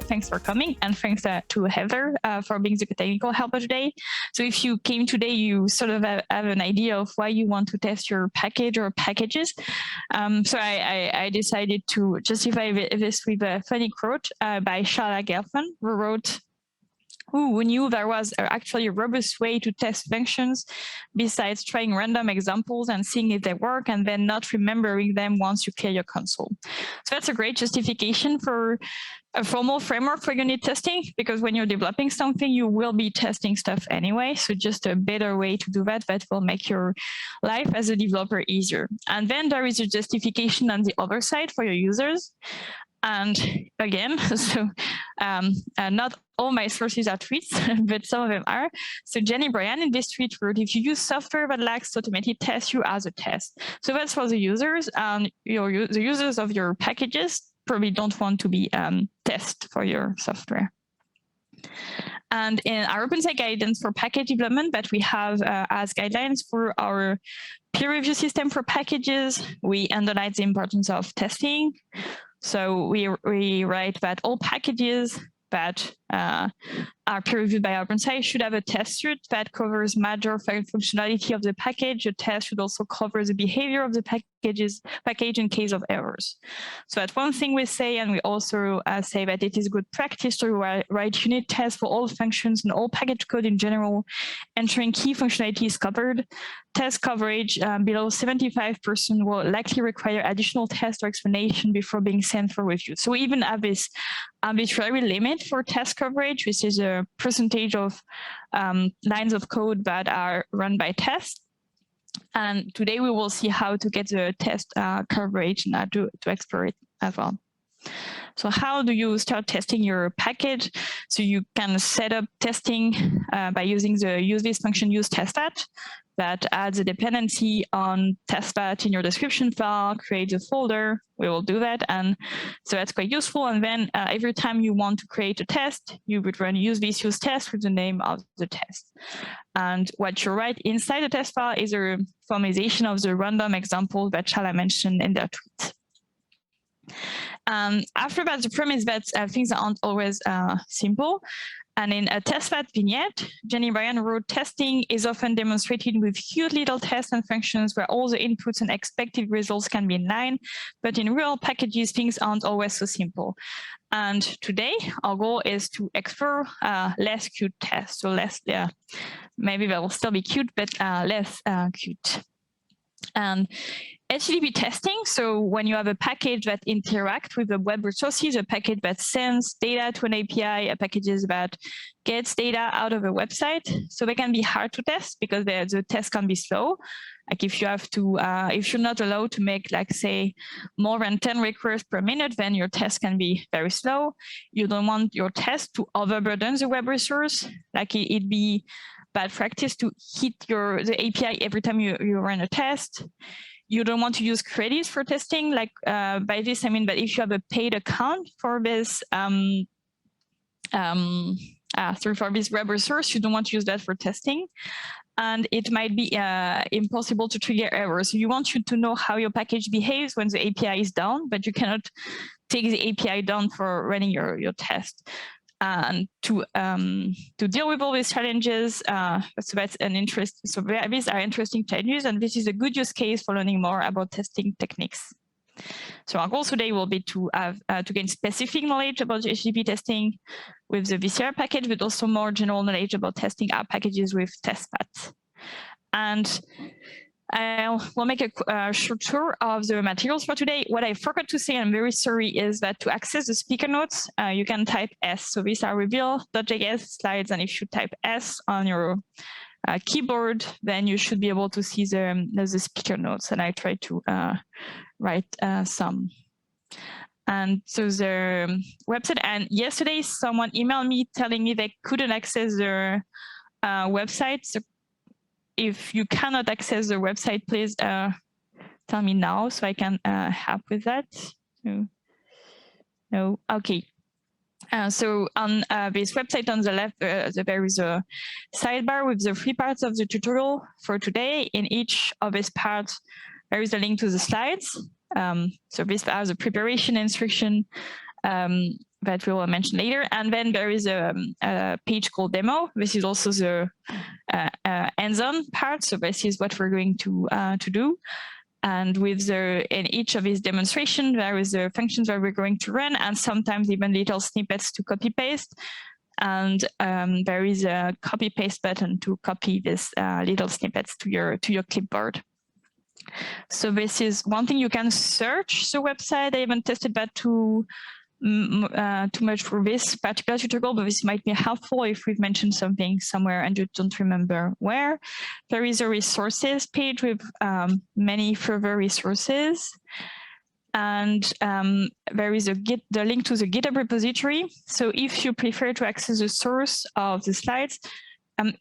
Thanks for coming, and thanks to Heather for being the technical helper today. So if you came today, you sort of have an idea of why you want to test your package or packages. So I decided to justify this with a funny quote by Charlotte Gelfand, who wrote, who knew there was actually a robust way to test functions besides trying random examples and seeing if they work and then not remembering them once you clear your console. So that's a great justification for a formal framework for unit testing, because when you're developing something, you will be testing stuff anyway. So just a better way to do that will make your life as a developer easier. And then there is a justification on the other side for your users. And again, so not all my sources are tweets, but some of them are. So Jenny Bryan in this tweet wrote, if you use software that lacks automated tests, you as a test. So that's for the users. The users of your packages probably don't want to be test for your software. And in our OpenSci guidance for package development that we have as guidelines for our peer review system for packages, we underline the importance of testing. So we write that all packages that are peer reviewed by OpenSci should have a test suite that covers major functionality of the package. The test should also cover the behavior of the package in case of errors. So that's one thing we say, and we also say that it is good practice to write unit tests for all functions and all package code in general, ensuring key functionality is covered. Test coverage below 75% will likely require additional test or explanation before being sent for review. So we even have this arbitrary limit for test coverage, which is a percentage of lines of code that are run by tests. And today we will see how to get the test coverage and to explore it as well. So how do you start testing your package? So you can set up testing by using the use this function use testthat that adds a dependency on testthat in your description file, creates a folder. We will do that. And so that's quite useful. And then every time you want to create a test, you would run use this use test with the name of the test. And what you write inside the test file is a formalization of the random example that Shala mentioned in their tweet. After that, the premise that things aren't always simple. And in a testthat vignette, Jenny Bryan wrote, testing is often demonstrated with cute little tests and functions where all the inputs and expected results can be in line. But in real packages, things aren't always so simple. And today, our goal is to explore less cute tests. So less, maybe they will still be cute, but less cute. And HTTP testing, so when you have a package that interacts with the web resources, a package that sends data to an API, a package that gets data out of a website, so they can be hard to test because the test can be slow. Like if you have to, if you're not allowed to make, like say, more than 10 requests per minute, then your test can be very slow. You don't want your test to overburden the web resource, like it'd be bad practice to hit the API every time you run a test. You don't want to use credits for testing. Like by this, I mean that if you have a paid account for this for this web resource, you don't want to use that for testing. And it might be impossible to trigger errors. So you want to know how your package behaves when the API is down, but you cannot take the API down for running your test. And to deal with all these challenges, so that's an interest. So these are interesting challenges, and this is a good use case for learning more about testing techniques. So our goal today will be to have to gain specific knowledge about HTTP testing with the VCR package, but also more general knowledge about testing our packages with testthat. And we'll make a short tour of the materials for today. What I forgot to say, I'm very sorry, is that to access the speaker notes, you can type S. So these are reveal.js slides, and if you type S on your keyboard, then you should be able to see the speaker notes. And I tried to write some. And so the website, and yesterday someone emailed me telling me they couldn't access their website. So if you cannot access the website, please tell me now so I can help with that. No, okay. So on this website on the left, there is a sidebar with the 3 parts of the tutorial for today. In each of these parts, there is a link to the slides. So these are the preparation instruction that we will mention later. And then there is a page called demo. This is also the hands-on part. So this is what we're going to do. And with in each of these demonstrations, there is the functions that we're going to run, and sometimes even little snippets to copy paste. And there is a copy paste button to copy these little snippets to your clipboard. So this is one thing. You can search the website. I haven't tested that too much for this particular tutorial, but this might be helpful if we've mentioned something somewhere and you don't remember where. There is a resources page with many further resources. And there is the link to the GitHub repository. So if you prefer to access the source of the slides, and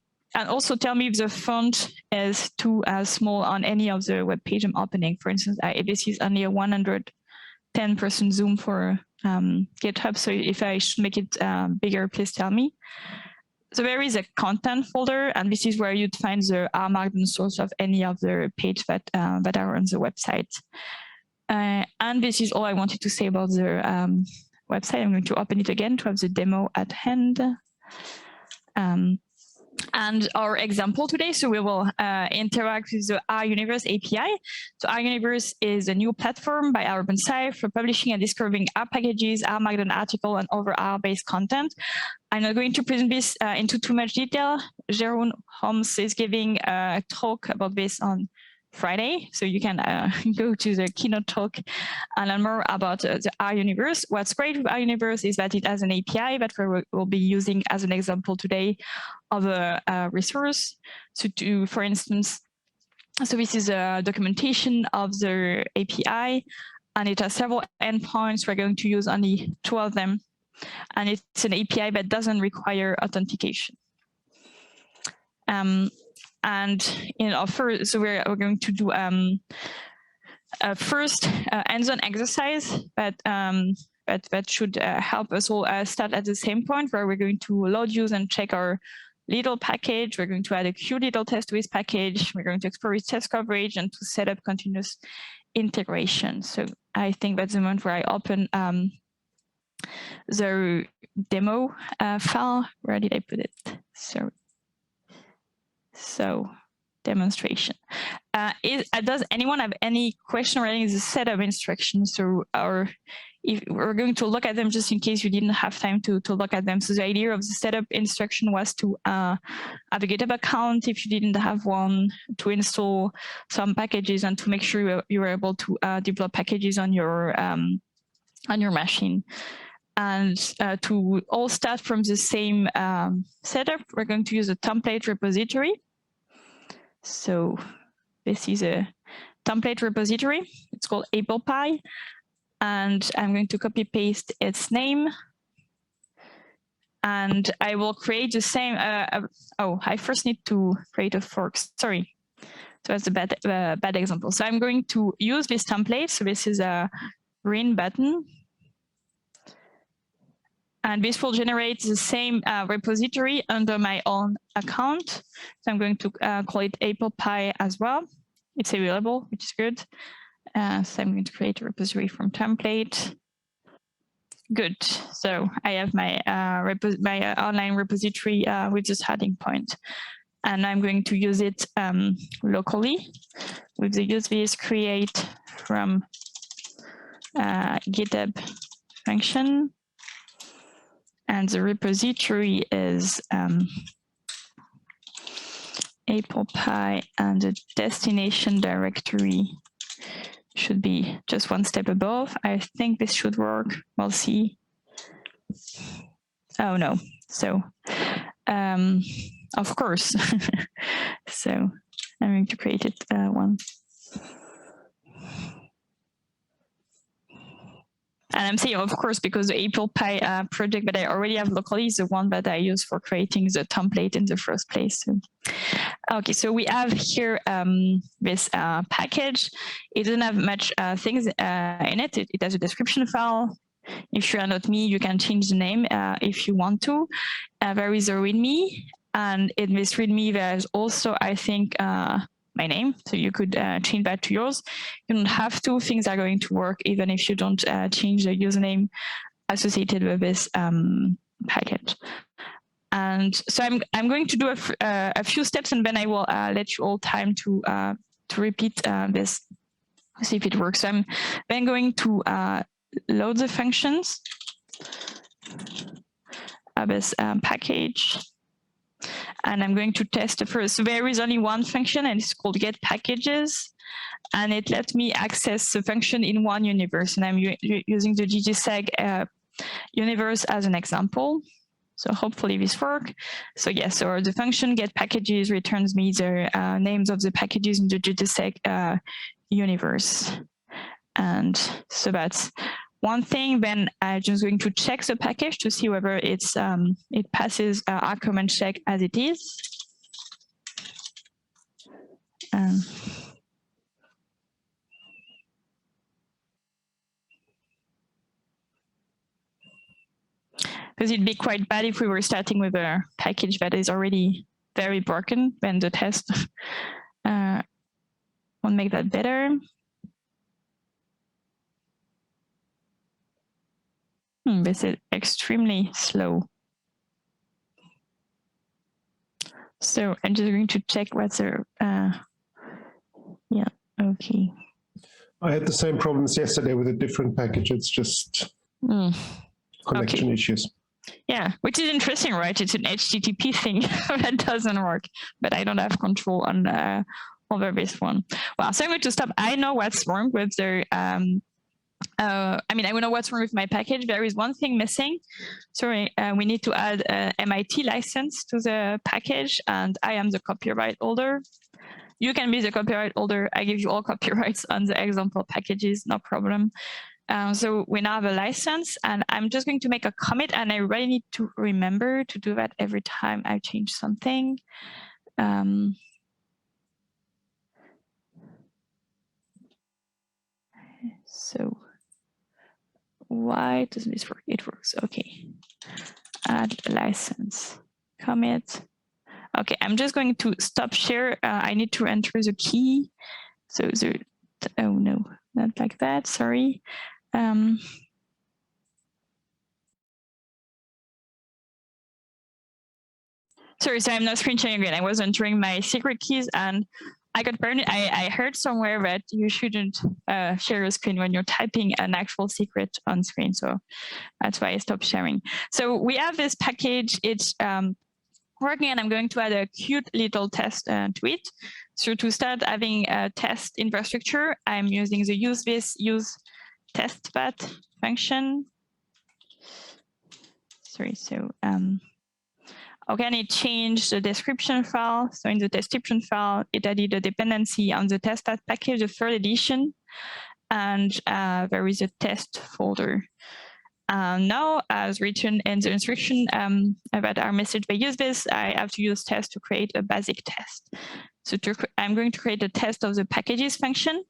also tell me if the font is too small on any of the web page I'm opening. For instance, this is only a 110% zoom for GitHub. So if I should make it bigger, please tell me. So there is a content folder, and this is where you'd find the R-Markdown source of any of the pages that are on the website. And this is all I wanted to say about the website. I'm going to open it again to have the demo at hand. And our example today, so we will interact with the R-Universe API. So R-Universe is a new platform by OpenSci for publishing and discovering R packages, R-Markdown article, and other R-based content. I'm not going to present this into too much detail. Jeroen Holmes is giving a talk about this on Friday, so you can go to the keynote talk and learn more about the R-Universe. What's great with R-Universe is that it has an API that we will be using as an example today of a resource. So for instance, so this is a documentation of the API, and it has several endpoints. We're going to use only 2 of them, and it's an API that doesn't require authentication. And in our first, so we're going to do a first hands-on exercise that should help us all start at the same point, where we're going to load, use, and check our little package. We're going to add a cute little test to this package. We're going to explore its test coverage and to set up continuous integration. So I think that's the moment where I open the demo file. Where did I put it? Sorry. So demonstration. Does anyone have any question regarding the setup instructions? So, or if we're going to look at them just in case you didn't have time to look at them. So the idea of the setup instruction was to have a GitHub account if you didn't have one, to install some packages, and to make sure you were able to deploy packages on your machine. And to all start from the same setup, we're going to use a template repository. So this is a template repository. It's called Apple Pie. And I'm going to copy paste its name. And I will create the same. Oh, I first need to create a fork. Sorry. So that's a bad example. So I'm going to use this template. So this is a green button. And this will generate the same repository under my own account. So I'm going to call it Apple Pie as well. It's available, which is good. So I'm going to create a repository from template. Good. So I have my online repository with this heading point. And I'm going to use it locally with the use this create from GitHub function. And the repository is Apple Pie, and the destination directory should be just one step above. I think this should work. We'll see. Oh, no. So, of course. So I'm going to create it one. And I'm saying, of course, because the Apple Pie project that I already have locally is the one that I use for creating the template in the first place. So, okay, so we have here this package. It doesn't have much things in it. It has a description file. If you are not me, you can change the name if you want to. There is a README, and in this README, there's also, I think, my name, so you could change that to yours. You don't have to. Things are going to work even if you don't change the username associated with this package. And so I'm going to do a few steps, and then I will let you all time to repeat this, see if it works. So I'm then going to load the functions of this package. And I'm going to test the first. So there is only one function, and it's called get packages. And it lets me access the function in one universe. And I'm using the ggseg universe as an example. So hopefully this works. So yes, so the function get packages returns me the names of the packages in the ggseg universe. And so that's one thing. Then I'm just going to check the package to see whether it's it passes our command check as it is. Because it'd be quite bad if we were starting with a package that is already very broken, then the test won't make that better. This is extremely slow. So I'm just going to check what's the, yeah, okay. I had the same problems yesterday with a different package. It's just connection issues. Yeah, which is interesting, right? It's an HTTP thing that doesn't work, but I don't have control on over this one. Well, so I'm going to stop. I know what's wrong with the, I mean, I know what's wrong with my package. There is one thing missing. Sorry, we need to add an MIT license to the package, and I am the copyright holder. You can be the copyright holder. I give you all copyrights on the example packages, no problem. So we now have a license, and I'm just going to make a commit, and I really need to remember to do that every time I change something. So why doesn't this work? It works, okay. Add license, commit. Okay, I'm just going to stop share. I need to enter the key. So the, oh no, not like that, sorry. Sorry, so I'm not screen sharing again. I was entering my secret keys, and I got burned. I heard somewhere that you shouldn't share a screen when you're typing an actual secret on screen. So that's why I stopped sharing. So we have this package. It's working, and I'm going to add a cute little test to it. So to start having a test infrastructure, I'm using the use testthat function. Sorry, so okay, and it changed the description file. So in the description file, it added a dependency on the testthat package, the third edition, and there is a test folder. Now, as written in the instruction about our message by use this, I have to use test to create a basic test. So I'm going to create a test of the packages function.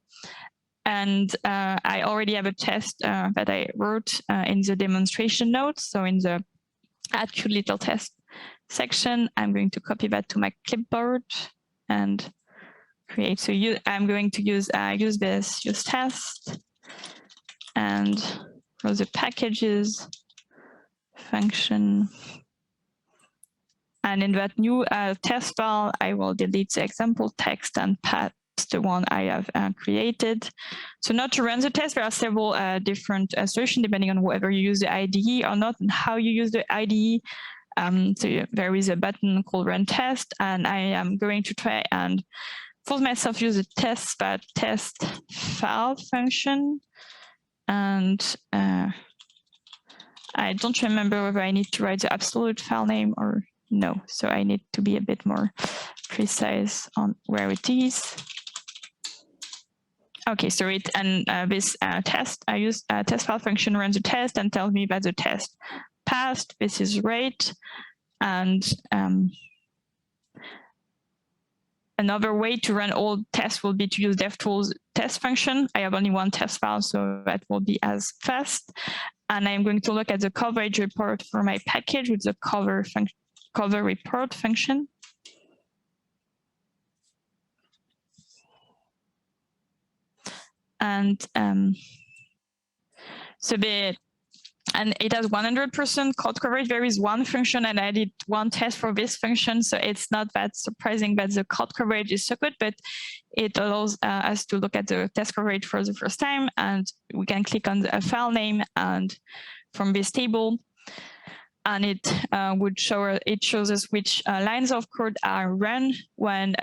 And I already have a test that I wrote in the demonstration notes. So in the add cute little test section, I'm going to copy that to my clipboard and create. So I'm going to use use test, and for the packages function. And in that new test file, I will delete the example text and paste the one I have created. So not to run the test, there are several different solutions depending on whether you use the IDE or not and how you use the IDE. So there is a button called run test, and I am going to try and force myself to use the testthat test file function. And I don't remember whether I need to write the absolute file name or no. So I need to be a bit more precise on where it is. Okay, so it and this test, I use test file function runs a test and tells me that the test passed. This is right. And another way to run all tests will be to use DevTools test function. I have only one test file, so that will be as fast. and I'm going to look at the coverage report for my package with the cover report function. And and it has 100% code coverage. There is one function, and I did one test for this function, so it's not that surprising that the code coverage is so good, but it allows us to look at the test coverage for the first time, and we can click on the file name and from this table, and it would show, it shows us which lines of code are run when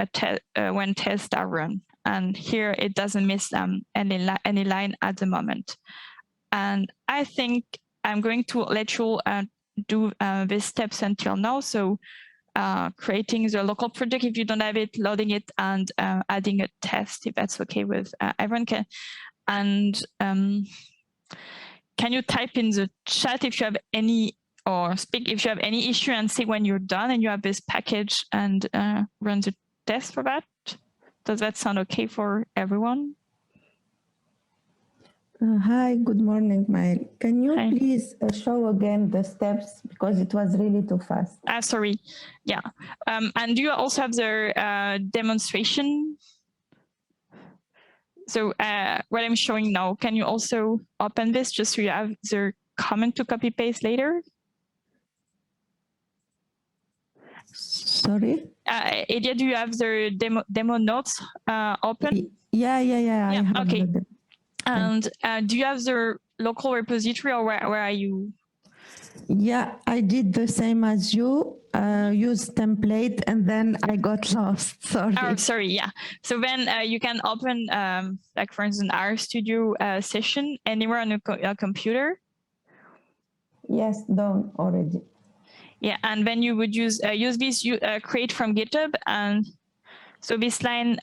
tests are run. And here it doesn't miss any line at the moment. And I think I'm going to let you do these steps until now. So creating the local project if you don't have it, loading it, and adding a test if that's okay with everyone. And can you type in the chat if you have any, or speak if you have any issue, and say when you're done and you have this package, and run the test for that? Does that sound okay for everyone? Hi, good morning, Mael. Can you please show again the steps, because it was really too fast? Sorry, yeah. And do you also have the demonstration? So what I'm showing now, can you also open this just so you have the comment to copy paste later? Sorry? Edia, do you have the demo notes open? Yeah. I have okay. the And do you have the local repository, or where are you? Yeah, I did the same as you, use template, and then I got lost, sorry. Oh, sorry, yeah. So then you can open, like for instance, RStudio session anywhere on your computer. Yes, done already. Yeah, and then you would use this create from GitHub, and so this line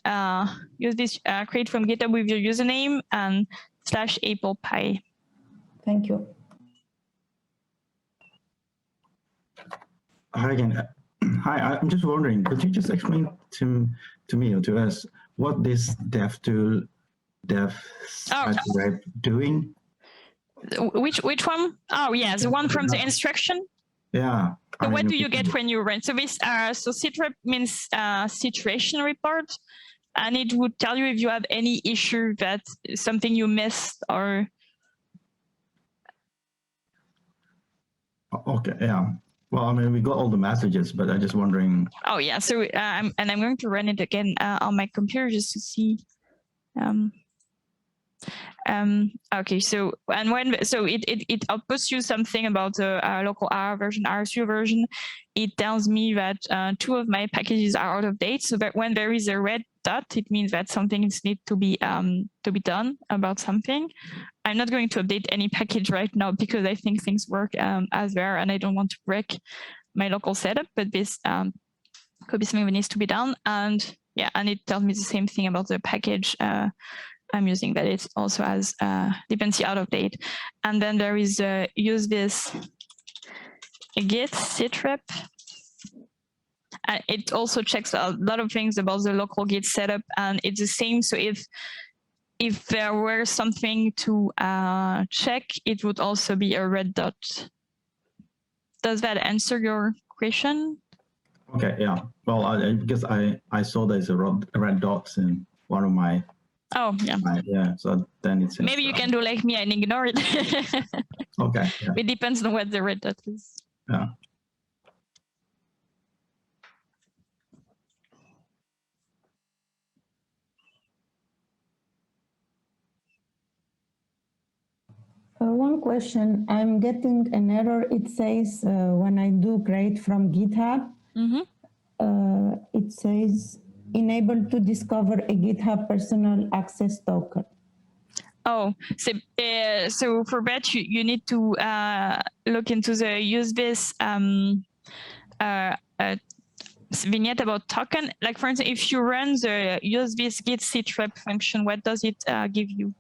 use this create from GitHub with your username and /ApplePie. Thank you. Hi again. Hi, I'm just wondering, could you just explain to me or to us what this dev rep doing? Which one? Oh yeah, the one from the instruction. Yeah. So what do you get when you run? So this so sitrep means situation report, and it would tell you if you have any issue, that something you missed, or. Okay. Yeah. Well, I mean, we got all the messages, but I'm just wondering. Oh yeah. So and I'm going to run it again on my computer just to see. Okay, so and it outputs you something about the local R version, RSU version. It tells me that 2 of my packages are out of date. So that when there is a red dot, it means that something needs to be done about something. I'm not going to update any package right now because I think things work as they are, and I don't want to break my local setup. But this could be something that needs to be done. And yeah, and it tells me the same thing about the package I'm using, that it also has dependency out of date. And then there is use this git sitrep. It also checks a lot of things about the local git setup, and it's the same. So if there were something to check, it would also be a red dot. Does that answer your question? Okay, yeah. Well, because I saw there's a red dots in one of my. Oh, yeah. Yeah, so then it's. Maybe you can do like me and ignore it. Okay. Yeah. It depends on what the red dot is. Yeah. One question, I'm getting an error. It says when I do create from GitHub, it says enable to discover a GitHub personal access token. Oh, so for that you need to look into the use this vignette about token. Like for instance, if you run the use this git sitrep function, what does it give you?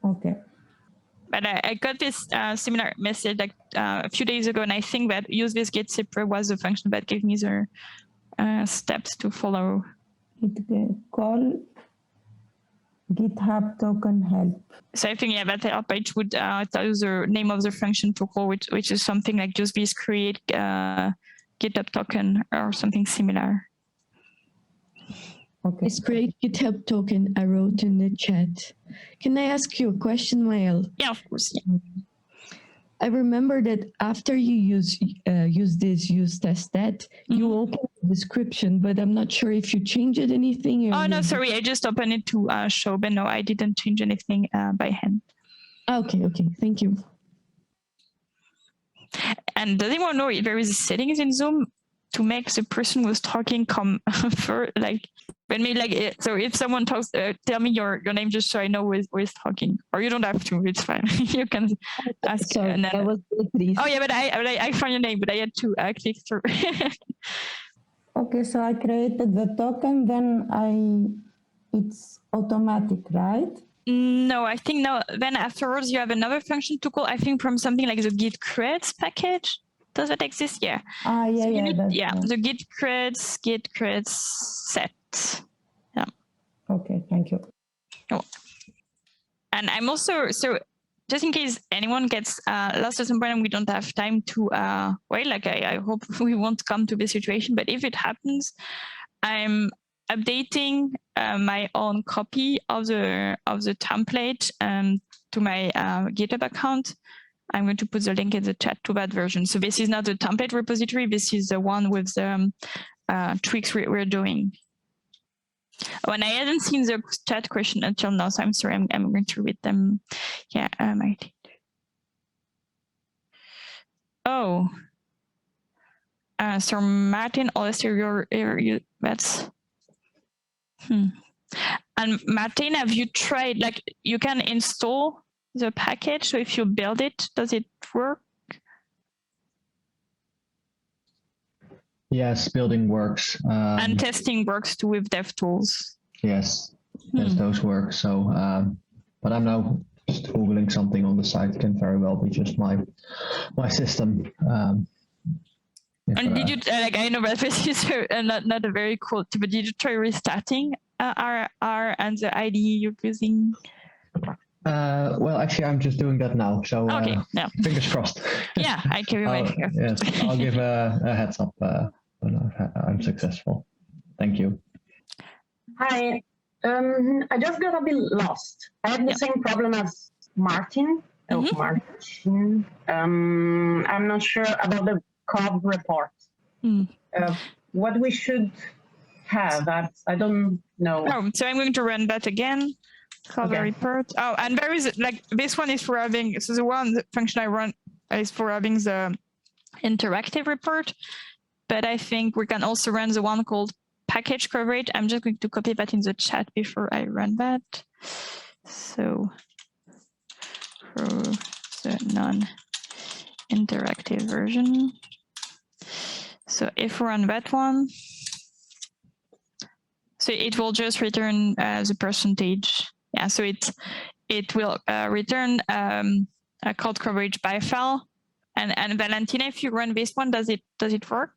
Okay. But I got this similar message like a few days ago, and I think that use this git sitrep was the function that gave me the steps to follow. It call GitHub token help. So I think, yeah, that help page would tell you the name of the function tuple, which is something like just this create GitHub token or something similar. Okay. It's create GitHub token I wrote in the chat. Can I ask you a question, Mael? Yeah, of course. Yeah. I remember that after you use testthat, you open the description, but I'm not sure if you changed anything. Oh, no, sorry. I just opened it to show, but no, I didn't change anything by hand. Okay, thank you. And does anyone know if there is a settings in Zoom to make the person who's talking come first? Like, when me like so if someone talks, tell me your name just so I know who is talking. Or you don't have to. It's fine. You can ask. Sorry, and then, that was Beatrice. oh yeah, but I found your name, but I had to click through. Okay, so I created the token, then it's automatic, right? No, I think no. Then afterwards you have another function to call. I think from something like the git creds package. Does that exist? Yeah. Yeah, So yeah. the git creds set. Yeah. Okay, thank you. Oh. And I'm also, so just in case anyone gets lost at some point and we don't have time to wait, like I hope we won't come to this situation, but if it happens, I'm updating my own copy of the template to my GitHub account. I'm going to put the link in the chat to that version. So this is not the template repository. This is the one with the tweaks we're doing. Oh, and I hadn't seen the chat question until now, so I'm sorry. I'm going to read them. Yeah, I did. Oh, so Martin, Alistair, that's. And Martin, have you tried? Like, you can install the package. So if you build it, does it work? Yes, building works. And testing works too with DevTools. Yes, yes, those work. So, but I'm now just Googling something on the site. It can very well be just my system. And did you, like, I know that this is not a very cool tip, but did you try restarting R and the IDE you're using? Well, actually, I'm just doing that now. So okay, yeah. Fingers crossed. Yeah, I carry my finger. Yes, I'll give a heads up when I'm successful. Thank you. Hi, I just got a bit lost. I have the same problem as Martin. Martin. I'm not sure about the COB report. What we should have, I don't know. Oh, so I'm going to run that again. Cover report. Oh, and there is, like, this one is for having, so the function I run is for having the interactive report, but I think we can also run the one called package coverage. I'm just going to copy that in the chat before I run that. So for the non-interactive version. So if we run that one, so it will just return the percentage. Yeah, so it will return a code coverage by file. And Valentina, if you run this one, does it work?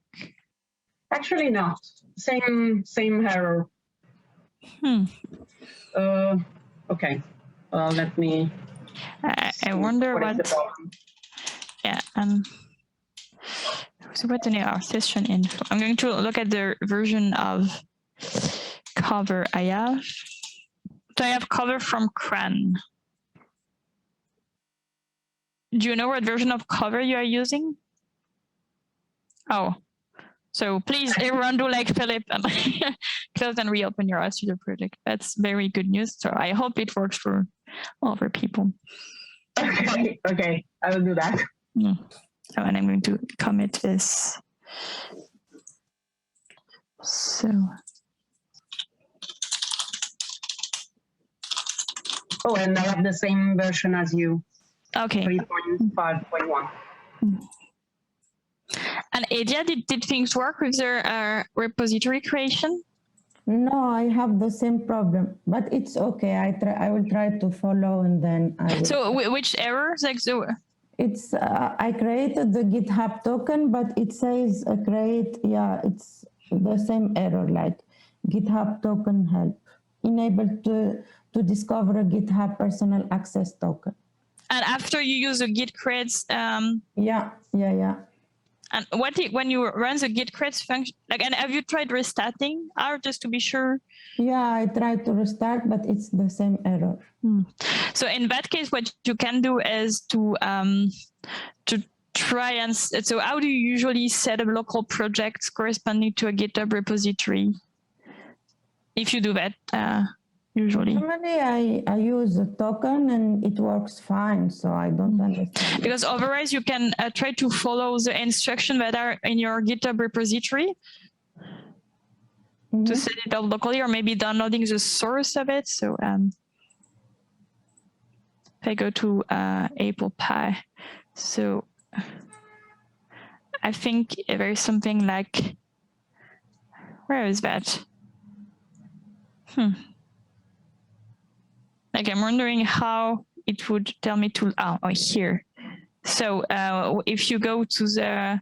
Actually, not. Same error. Okay. Let me. I wonder what. Yeah. So what's the name of our session info? I'm going to look at the version of cover I have. So I have cover from CRAN. Do you know what version of cover you are using? Oh, so please everyone do like Philip and close and reopen your RStudio project. That's very good news. So I hope it works for other people. Okay, I will do that. Oh, and I'm going to commit this. So. Oh, and I have the same version as you. Okay. 3.5.1. And Edia, did things work with their repository creation? No, I have the same problem, but it's okay. I will try to follow, and then I will. So which errors? Like, so it's I created the GitHub token, but it says create. Yeah, it's the same error, like GitHub token help. Enable to discover a GitHub personal access token. And after you use the git creates, Yeah. and when you run the git creates function, like, and have you tried restarting R just to be sure? Yeah, I tried to restart, but it's the same error. So in that case, what you can do is to try and, so how do you usually set up local projects corresponding to a GitHub repository? If you do that, usually. Normally, I use a token and it works fine, so I don't understand. Because otherwise you can try to follow the instructions that are in your GitHub repository to set it up locally, or maybe downloading the source of it. So if I go to Apple Pie, so I think there is something like, where is that? Like, I'm wondering how it would tell me to, oh, here. So if you go to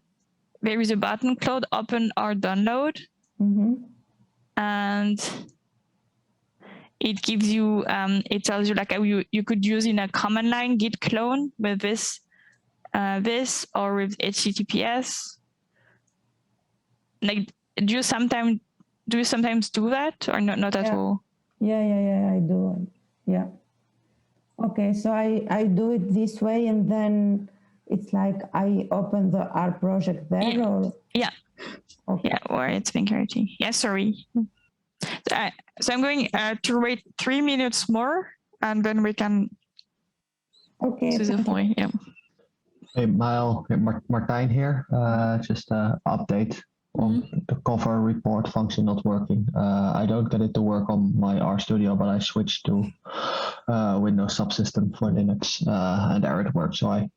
there is a button called open or download. And it gives you, it tells you like how you could use in a command line git clone with this or with HTTPS. Like, do you sometimes do that, or not at all? Yeah, I do. Yeah. Okay, so I do it this way, and then it's like I open the R project there, yeah. or? Yeah. Okay. Yeah, or it's been creating. Yeah, sorry. So I'm going to wait 3 minutes more, and then we can. Okay. The point. Yeah. Hey, Martijn here. Just an update on the cover report function not working. I don't get it to work on my RStudio, but I switched to Windows subsystem for Linux, and there it works. So I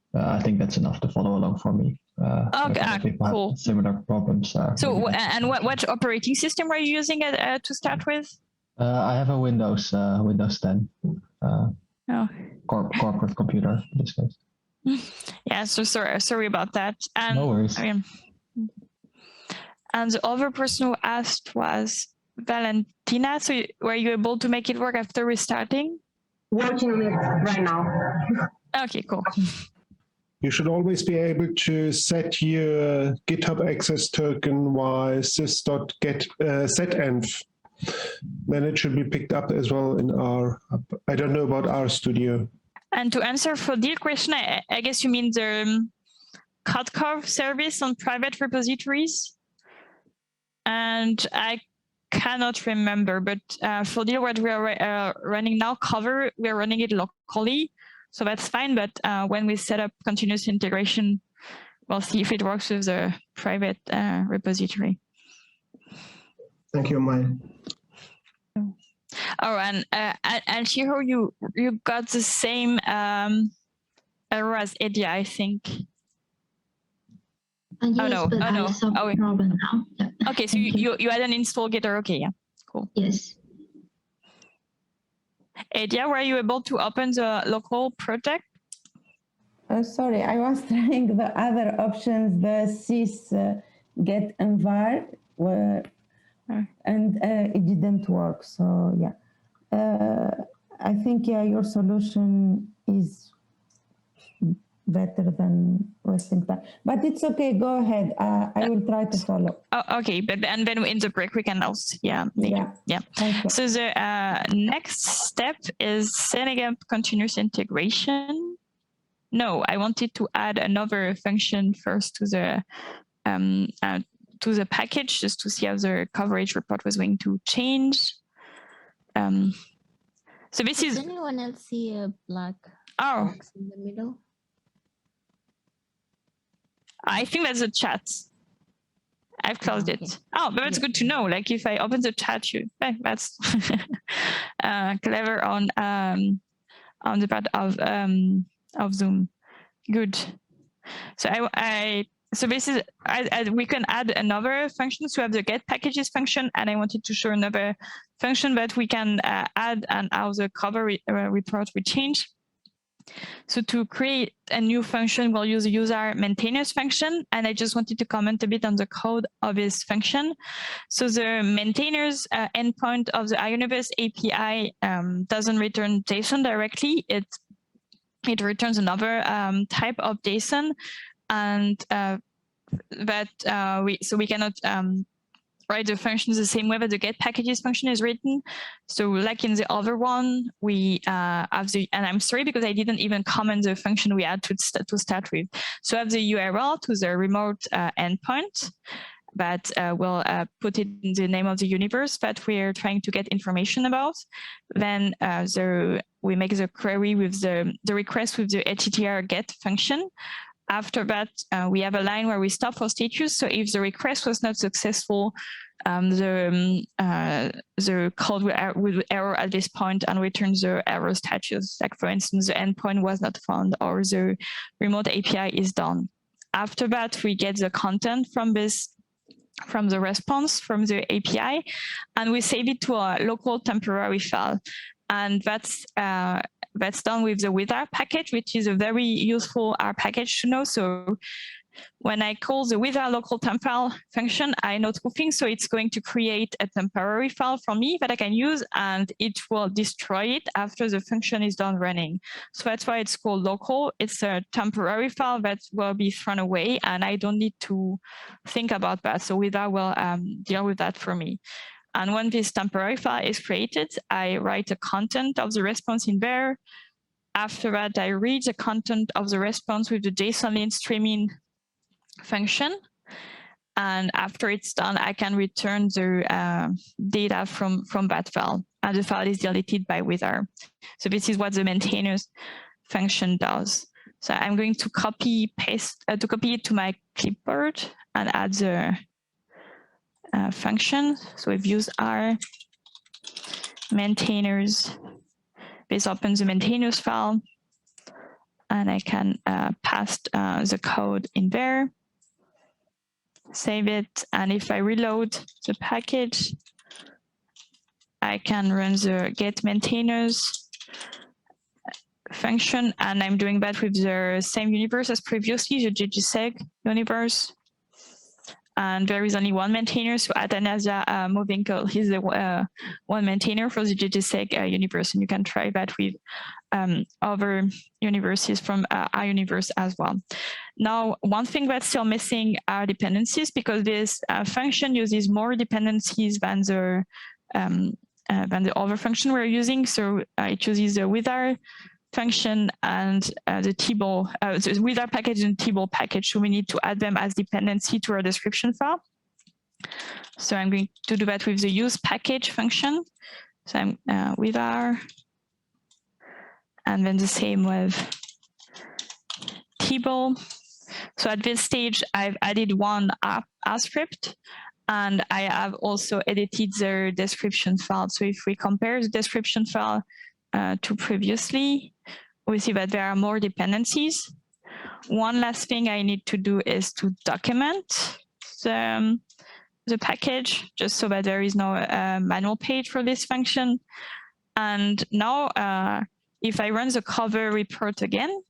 think that's enough to follow along for me. Okay, cool. Similar problems. So, and what operating system are you using to start with? I have a Windows 10 corporate computer in this case. Yeah, so sorry about that. And, no worries. And the other person who asked was Valentina. So were you able to make it work after restarting? Working on it right now. Okay, cool. You should always be able to set your GitHub access token via sys.setEnv. Then it should be picked up as well in R. I don't know about RStudio. And to answer for the question, I guess you mean the Codecov service on private repositories. And I cannot remember, but for the what we are running now, cover, we are running it locally. So that's fine, but when we set up continuous integration, we'll see if it works with the private repository. Thank you, Maya. Oh, and Shiro, you got the same error as Edia, I think. Yes, but I solved the problem now. Yeah. Okay, so you had an install getter. Okay, yeah, cool. Yes. Edia, were you able to open the local project? Sorry, I was trying the other options, the sys get envar, and it didn't work. So yeah, I think your solution is better than wasting time. But it's okay. Go ahead. I will try to follow. Oh, okay, but and then in the break we can also yeah. So the next step is setting up continuous integration. No, I wanted to add another function first to the package just to see how the coverage report was going to change. So this is. Does anyone else see a black box in the middle? I think that's a chat. I've closed it. Oh, but that's good to know. Like if I open the chat, that's clever on the part of Zoom. Good. So so this is we can add another function to have the get packages function, and I wanted to show another function that we can add and how the cover report will change. So to create a new function, we'll use a user maintainers function. And I just wanted to comment a bit on the code of this function. So the maintainers endpoint of the iUniverse API doesn't return JSON directly. It returns another type of JSON, and we cannot write the functions the same way that the get packages function is written. So like in the other one, we have the, and I'm sorry because I didn't even comment the function we had to start with. So I have the URL to the remote endpoint, but we'll put it in the name of the universe that we're trying to get information about. Then we make the query with the request with the HTTR get function. After that, we have a line where we stop for status. So if the request was not successful, the code will error at this point and return the error status. Like for instance, the endpoint was not found or the remote API is done. After that, we get the content from the response from the API, and we save it to a local temporary file. And that's done with the with R package, which is a very useful R package to know. So when I call the with R local temp file function, I know two things. So it's going to create a temporary file for me that I can use, and it will destroy it after the function is done running. So that's why it's called local. It's a temporary file that will be thrown away, and I don't need to think about that. So with R will deal with that for me. And when this temporary file is created, I write the content of the response in there. After that, I read the content of the response with the JSON streaming function. And after it's done, I can return the data from that file. And the file is deleted by with R. So this is what the maintainers function does. So I'm going to copy it to my clipboard and add the function. So we've used R maintainers. This opens the maintainers file, and I can pass the code in there, save it, and if I reload the package, I can run the get maintainers function, and I'm doing that with the same universe as previously, the ggSeg universe. And there is only one maintainer, so Athanasia Movinkel is the one maintainer for the ggSeg universe, and you can try that with other universes from our universe as well. Now, one thing that's still missing are dependencies, because this function uses more dependencies than the other function we're using. So it uses the with R function and the table, with our package and table package. So we need to add them as dependency to our description file. So I'm going to do that with the use package function. So I'm with R, and then the same with table. So at this stage, I've added one R script, and I have also edited the description file. So if we compare the description file to previously, we see that there are more dependencies. One last thing I need to do is to document the package, just so that there is no manual page for this function. And now, if I run the cover report again,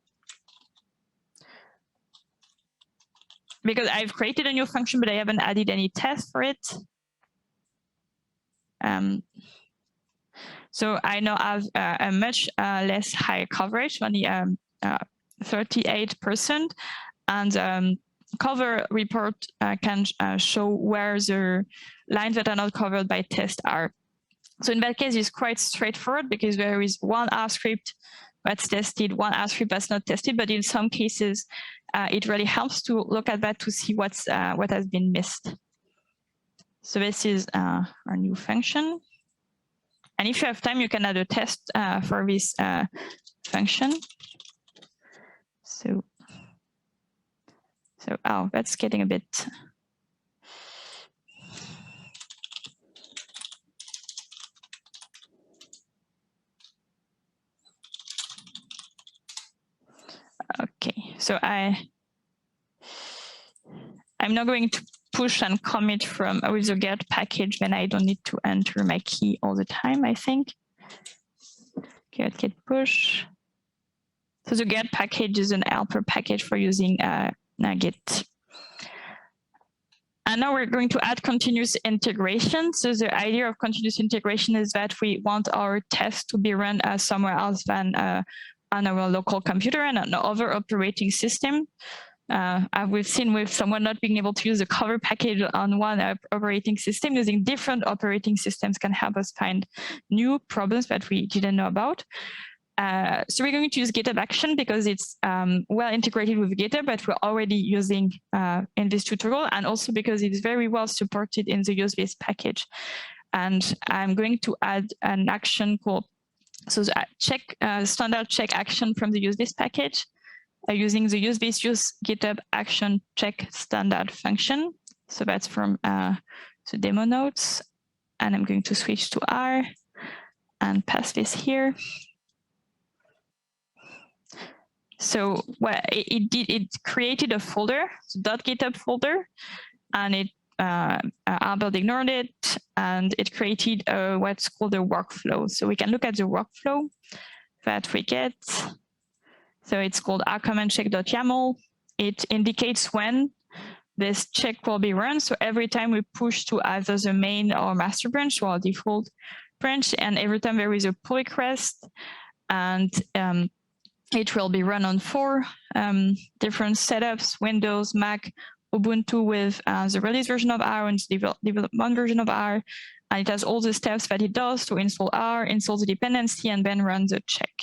because I've created a new function, but I haven't added any tests for it. So I now have a much less high coverage, only 38%. And cover report can show where the lines that are not covered by test are. So in that case, it's quite straightforward, because there is one R script that's tested, one R script that's not tested. But in some cases, it really helps to look at that to see what has been missed. So this is our new function. And if you have time, you can add a test for this function. So, oh, that's getting a bit. Okay, so I'm not going to push and commit from with the get package, then I don't need to enter my key all the time, I think. Get push. So the get package is an helper package for using Git. And now we're going to add continuous integration. So the idea of continuous integration is that we want our tests to be run somewhere else than on our local computer and on other operating system. We've seen with someone not being able to use a cover package on one operating system, using different operating systems can help us find new problems that we didn't know about. So we're going to use GitHub Action because it's well integrated with GitHub, but we're already using in this tutorial, and also because it's very well supported in the use-based package. And I'm going to add an action called, so the standard check action from the use-based package using the use-based use GitHub Action check standard function. So that's from the demo notes. And I'm going to switch to R and pass this here. So what it did, it created a folder, .github folder, and it Albert ignored it, and it created what's called a workflow. So we can look at the workflow that we get. So it's called rCommandCheck.yaml. It indicates when this check will be run. So every time we push to either the main or master branch or default branch, and every time there is a pull request, and it will be run on 4 different setups: Windows, Mac, Ubuntu with the release version of R and the development version of R. And it has all the steps that it does to install R, install the dependency, and then run the check.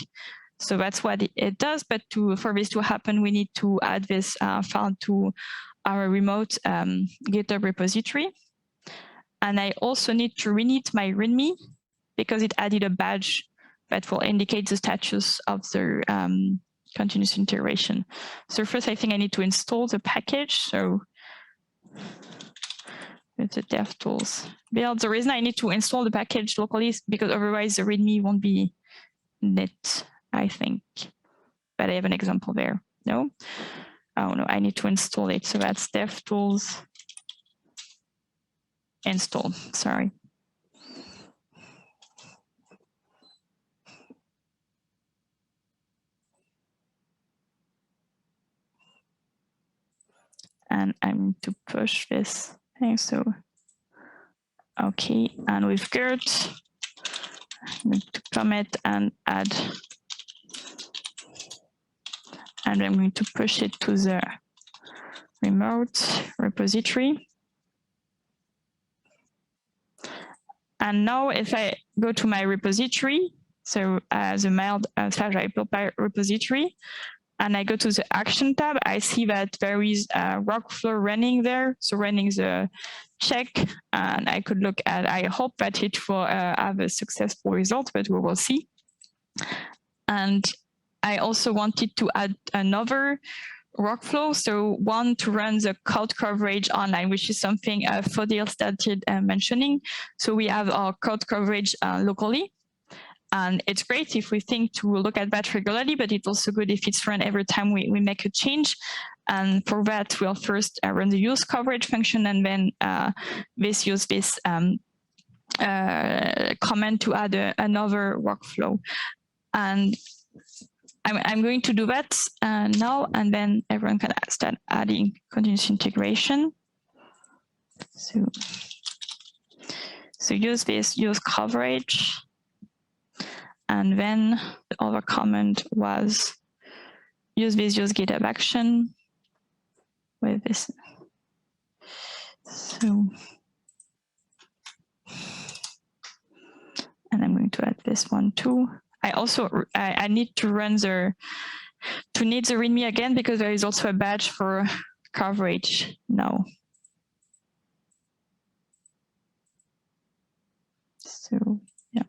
So that's what it does. But for this to happen, we need to add this file to our remote GitHub repository. And I also need to renit my README because it added a badge that will indicate the status of the continuous integration. So first, I think I need to install the package. So with the DevTools build, the reason I need to install the package locally is because otherwise the README won't be knit, I think. But I have an example there. No? Oh no, I need to install it. So that's DevTools install, sorry. And I'm to push this thing. So, okay. And with Gert, I'm going to commit and add. And I'm going to push it to the remote repository. And now if I go to my repository, so the mail/i repository, and I go to the action tab, I see that there is a workflow running there. So running the check, and I could look at, I hope that it will have a successful result, but we will see. And I also wanted to add another workflow. So one to run the code coverage online, which is something Fodil started mentioning. So we have our code coverage locally. And it's great if we think to look at that regularly, but it's also good if it's run every time we make a change. And for that, we'll first run the use coverage function, and then use this command to add another workflow. And I'm going to do that now, and then everyone can start adding continuous integration. So use this use coverage. And then the other command was use this use GitHub action with this. So, and I'm going to add this one too. I also I need to run the need the README again because there is also a badge for coverage now. So yeah.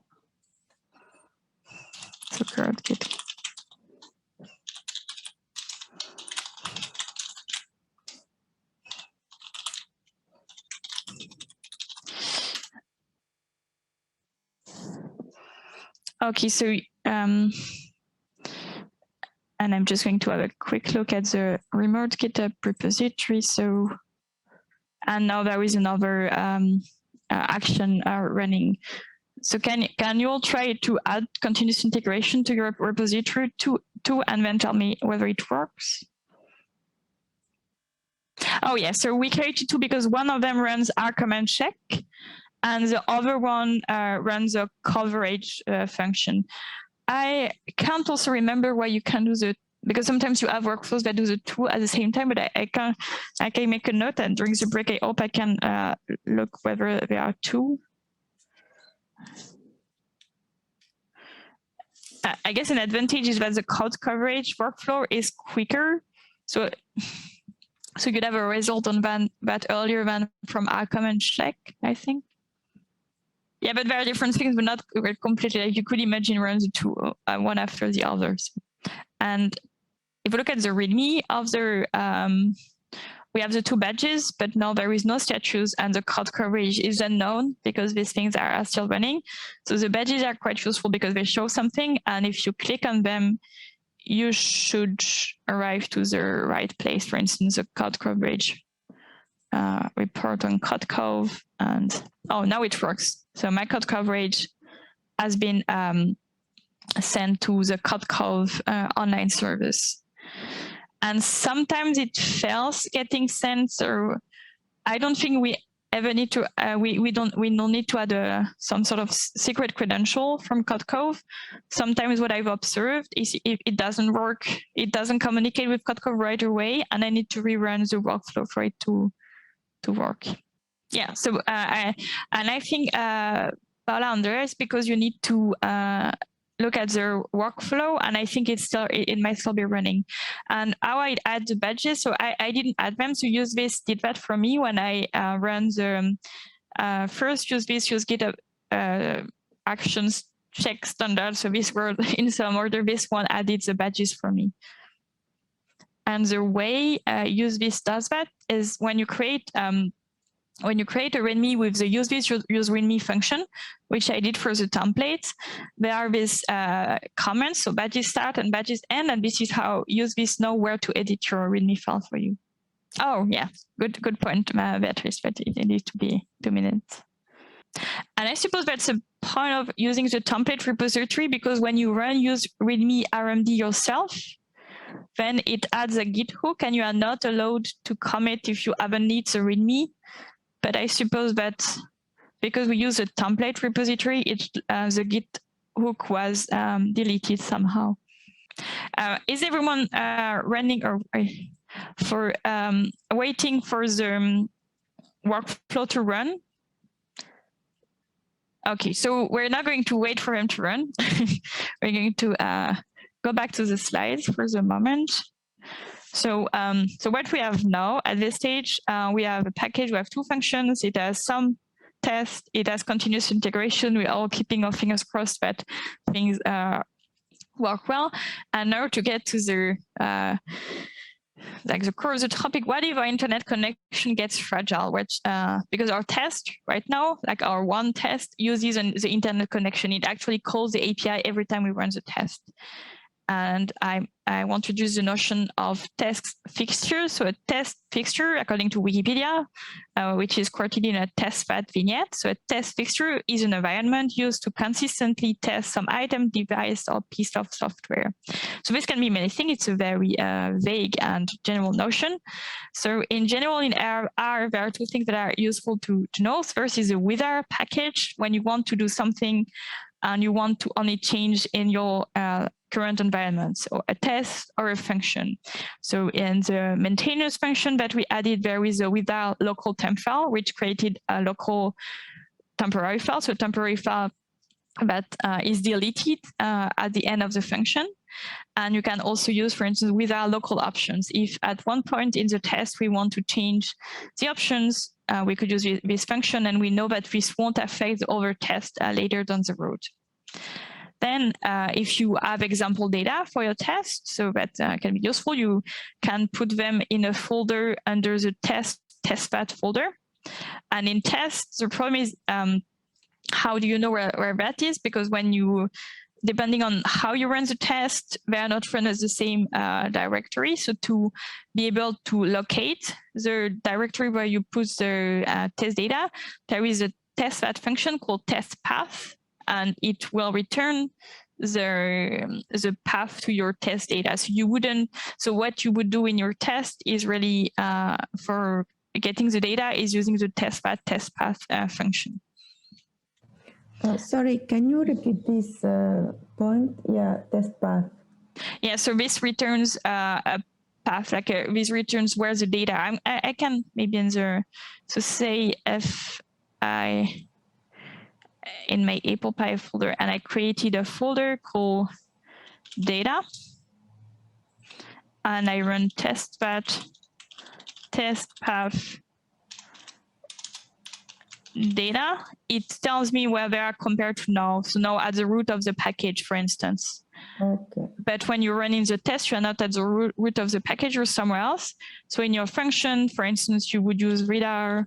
So current Git. Okay, so and I'm just going to have a quick look at the remote GitHub repository. So, and now there is another action running. So can you all try to add continuous integration to your repository two and then tell me whether it works. Oh yeah, so we created two because one of them runs our command check and the other one runs a coverage function. I can't also remember why you can do the, because sometimes you have workflows that do the two at the same time, but I can make a note, and during the break, I hope I can look whether there are two. I guess an advantage is that the code coverage workflow is quicker. So you'd have a result on that earlier than from our command check, I think. Yeah, but there are different things, but not completely. Like you could imagine run the two, one after the others. And if we look at the README of the, we have the two badges, but now there is no status and the code coverage is unknown because these things are still running. So the badges are quite useful because they show something. And if you click on them, you should arrive to the right place. For instance, the code coverage report on CodeCov, and oh, now it works. So my code coverage has been sent to the CodeCov online service. And sometimes it fails getting sent, so I don't think we ever need to, we don't need to add some sort of secret credential from CodeCov. Sometimes what I've observed is if it doesn't work, it doesn't communicate with CodeCov right away, and I need to rerun the workflow for it to work. Yeah, so I think Paula, Andreas, because you need to look at the workflow, and I think it might still be running. And how I add the badges, so I didn't add them, so UseThis did that for me when I ran the first UseThis, use GitHub actions check standard. So this were in some order, this one added the badges for me. And the way UseThis does that is when you create a README with the UseThis use README function, which I did for the templates, there are these comments, so badges start and badges end, and this is how UseThis know where to edit your README file for you. Oh yeah, good point, Beatrice, but it needs to be 2 minutes. And I suppose that's the point of using the template repository, because when you run use README RMD yourself, then it adds a Git hook, and you are not allowed to commit if you haven't need the README. But I suppose that because we use a template repository, the Git hook was deleted somehow. Is everyone running or for waiting for the workflow to run? Okay, so we're not going to wait for him to run. We're going to go back to the slides for the moment. So what we have now at this stage, we have a package, we have two functions. It has some tests, it has continuous integration. We're all keeping our fingers crossed that things work well. And now to get to the like the core of the topic, what if our internet connection gets fragile? Which because our test right now, like our one test uses the internet connection. It actually calls the API every time we run the test. And I want to use the notion of test fixtures. So a test fixture, according to Wikipedia, which is quoted in a testthat vignette. So a test fixture is an environment used to consistently test some item, device, or piece of software. So this can be many things. It's a very vague and general notion. So in general, in R, there are two things that are useful to know. First is a without package. When you want to do something and you want to only change in your current environment, so a test or a function. So in the maintenance function that we added, there is a without local temp file, which created a local temporary file. So temporary file that is deleted at the end of the function. And you can also use, for instance, without local options. If at one point in the test we want to change the options, we could use this function, and we know that this won't affect the other test later down the road. Then if you have example data for your test, so that can be useful, you can put them in a folder under the testthat folder. And in tests, the problem is how do you know where that is? Because when you, depending on how you run the test, they are not run as the same directory. So to be able to locate the directory where you put the test data, there is a testthat function called testpath. and it will return the path to your test data. So you wouldn't. So what you would do in your test is really for getting the data is using the test path function. Sorry, can you repeat this point? Yeah, test path. Yeah, so this returns a path, like this returns where the data. I can maybe answer. So say if I in my Apple Pie folder and I created a folder called data, and I run testthat test path data, it tells me where they are compared to now. So now at the root of the package, for instance. Okay. But when you're running the test, you're not at the root of the package or somewhere else. So in your function, for instance, you would use readr,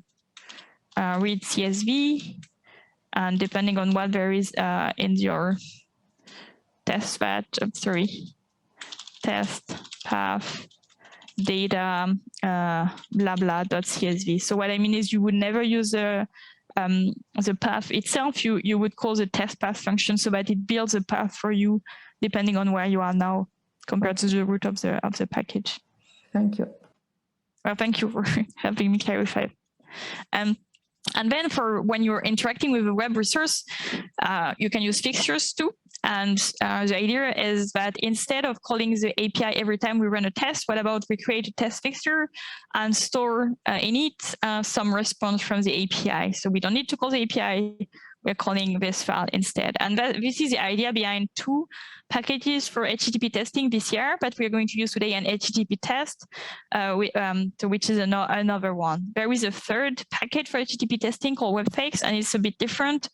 read CSV, and depending on what there is in your testthat, test path data blah blah.csv. So what I mean is you would never use the path itself. You would call the test path function so that it builds a path for you depending on where you are now compared to the root of the package. Thank you. Well, thank you for helping me clarify. And then for when you're interacting with a web resource, you can use fixtures too. And the idea is that instead of calling the API every time we run a test, what about we create a test fixture and store in it some response from the API. So we don't need to call the API, we're calling this file instead. And this is the idea behind two packages for HTTP testing this year, but we're going to use today an HTTP test, which is another one. There is a third package for HTTP testing called webfakes, and it's a bit different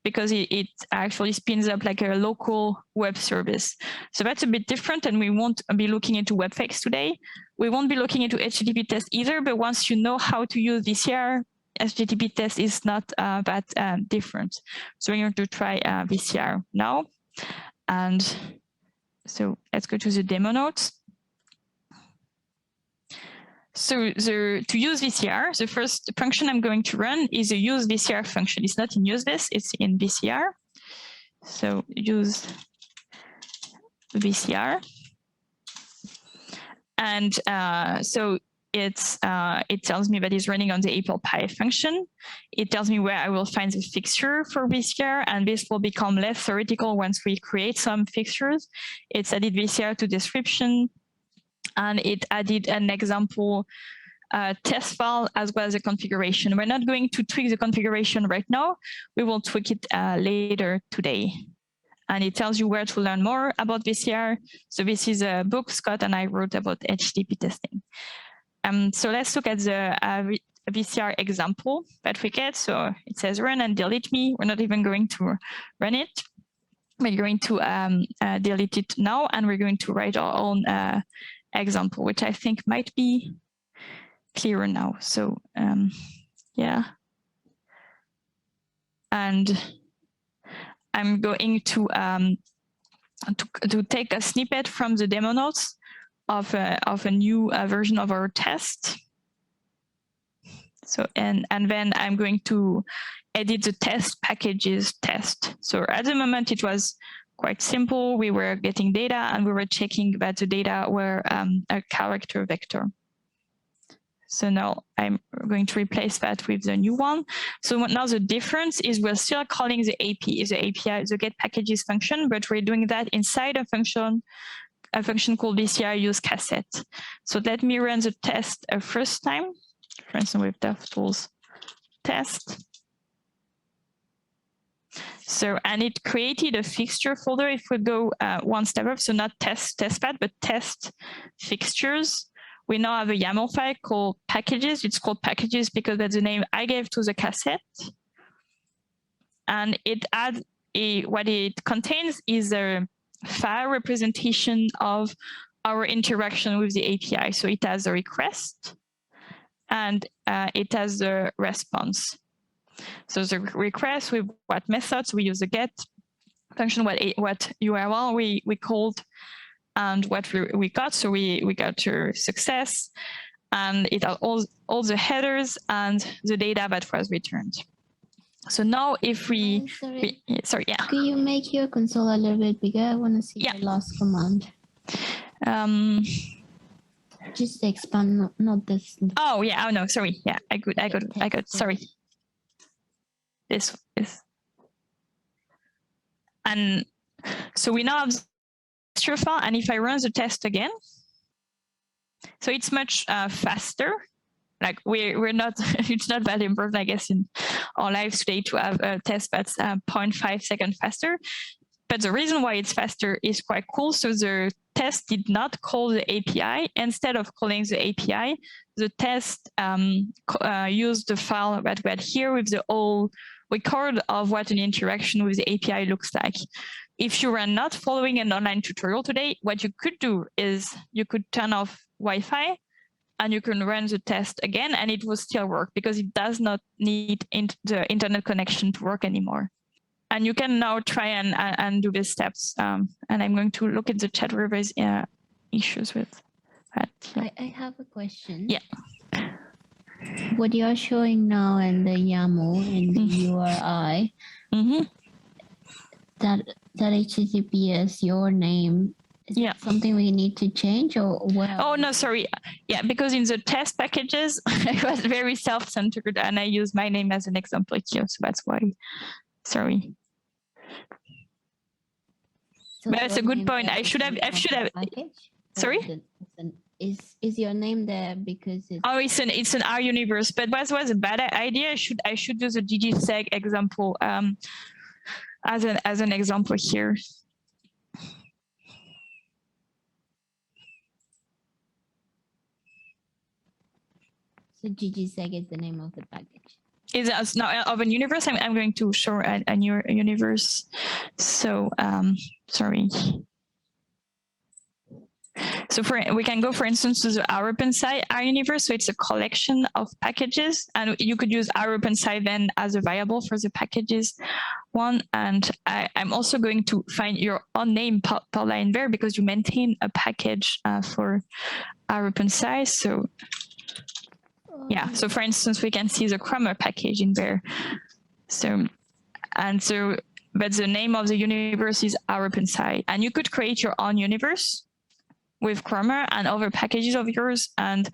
because it actually spins up like a local web service. So that's a bit different, and we won't be looking into webfakes today. We won't be looking into HTTP test either, but once you know how to use VCR, HTTP test is not that different. So we're going to try VCR now. And so let's go to the demo notes. So to use VCR, the first function I'm going to run is a use VCR function. It's not in useThis, it's in VCR. So use VCR. And so it tells me that it's running on the Apple Pie function. It tells me where I will find the fixture for VCR, and this will become less theoretical once we create some fixtures. It's added VCR to description, and it added an example test file as well as a configuration. We're not going to tweak the configuration right now. We will tweak it later today. And it tells you where to learn more about VCR. So this is a book Scott and I wrote about HTTP testing. So let's look at the VCR example that we get. So it says run and delete me. We're not even going to run it. We're going to delete it now, and we're going to write our own example, which I think might be clearer now. So yeah. And I'm going to take a snippet from the demo notes of a new version of our test. So and then I'm going to edit the test packages test. So at the moment it was quite simple. We were getting data and we were checking that the data were a character vector. So now I'm going to replace that with the new one. So now the difference is we're still calling the API, the get packages function, but we're doing that inside a function called VCR use cassette. So let me run the test a first time. For instance, with DevTools test. So, and it created a fixture folder. If we go one step up, so not testthat, but test fixtures. We now have a YAML file called packages. It's called packages because that's the name I gave to the cassette. And it adds what it contains is a file representation of our interaction with the API. So it has a request and it has the response. So the request with what methods we use the get function, what URL we called, and what we got. So we got your success, and it has all the headers and the data that was returned. So now if we, sorry, yeah. Could you make your console a little bit bigger? I want to see the last command. Just expand, not this. Oh yeah, oh no, sorry. Yeah, I got, sorry. This is. And so we now have the file, and if I run the test again, so it's much faster. Like we're not, it's not that important, I guess, in our lives today to have a test that's 0.5 seconds faster. But the reason why it's faster is quite cool. So the test did not call the API. Instead of calling the API, the test used the file that we had here with the whole record of what an interaction with the API looks like. If you were not following an online tutorial today, what you could do is you could turn off Wi-Fi and you can run the test again and it will still work because it does not need the internet connection to work anymore. And you can now try and do these steps. And I'm going to look at the chat where there's issues with that. I have a question. Yeah. What you are showing now in the YAML in the URI, that HTTPS, your name, is that something we need to change or what? Oh, no, sorry. Yeah, because in the test packages, I was very self-centered and I use my name as an example here. So that's why. Sorry. So but that's a good point. I should have. Sorry. Is your name there because it's it's an R universe, but what was a bad idea? I should use a ggSeg example as an example here. So ggSeg is the name of the package. Is now of a universe. I'm going to show a new universe. So sorry. So we can go, for instance, to the ROpenSci universe. So it's a collection of packages, and you could use ROpenSci then as a variable for the packages one. And I'm also going to find your own name per line there because you maintain a package for ROpenSci. So yeah, so for instance, we can see the Kramer package in there. So, but the name of the universe is ROpenSci, and you could create your own universe with Kramer and other packages of yours. And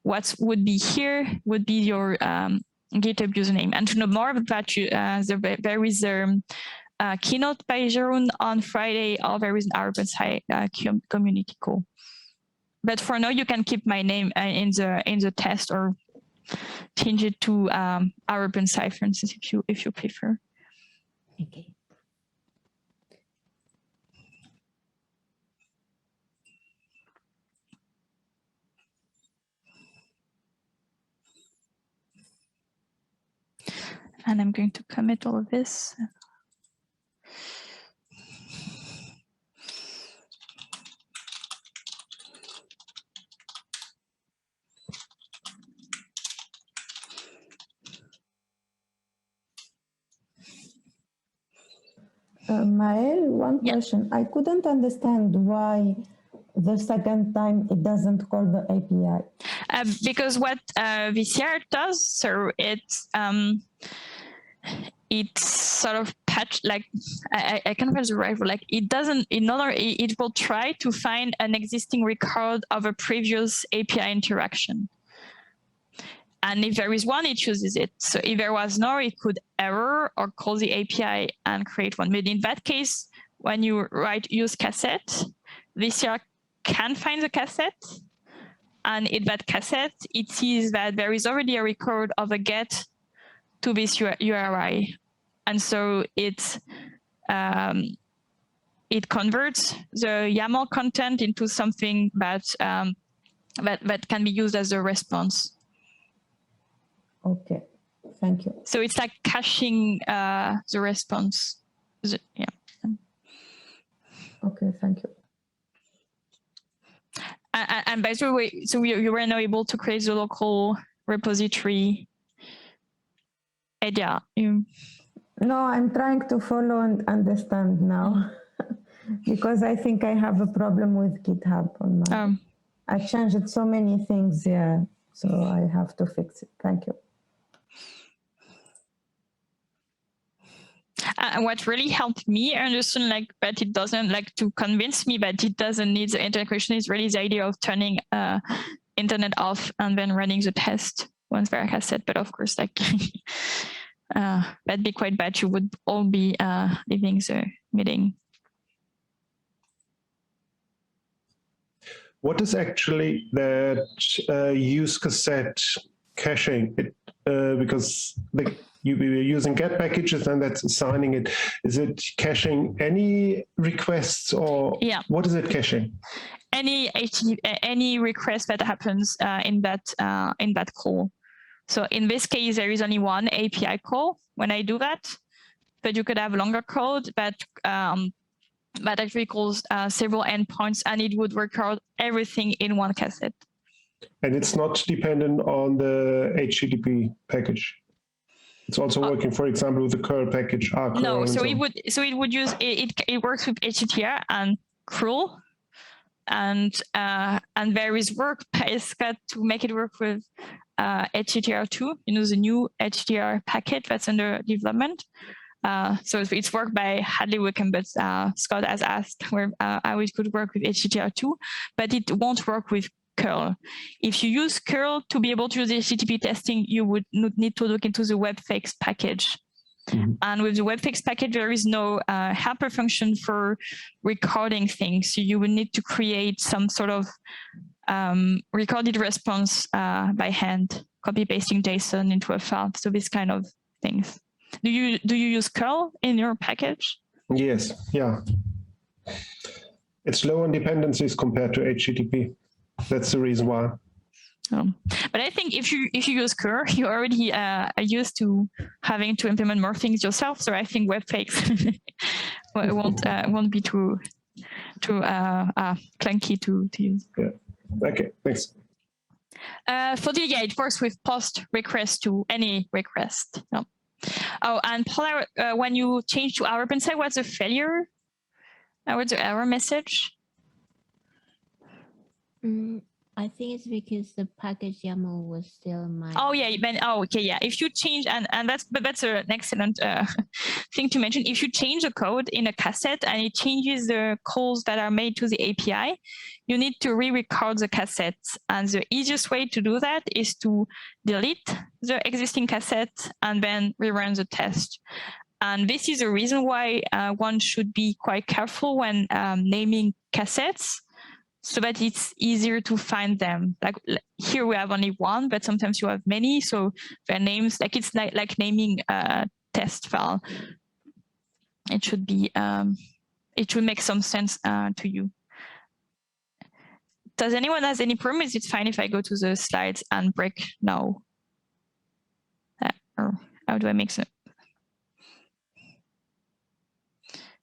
what would be here would be your GitHub username. And to know more about that, there is a keynote by Jeroen on Friday, or there is an ROpenSci community call. But for now, you can keep my name in the test or change it to ROpenSci, for instance, if you prefer. Okay. And I'm going to commit all of this. Mael, one question. I couldn't understand why the second time it doesn't call the API. Because what VCR does, so it's sort of patch, like I can't remember the right word, like it doesn't, it will try to find an existing record of a previous API interaction. And if there is one, it chooses it. So if there was no, it could error or call the API and create one. But in that case, when you use cassette, VCR can find the cassette. And in that cassette, it sees that there is already a record of a get to this URI. And so it converts the YAML content into something that can be used as a response. Okay, thank you. So it's like caching the response. Yeah. Okay, thank you. And by the way, so you were now able to create the local repository. Yeah. No, I'm trying to follow and understand now because I think I have a problem with GitHub on my. I changed so many things, yeah, so I have to fix it. Thank you. And what really helped me understand, like, but it doesn't, like, to convince me that it doesn't need the internet connection is really the idea of turning internet off and then running the test once there has set. But of course, like, that'd be quite bad. You would all be leaving the meeting. What is actually that use cassette caching? Because you were using get packages and that's assigning it. Is it caching any requests, or what is it caching? Any request that happens in that call. So in this case, there is only one API call when I do that, but you could have longer code that actually calls several endpoints, and it would record everything in one cassette. And it's not dependent on the HTTP package. It's also working, for example, with the curl package. No, so it would use it works with HTTR and curl, and there is work got to make it work with HTTR2. You know, the new HTTR package that's under development. So it's worked by Hadley Wickham, but Scott has asked how it could work with HTTR2, but it won't work with curl. If you use curl to be able to use HTTP testing, you would need to look into the webfix package. Mm-hmm. And with the webfix package, there is no helper function for recording things. So you would need to create some sort of recorded response by hand, copy pasting JSON into a file. So this kind of things. Do you use curl in your package? Yes, yeah. It's low on dependencies compared to HTTP. That's the reason why. But I think if you use curl, you already are used to having to implement more things yourself. So I think webfix won't be too clunky to use. Yeah. Okay. Thanks. For the it works with post request to any request. No. Oh, and Paula, when you change to our open site, what's the failure? What's the error message? I think it's because the package YAML was still mine. Oh yeah, okay, yeah. If you change, and that's an excellent thing to mention. If you change the code in a cassette and it changes the calls that are made to the API, you need to re-record the cassettes. And the easiest way to do that is to delete the existing cassette and then rerun the test. And this is the reason why one should be quite careful when naming cassettes, so that it's easier to find them. Like here we have only one, but sometimes you have many. So their names, like it's like naming a test file. It should be, it should make some sense to you. Does anyone has any problem? Is it fine if I go to the slides and break now? Or how do I make sense?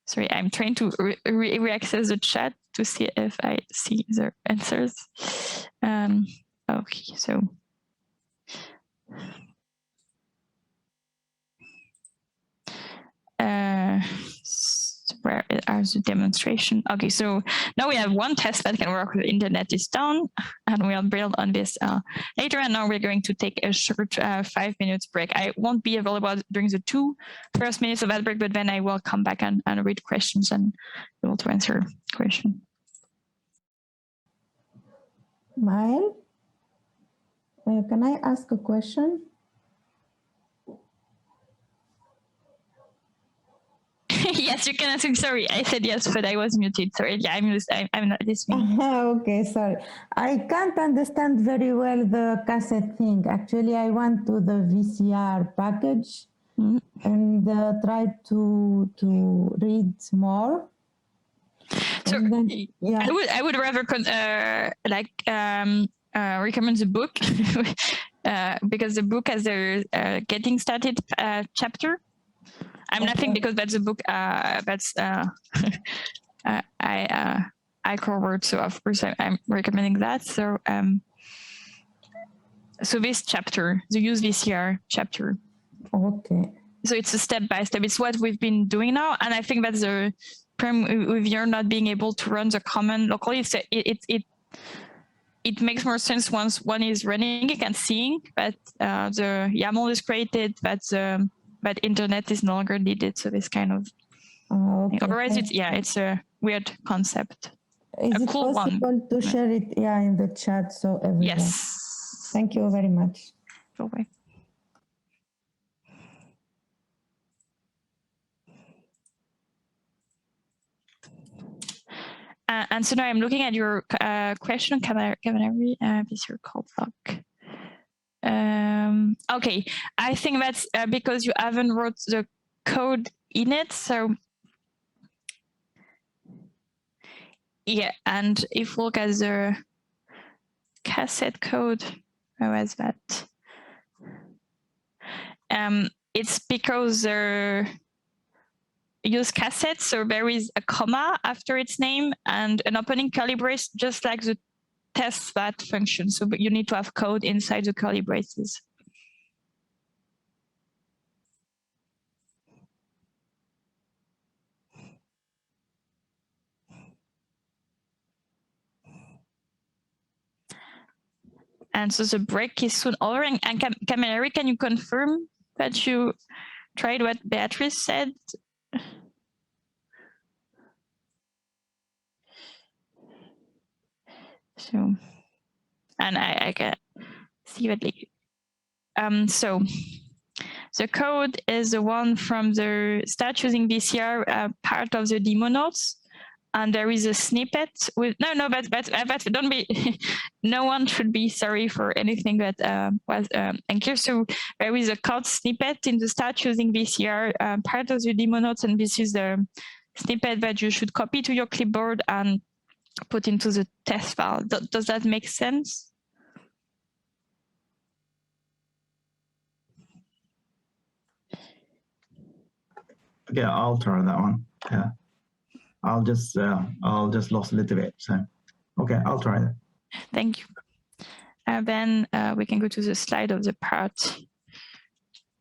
Sorry, I'm trying to re-access the chat to see if I see the answers. Okay, so. Where are the demonstration? Okay, so now we have one test that can work with the internet is done, and we'll build on this later. And now we're going to take a short 5 minutes break. I won't be available during the 2 first minutes of that break, but then I will come back and read questions and be able to answer questions. Mael, can I ask a question? Yes, you can answer. Sorry, I said yes, but I was muted. Sorry, yeah, I'm not listening. Okay, sorry. I can't understand very well the cassette thing. Actually, I went to the VCR package and tried to read more. So then, yeah, I would rather recommend the book because the book has a getting started chapter. I'm laughing because that's a book that's I covered, so of course I'm recommending that. So so this chapter, the use VCR chapter. Okay. So it's a step by step. It's what we've been doing now, and I think that's the problem with you're not being able to run the command locally. It makes more sense once one is running and seeing that the YAML is created, that the but internet is no longer needed. So this kind of Okay, otherwise, it's a weird concept. Is it cool possible to share it in the chat so everyone? Yes. Thank you very much. Okay. And so now I'm looking at your question. Can I is your call block? Okay, I think that's because you haven't wrote the code in it. So yeah, and if we look at the cassette code, how was that? It's because they're use cassette, so there is a comma after its name and an opening curly brace, just like the testthat function. So you need to have code inside the curly braces. And so the break is soon over. And Camilleri, can you confirm that you tried what Beatrice said? So, and I can see what so the code is the one from the start using VCR part of the demo notes. And there is a snippet with but don't be no one should be sorry for anything that was unclear. So there is a code snippet in the start using VCR part of the demo notes, and this is the snippet that you should copy to your clipboard and put into the test file. Does that make sense? Okay, I'll try that one. Yeah. I'll just lost a little bit. So, okay, I'll try that. Thank you. Then we can go to the slide of the part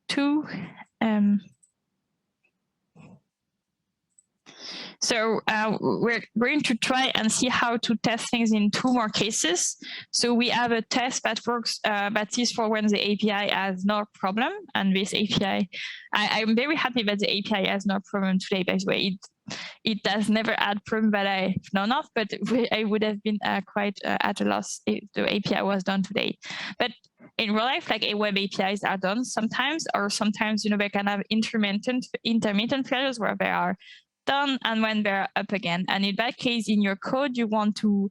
2. So we're going to try and see how to test things in 2 more cases. So we have a test that works, that is for when the API has no problem. And this API, I'm very happy that the API has no problem today, by the way. It does never add problem that I've known of, but I would have been quite at a loss if the API was done today. But in real life, like web APIs are done sometimes, or sometimes, they can have intermittent failures where they are done and when they're up again. And in that case, in your code, you want to,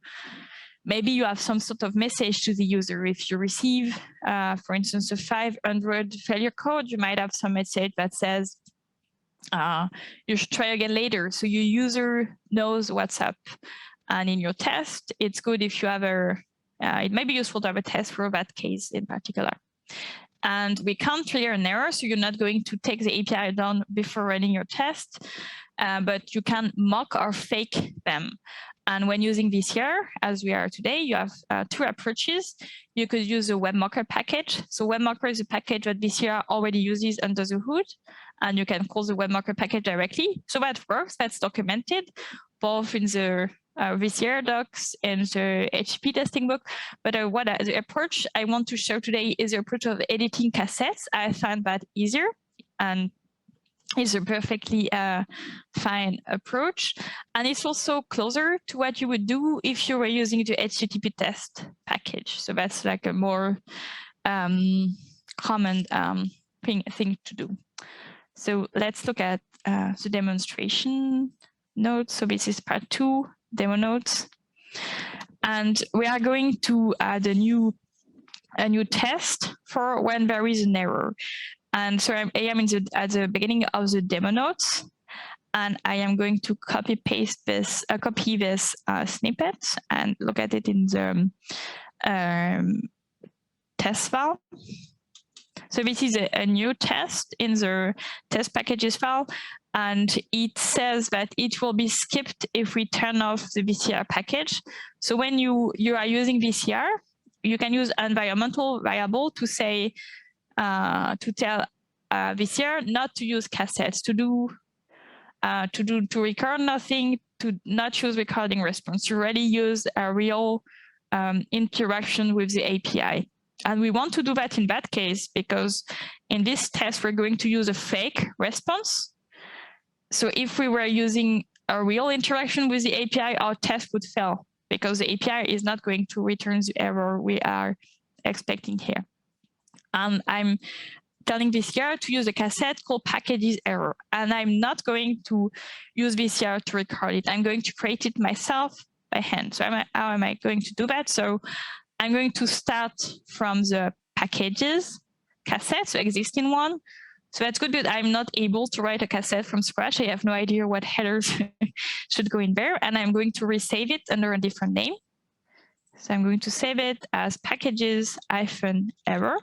maybe you have some sort of message to the user. If you receive, for instance, a 500 failure code, you might have some message that says, you should try again later. So your user knows what's up. And in your test, it's good if you have it might be useful to have a test for that case in particular. And we can't clear an error, so you're not going to take the API down before running your test, but you can mock or fake them. And when using VCR, as we are today, you have 2 approaches. You could use a WebMocker package. So WebMocker is a package that VCR already uses under the hood, and you can call the WebMocker package directly. So that works, that's documented, both in the VCR docs and the HTTP testing book. But the approach I want to show today is the approach of editing cassettes. I find that easier, and is a perfectly fine approach. And it's also closer to what you would do if you were using the HTTP test package. So that's like a more common thing to do. So let's look at the demonstration notes. So this is part 2, demo notes. And we are going to add a new test for when there is an error. And so I am at the beginning of the demo notes, and I am going to copy this snippet and look at it in the test file. So this is a new test in the test packages file, and it says that it will be skipped if we turn off the VCR package. So when you are using VCR, you can use environmental variable to say, to tell VCR not to use cassettes, to record nothing, to not use recording response, to really use a real interaction with the API. And we want to do that in that case, because in this test, we're going to use a fake response. So if we were using a real interaction with the API, our test would fail because the API is not going to return the error we are expecting here. And I'm telling VCR to use a cassette called packages error. And I'm not going to use VCR to record it. I'm going to create it myself by hand. So how am I going to do that? So I'm going to start from the packages cassette, so existing one. So that's good, but I'm not able to write a cassette from scratch. I have no idea what headers should go in there. And I'm going to resave it under a different name. So I'm going to save it as packages-error.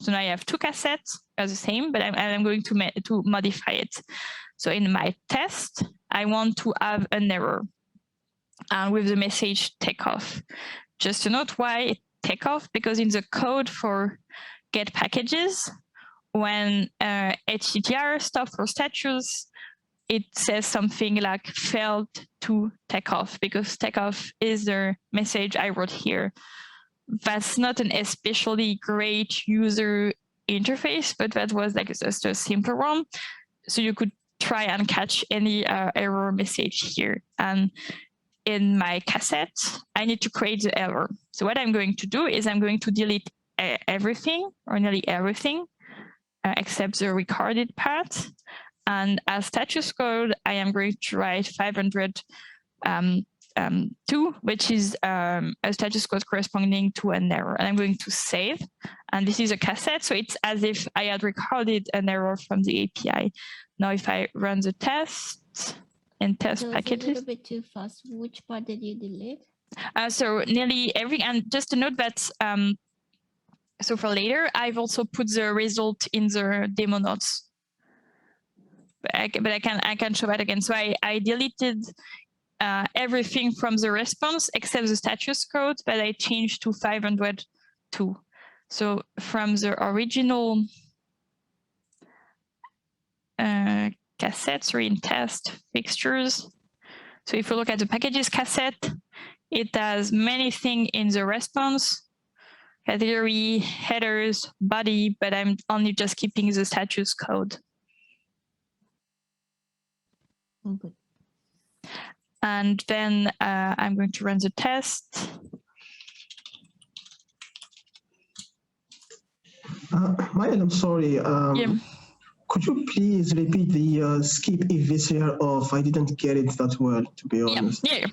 So now I have two cassettes as the same, but I'm going to modify it. So in my test, I want to have an error with the message takeoff. Just to note why takeoff, because in the code for get packages, when HTTR stop for status, it says something like failed to take off, because takeoff is the message I wrote here. That's not an especially great user interface, but that was like just a simple one. So you could try and catch any error message here. And in my cassette, I need to create the error. So what I'm going to do is I'm going to delete everything, or nearly everything, except the recorded part. And as status code, I am going to write 502, which is a status code corresponding to an error. And I'm going to save. And this is a cassette, so it's as if I had recorded an error from the API. Now, if I run the test and test packages. A little bit too fast. Which part did you delete? So nearly every, and just to note that, so for later, I've also put the result in the demo notes. But I can show that again. So I deleted everything from the response except the status code, but I changed to 502. So from the original cassettes or in test fixtures. So if you look at the packages cassette, it has many things in the response, category, headers, body, but I'm only just keeping the status code. Oh, good. And then I'm going to run the test. Maya, I'm sorry. Yeah. Could you please repeat the skip if VCR off? I didn't get it that well, to be honest. Yeah.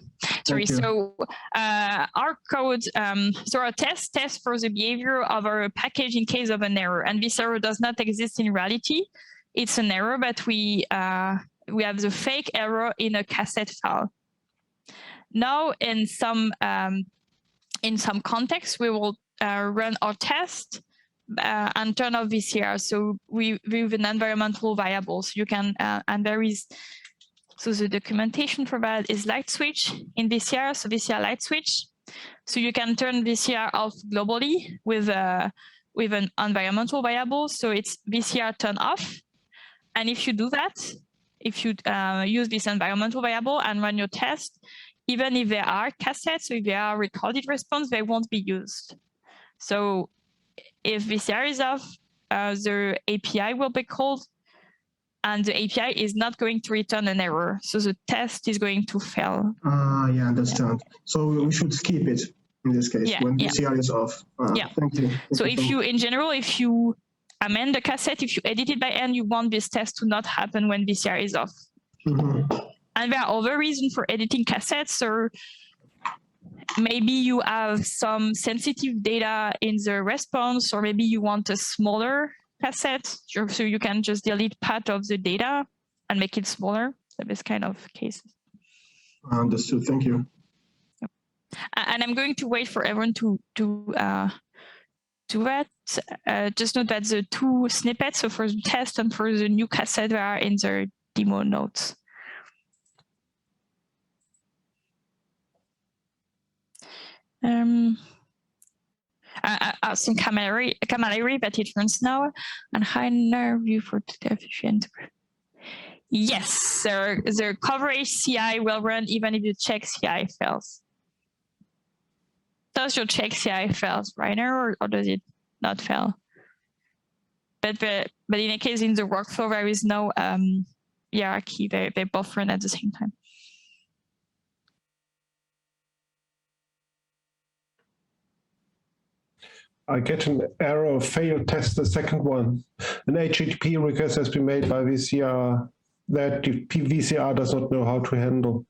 Sorry. So our code, so our test tests for the behavior of our package in case of an error, and this error does not exist in reality. It's an error, but we have the fake error in a cassette file. Now, in some context, we will run our test and turn off VCR. So with an environmental variable, so you can and there is, so the documentation for that is light switch in VCR. So VCR light switch. So you can turn VCR off globally with an environmental variable. So it's VCR turn off. And if you do that, if you use this environmental variable and run your test, even if there are cassettes, so if there are recorded response, they won't be used. So if VCR is off, the API will be called, and the API is not going to return an error. So the test is going to fail. Yeah, understand. So we should skip it in this case when VCR is off. Thank you. So if you, in general, if you amend the cassette, if you edit it by hand, you want this test to not happen when VCR is off. And there are other reasons for editing cassettes, or maybe you have some sensitive data in the response, or maybe you want a smaller cassette, so you can just delete part of the data and make it smaller. So this kind of cases. Understood. Thank you. And I'm going to wait for everyone to do that. Just note that the two snippets, so for the test and for the new cassette, are in the demo notes. Some camaraderie, but it runs now, and high review for efficient. Yes, the coverage CI will run even if you check CI fails. does your check CI fails, Rainer, or does it not fail? But in a case in the workflow, there is no hierarchy. They both run at the same time. I get an error, failed test the second one. An HTTP request has been made by VCR that the VCR does not know how to handle.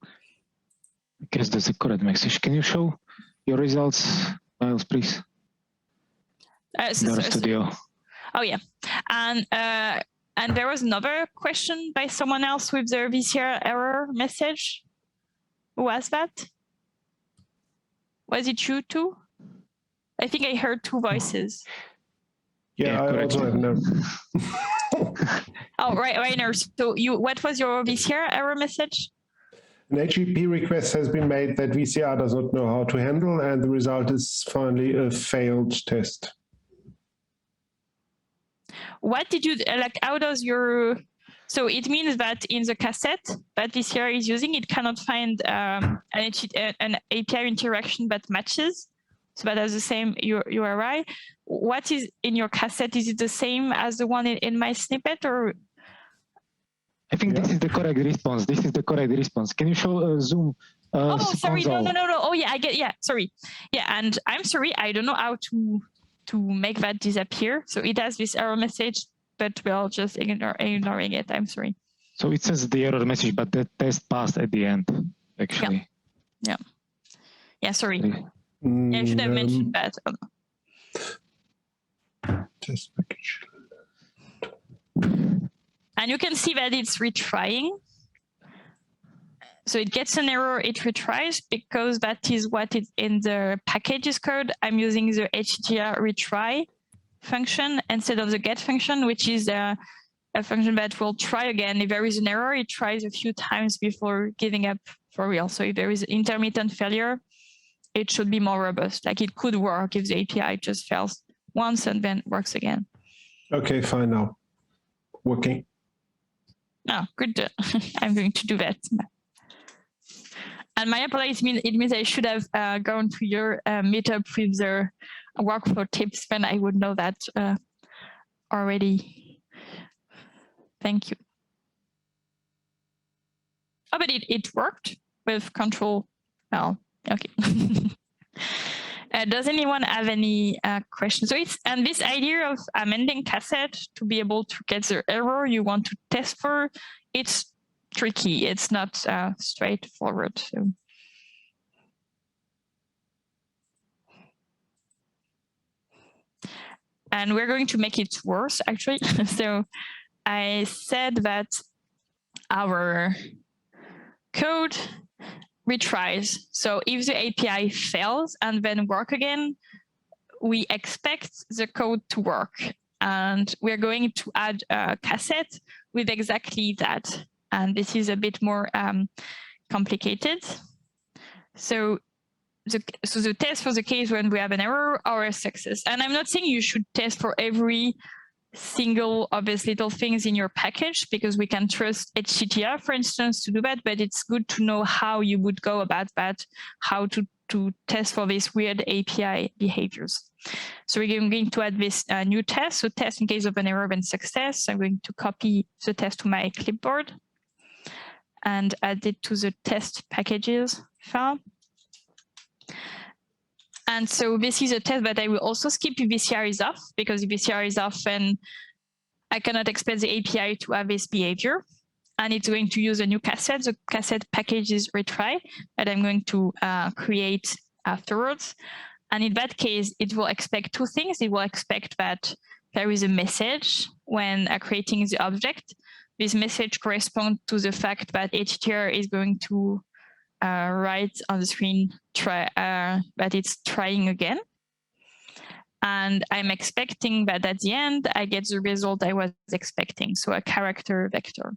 I guess that's a correct message. Can you show your results, Miles, please? Studio. Oh yeah, and there was another question by someone else with the VCR error message. Who was that? Was it you too? I think I heard two voices. Yeah, I also have no. Oh, right, Rainer. So what was your VCR error message? An HTTP request has been made that VCR does not know how to handle, and the result is finally a failed test. What did you like? How does your? So it means that in the cassette that VCR is using, it cannot find an API interaction that matches. So that has the same URI. What is in your cassette? Is it the same as the one in my snippet, or? I think this is the correct response. This is the correct response. Can you show Zoom? Oh, sorry. console? No. Oh, yeah, I get. Yeah, sorry. Yeah, and I'm sorry. I don't know how to make that disappear. So it has this error message, but we're just ignoring it. I'm sorry. So it says the error message, but the test passed at the end, actually. Yeah. Sorry. I should have mentioned that. Test package. And you can see that it's retrying. So it gets an error, it retries, because that is what is in the packages code. I'm using the HTTR retry function instead of the get function, which is a function that will try again. If there is an error, it tries a few times before giving up for real. So if there is intermittent failure, it should be more robust. Like it could work if the API just fails once and then works again. Okay, fine now. Working. Oh, good. I'm going to do that. And my apologies, it means I should have gone to your meetup with the workflow tips, then I would know that already. Thank you. Oh, but it worked with control. Oh, okay. Does anyone have any questions? So and this idea of amending cassette to be able to get the error you want to test for, it's tricky. It's not straightforward. So. And we're going to make it worse, actually. So I said that our code retries. So if the API fails and then work again, we expect the code to work. And we're going to add a cassette with exactly that. And this is a bit more complicated. So the test for the case when we have an error or a success. And I'm not saying you should test for every single of these little things in your package, because we can trust HTTR, for instance, to do that, but it's good to know how you would go about that, how to test for these weird API behaviors. So we're going to add this new test. So test in case of an error and success. I'm going to copy the test to my clipboard and add it to the test packages file. And so this is a test that I will also skip if VCR is off, because if VCR is off, then I cannot expect the API to have this behavior. And it's going to use a new cassette. The cassette package is retry that I'm going to create afterwards. And in that case, it will expect two things. It will expect that there is a message when creating the object. This message corresponds to the fact that HTTR is going to write on the screen that it's trying again. And I'm expecting that at the end, I get the result I was expecting, so a character vector.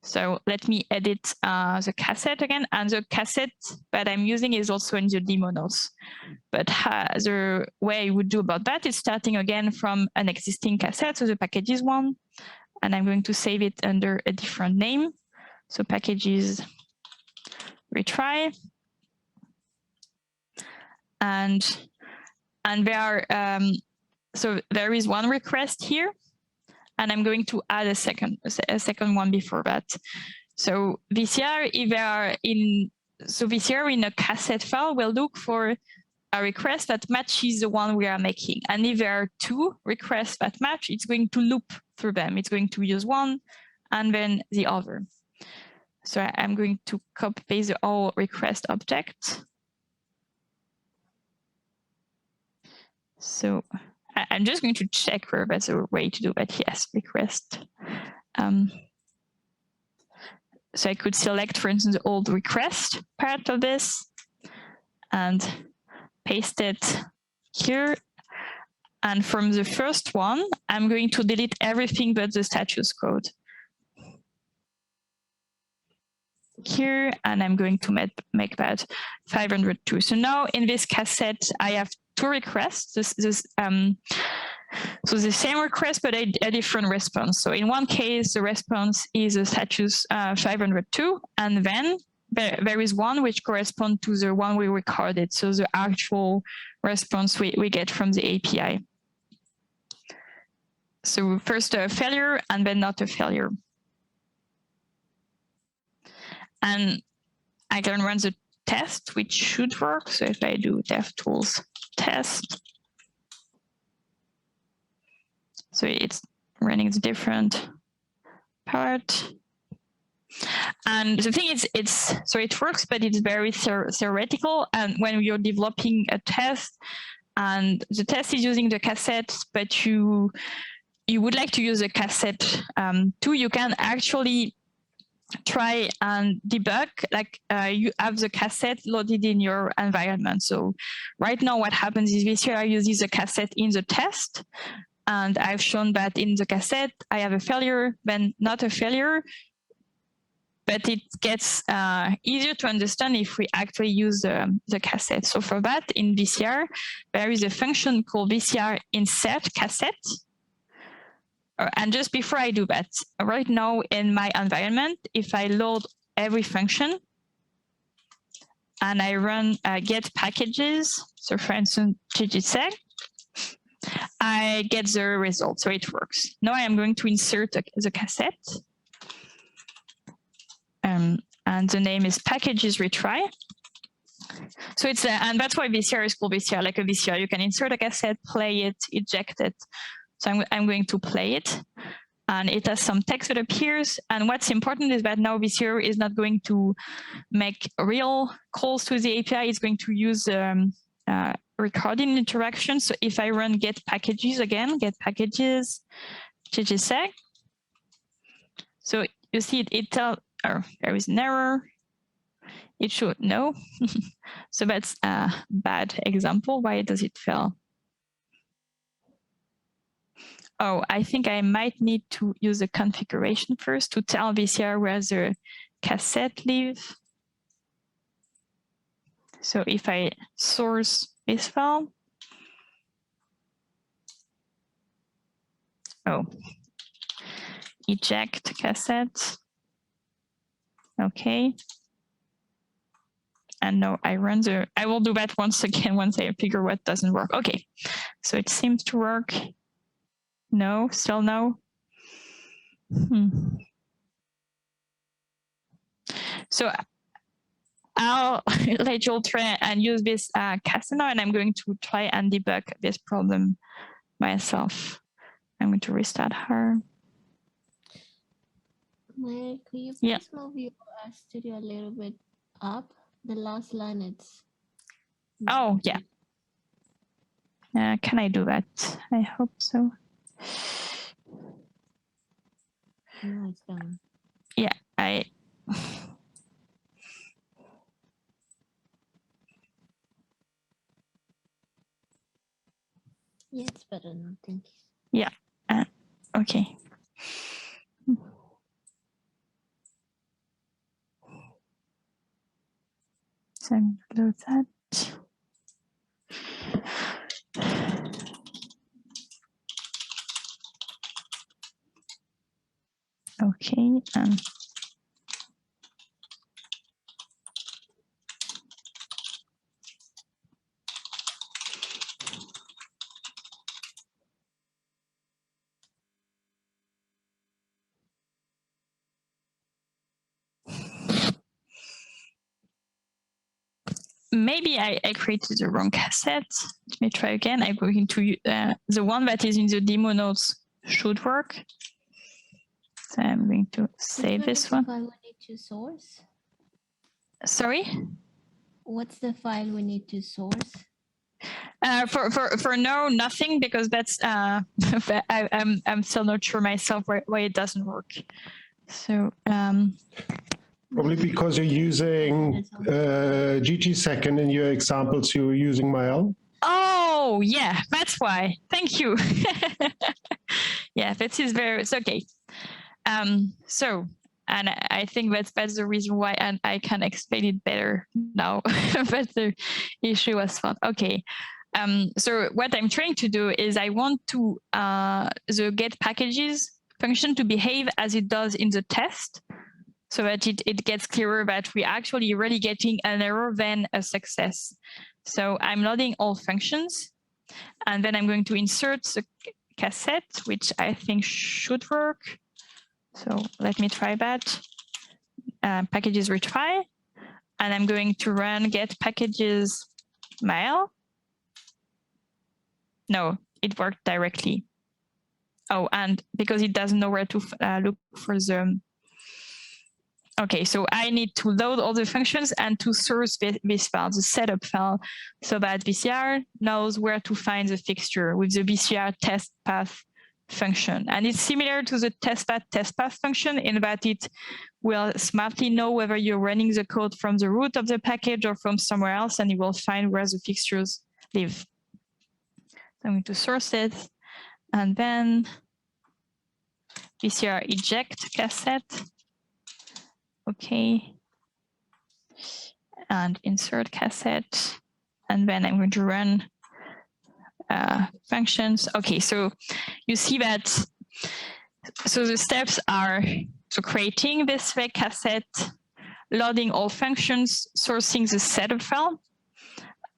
So let me edit the cassette again. And the cassette that I'm using is also in the demo notes. But the way I would do about that is starting again from an existing cassette, so the packages one. And I'm going to save it under a different name. So packages retry. and there are so there is one request here, and I'm going to add a second one before that. So VCR, if they are in VCR in a cassette file, will look for a request that matches the one we are making. And if there are two requests that match, it's going to loop through them. It's going to use one and then the other. So I'm going to copy paste the all request object. So I'm just going to check whether that's a way to do that. Yes, request. So I could select, for instance, the old request part of this and paste it here. And from the first one, I'm going to delete everything but the status code here, and I'm going to make that 502. So now in this cassette, I have two requests. So the same request, but a different response. So in one case, the response is a status 502, and then there is one which corresponds to the one we recorded. So the actual response we get from the API. So first a failure and then not a failure. And I can run the test, which should work. So if I do DevTools test, so it's running the different part. And the thing is, so it works, but it's very theoretical. And when you're developing a test, and the test is using the cassette, but you would like to use a cassette too, you can actually try and debug, like you have the cassette loaded in your environment. So right now what happens is this here I use the cassette in the test, and I've shown that in the cassette I have a failure, then not a failure, but it gets easier to understand if we actually use the cassette. So for that, in VCR, there is a function called VCR insert cassette. And just before I do that, right now in my environment, if I load every function and I run get packages, so for instance, ggseg, I get the result, so it works. Now I am going to insert the cassette. And the name is packages retry. So it's and that's why VCR is called VCR, like a VCR. You can insert a cassette, play it, eject it. So I'm going to play it, and it has some text that appears. And what's important is that now VCR is not going to make real calls to the API. It's going to use recording interaction. So if I run get packages again, get packages, ggseg. So you see it tells, oh, there is an error. It should no. So that's a bad example. Why does it fail? Oh, I think I might need to use a configuration first to tell VCR where the cassette lives. So if I source this file, oh, eject cassette. Okay. And now I run I will do that once again once I figure what doesn't work. Okay, so it seems to work. No, still no. So I'll let Joel try and use this cassette now, and I'm going to try and debug this problem myself. I'm going to restart her. Maya, could you please move your studio a little bit up? The last line, it's... Oh, yeah. Can I do that? I hope so. No, it's done. Yeah, Yeah, it's better now. Thank you. Yeah. Okay. So I'm going to load that. Okay. maybe I created the wrong cassette. Let me try again. I'm going to the one that is in the demo notes should work. So I'm going to save this one. File we need to source? Sorry? What's the file we need to source? For now, nothing, because that's I'm still not sure myself why it doesn't work. So probably because you're using GG2 in your examples, you're using Mael. Oh yeah, that's why. Thank you. Yeah, that is very. It's okay. So, and I think that's the reason why, and I can explain it better now. But the issue was fun. Okay. So what I'm trying to do is I want to the get packages function to behave as it does in the test, so that it gets clearer that we're actually really getting an error than a success. So I'm loading all functions, and then I'm going to insert the cassette, which I think should work. So let me try that. Packages retry, and I'm going to run get packages mail. No, it worked directly. Oh, and because it doesn't know where to look for the. Okay, so I need to load all the functions and to source this file, the setup file, so that VCR knows where to find the fixture with the VCR test path function. And it's similar to the test path function in that it will smartly know whether you're running the code from the root of the package or from somewhere else, and it will find where the fixtures live. I'm going to source it, and then VCR eject cassette. Okay. And insert cassette. And then I'm going to run functions. Okay, so you see that, so the steps are so creating this fake cassette, loading all functions, sourcing the setup file.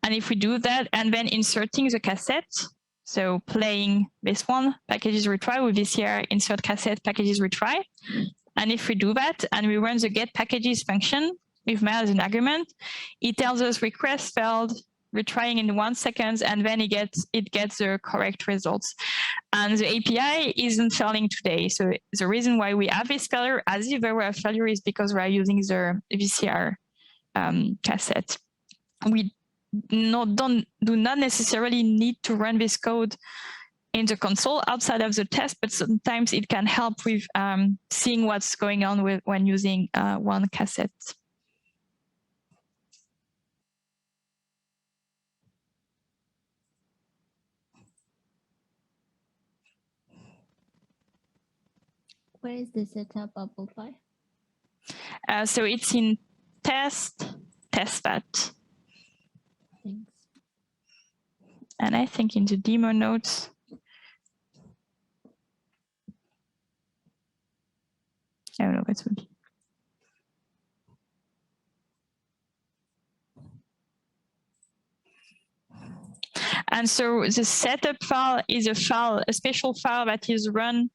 And if we do that, and then inserting the cassette, so playing this one, packages retry with VCR insert cassette packages retry. And if we do that and we run the get packages function with mail as an argument, it tells us request failed, retrying in 1 second, and then it gets the correct results. And the API isn't failing today. So the reason why we have this failure, as if there were a failure, is because we are using the VCR cassette. We do not necessarily need to run this code in the console outside of the test, but sometimes it can help with seeing what's going on when using one cassette. Where is the setup bubble file? So it's in testthat. Thanks. And I think in the demo notes, I don't know what it would be. And so the setup file is a special file that is run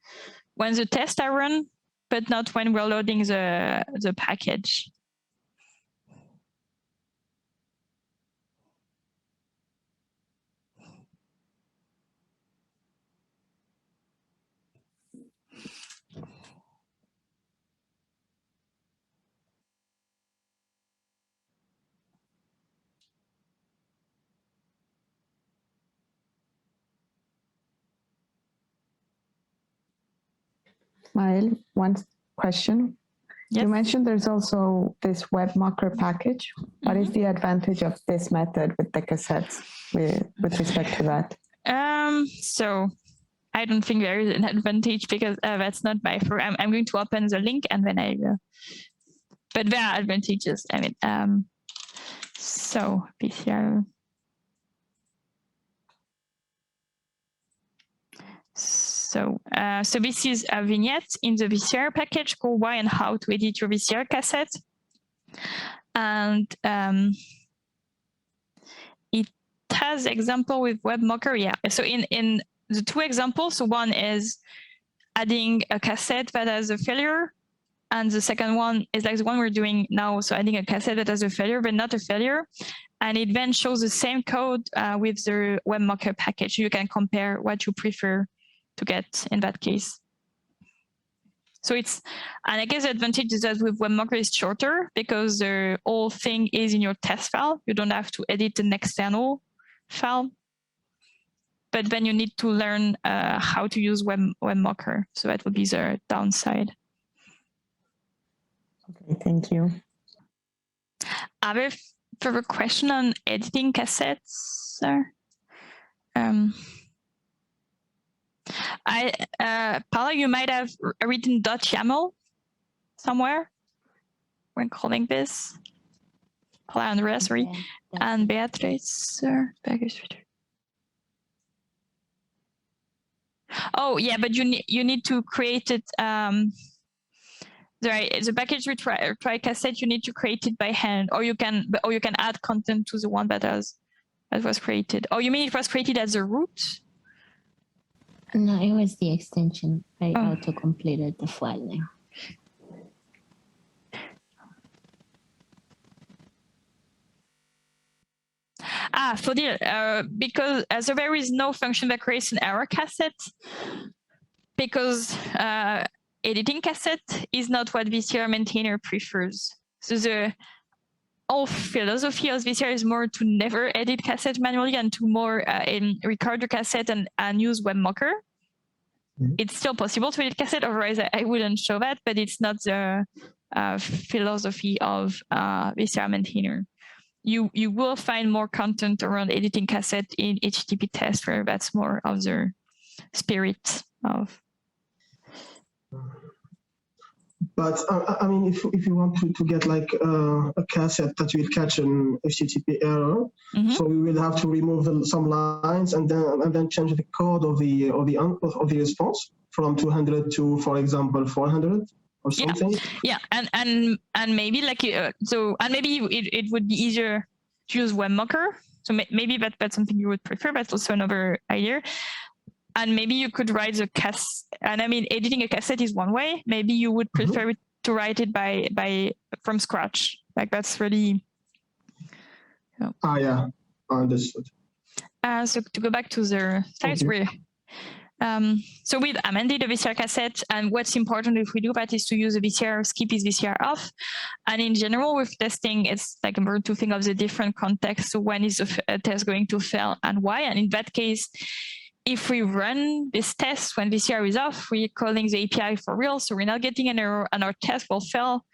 when the tests are run, but not when we're loading the package. Mael, one question. Yes. You mentioned there's also this web mocker package. What is the advantage of this method with the cassettes with respect to that? So I don't think there is an advantage because that's not my program. I'm going to open the link and then I will. But there are advantages. I mean, so VCR. So this is a vignette in the VCR package called why and how to edit your VCR cassette. And it has example with WebMocker. Yeah. So in the two examples, so one is adding a cassette that has a failure And the second one is like the one we're doing now. So adding a cassette that has a failure, but not a failure. And it then shows the same code with the webmarker package. You can compare what you prefer to get in that case. So and I guess the advantage is that with webmarker is shorter because the whole thing is in your test file. You don't have to edit an external file. But then you need to learn how to use webmarker. So that would be the downside. Okay, thank you. I have a further question on editing cassettes. Paula, you might have written .yaml somewhere when calling this. Paula, Andrea, sorry, and Beatrice. Oh yeah, but you need to create it. The package retry cassette, you need to create it by hand, or you can add content to the one that was created. Oh, you mean it was created as a root? No, it was the extension. I auto-completed the file name. For the because so there is no function that creates an error cassette because editing cassette is not what VCR maintainer prefers. So the whole philosophy of VCR is more to never edit cassette manually and to more record your cassette and use webmarker. It's still possible to edit cassette, otherwise I wouldn't show that, but it's not the philosophy of VCR maintainer. You will find more content around editing cassette in HTTP test, where that's more of the spirit of. But I mean, if you want to get like a cassette that will catch an HTTP error, so we will have to remove some lines and then change the code of the response from 200 to, for example, 400 or something. Yeah, and maybe like maybe it would be easier to use webmarker. So maybe that's something you would prefer. That's also another idea. And maybe you could write the cassette. And I mean, editing a cassette is one way. Maybe you would prefer to write it from scratch. Like that's really. Yeah, understood. So to go back to the slides, so we've amended the VCR cassette, and what's important if we do that is to use the VCR, skip is VCR off. And in general, with testing, it's like important to think of the different contexts. So when is a test going to fail and why? And in that case, if we run this test when VCR is off, we're calling the API for real, so we're not getting an error and our test will fail,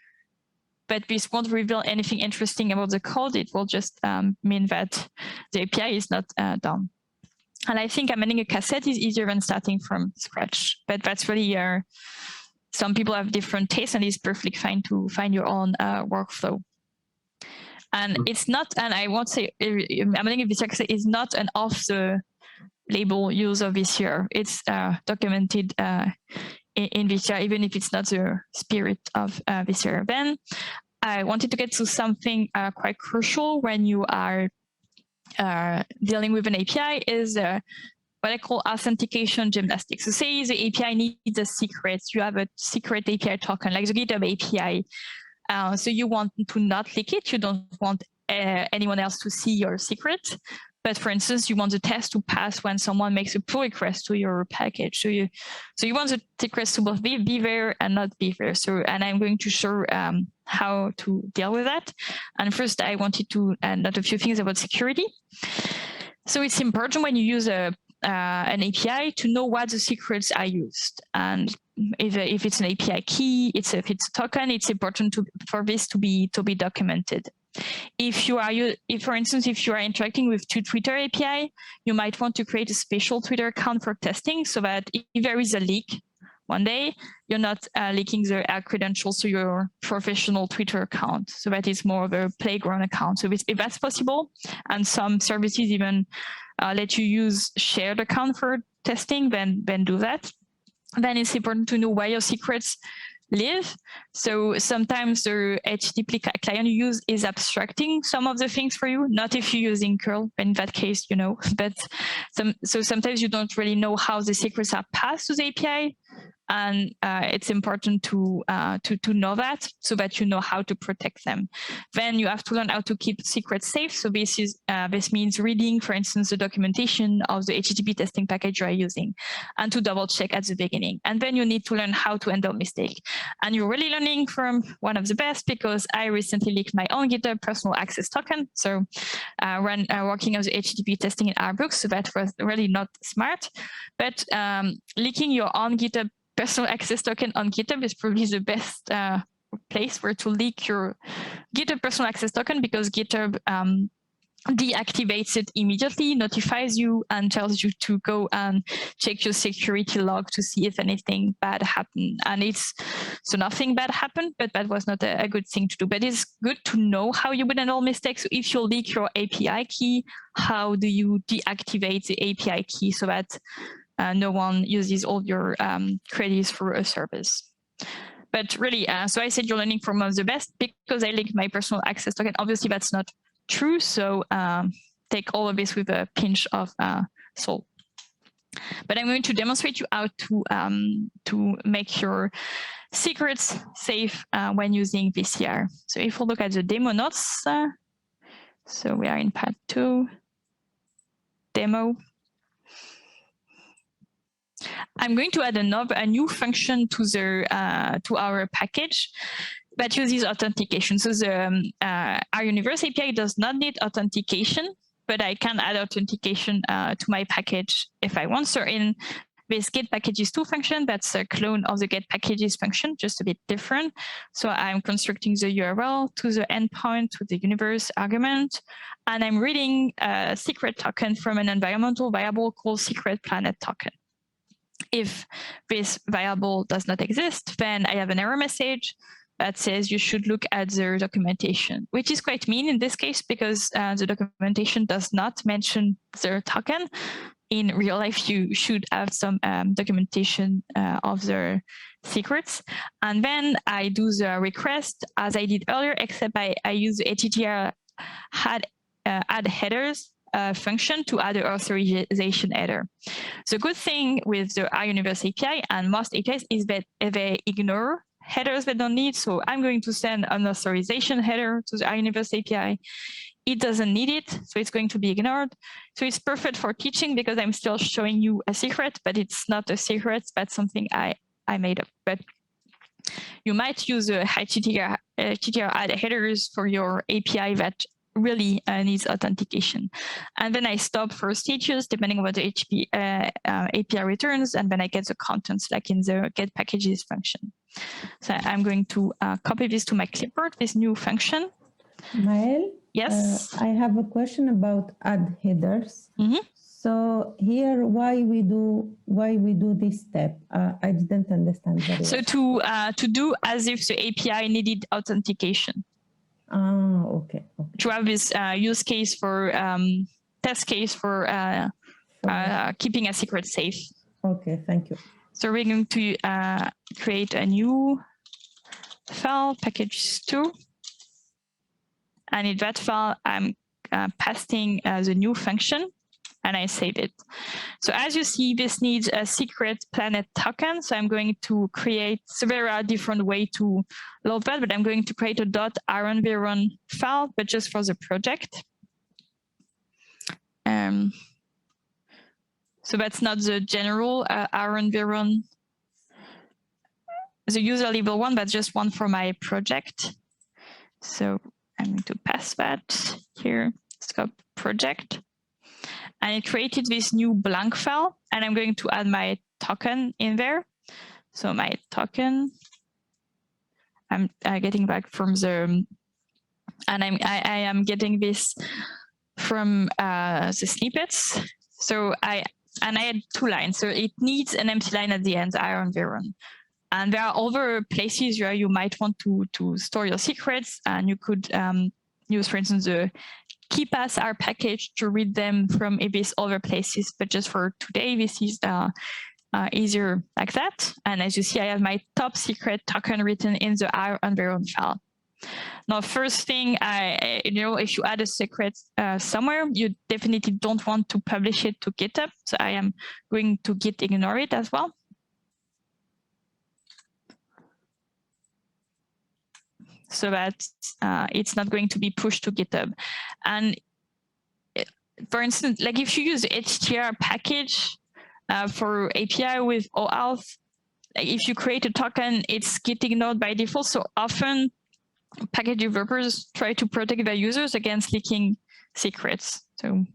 but this won't reveal anything interesting about the code. It will just mean that the API is not done. And I think amending a cassette is easier than starting from scratch, but that's really, some people have different tastes and it's perfectly fine to find your own workflow. And it's not, and I won't say, amending a VCR cassette is not an off the label use of VCR. It's documented in VCR, even if it's not the spirit of VCR. Then I wanted to get to something quite crucial when you are dealing with an API is what I call authentication gymnastics. So say the API needs a secret. You have a secret API token, like the GitHub API. So you want to not leak it. You don't want anyone else to see your secret. But for instance, you want the test to pass when someone makes a pull request to your package. So you want the secrets to both be there and not be there. So, and I'm going to show how to deal with that. And first, I wanted to note a few things about security. So it's important when you use an API to know what the secrets are used. And if it's an API key, if it's a token, it's important for this to be documented. For instance, if you are interacting with Twitter API, you might want to create a special Twitter account for testing so that if there is a leak one day, you're not leaking the credentials to your professional Twitter account. So that is more of a playground account. So if that's possible, and some services even let you use shared account for testing, then do that. Then it's important to know where your secrets live. So sometimes the HTTP client you use is abstracting some of the things for you, not if you're using curl, in that case, you know, but so sometimes you don't really know how the secrets are passed to the API. and it's important to know that, so that you know how to protect them. Then you have to learn how to keep secrets safe. So this means reading, for instance, the documentation of the HTTP testing package you are using, and to double check at the beginning. And then you need to learn how to handle mistake. And you're really learning from one of the best, because I recently leaked my own GitHub personal access token. So working on the HTTP testing in our books, so that was really not smart. But leaking your own GitHub personal access token on GitHub is probably the best place where to leak your GitHub personal access token, because GitHub deactivates it immediately, notifies you, and tells you to go and check your security log to see if anything bad happened. And so nothing bad happened, but that was not a good thing to do. But it's good to know how you would handle mistakes. So if you leak your API key, how do you deactivate the API key so that no one uses all your credits for a service? But really, so I said you're learning from one of the best because I linked my personal access token. Obviously, that's not true. So take all of this with a pinch of salt. But I'm going to demonstrate you how to make your secrets safe when using VCR. So if we look at the demo notes, so we are in part 2, demo. I'm going to add a new function to our package that uses authentication. So the our Universe API does not need authentication, but I can add authentication to my package if I want. So in this get packages2 function, that's a clone of the get packages function, just a bit different. So I'm constructing the URL to the endpoint with the Universe argument, and I'm reading a secret token from an environmental variable called secret planet token. If this variable does not exist, then I have an error message that says you should look at the documentation, which is quite mean in this case, because the documentation does not mention the token. In real life, you should have some documentation of the secrets. And then I do the request as I did earlier, except I use the HTTP add headers function to add the authorization header. The good thing with the iUniverse API and most APIs is that they ignore headers they don't need. So I'm going to send an authorization header to the iUniverse API. It doesn't need it, so it's going to be ignored. So it's perfect for teaching because I'm still showing you a secret, but it's not a secret. That's something I made up. But you might use a HTTP add headers for your API that really needs authentication. And then I stop for stages depending on what the API returns, and then I get the contents like in the get packages function. So I'm going to copy this to my clipboard, this new function. Mael? Yes. I have a question about add headers. So here, why we do this step? I didn't understand very well. So to do as if the API needed authentication. Okay. To have this use case for test case for keeping a secret safe. Okay, thank you. So we're going to create a new file, package2. And in that file, I'm pasting the new function, and I save it. So as you see, this needs a secret planet token. So I'm going to create, so there are different ways to load that, but I'm going to create a .ironveron file, but just for the project. So that's not the general ironveron, the user label one, but just one for my project. So I'm going to pass that here, scope project. And it created this new blank file, and I'm going to add my token in there. So my token, I'm getting back from the, and I am getting this from the snippets. So I had 2 lines. So it needs an empty line at the end, ironveron. And there are other places where you might want to store your secrets, and you could use, for instance, the KeePassR package to read them from these other places. But just for today, this is easier like that. And as you see, I have my top secret token written in the ironveron file. Now, first thing, if you add a secret somewhere, you definitely don't want to publish it to GitHub. So I am going to git ignore it as well. so that it's not going to be pushed to GitHub. And for instance, like if you use HTR package for API with OAuth, if you create a token, it's Git ignored by default. So often package developers try to protect their users against leaking secrets. So,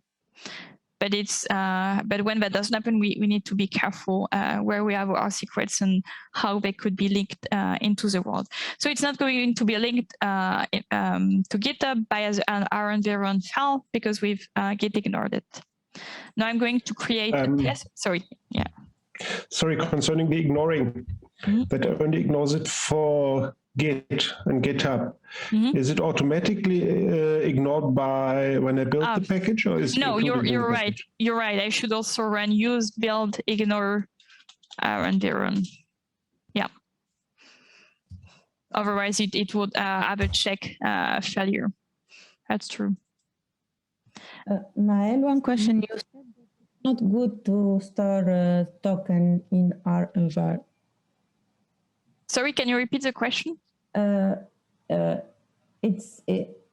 but when that doesn't happen, we need to be careful where we have our secrets and how they could be linked into the world. So it's not going to be linked to GitHub by an our environment file because we've Git ignored it. Now I'm going to create a test. Sorry, yeah. Sorry, concerning the ignoring, that only ignores it for Git and GitHub. Is it automatically ignored by when I build the package, or is no? You're right. Package? You're right. I should also run use build ignore environment. Yeah. Otherwise, it would have a check failure. That's true. Mael, one question. You said it's not good to store a token in our environment. Sorry, can you repeat the question? Is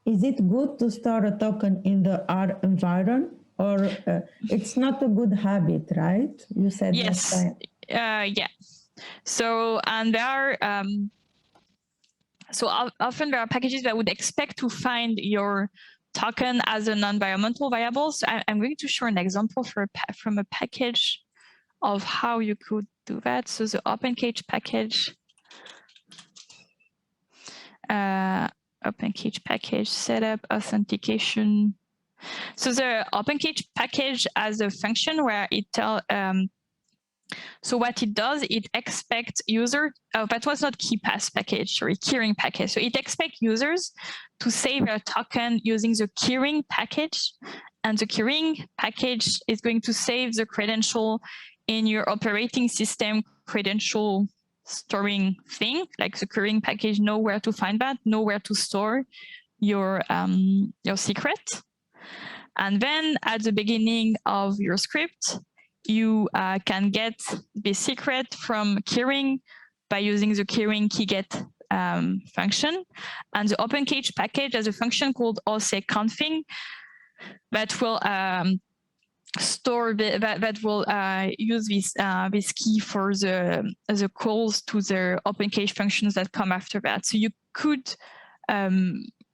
it good to store a token in the R environment, or it's not a good habit, right? You said yes. Yeah. So and there are so often there are packages that would expect to find your token as a non-environmental variable. So I'm going to show an example from a package of how you could do that. So the OpenCage package. OpenCage package setup authentication. So the OpenCage package has a function where it tells. So what it does, it expects user. Oh, that was not KeyPass package, sorry, keyring package. So it expects users to save their token using the keyring package, and the keyring package is going to save the credential in your operating system credential storing thing, like the keyring package know where to find that, know where to store your secret. And then at the beginning of your script, you can get the secret from keyring by using the keyring keyget function. And the OpenCage package has a function called osconfig that will store that will use this key for the calls to the OpenCage functions that come after that. So you could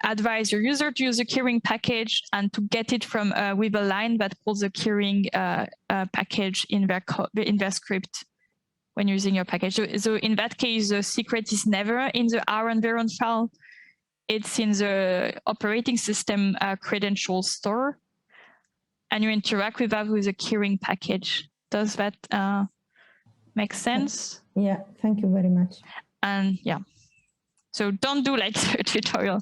advise your user to use the keyring package and to get it from with a line that calls the keyring package in their script when using your package. So in that case, the secret is never in the R environment file. It's in the operating system credential store. And you interact with that with a keyring package. Does that make sense? Yeah, thank you very much. And yeah, so don't do like the tutorial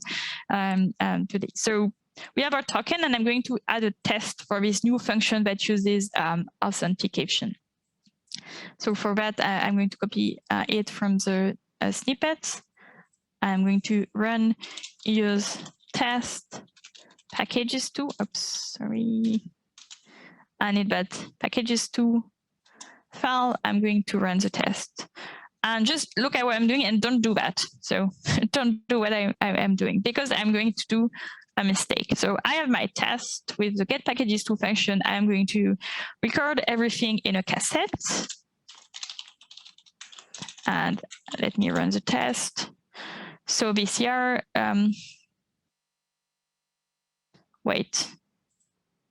today. So we have our token, and I'm going to add a test for this new function that uses authentication. So for that, I'm going to copy it from the snippet. I'm going to run use test packages2. Oops, sorry. And in that packages2 file, I'm going to run the test. And just look at what I'm doing and don't do that. So don't do what I am doing, because I'm going to do a mistake. So I have my test with the get packages2 function. I'm going to record everything in a cassette. And let me run the test. So this here, wait.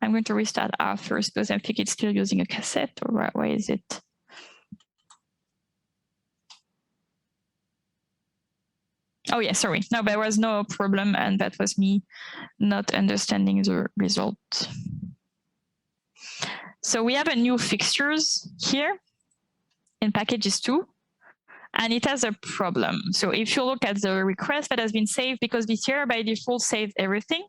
I'm going to restart R first because I think it's still using a cassette, or why is it? Oh yeah, sorry. No, there was no problem, and that was me not understanding the result. So we have a new fixtures here in packages2, and it has a problem. So if you look at the request that has been saved, because this here by default saved everything,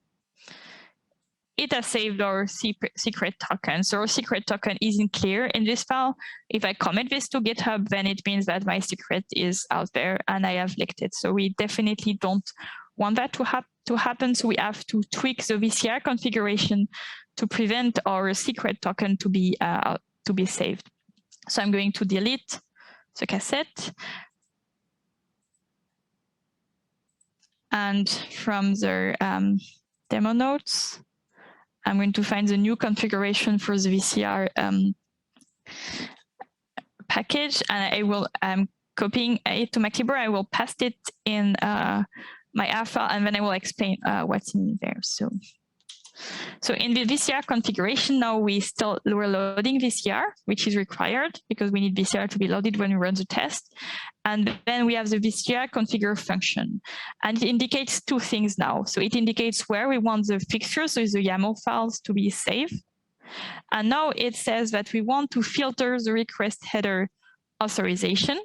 it has saved our secret token. So our secret token isn't clear in this file. If I commit this to GitHub, then it means that my secret is out there and I have leaked it. So we definitely don't want that to happen. So we have to tweak the VCR configuration to prevent our secret token to be saved. So I'm going to delete the cassette. And from the demo notes, I'm going to find the new configuration for the VCR package, and I will, I'm copying it to my keyboard. I will paste it in my R file, and then I will explain what's in there. So in the VCR configuration, now we're loading VCR, which is required because we need VCR to be loaded when we run the test. And then we have the VCR configure function. And it indicates two things now. So it indicates where we want the fixtures, so the YAML files, to be saved. And now it says that we want to filter the request header authorization.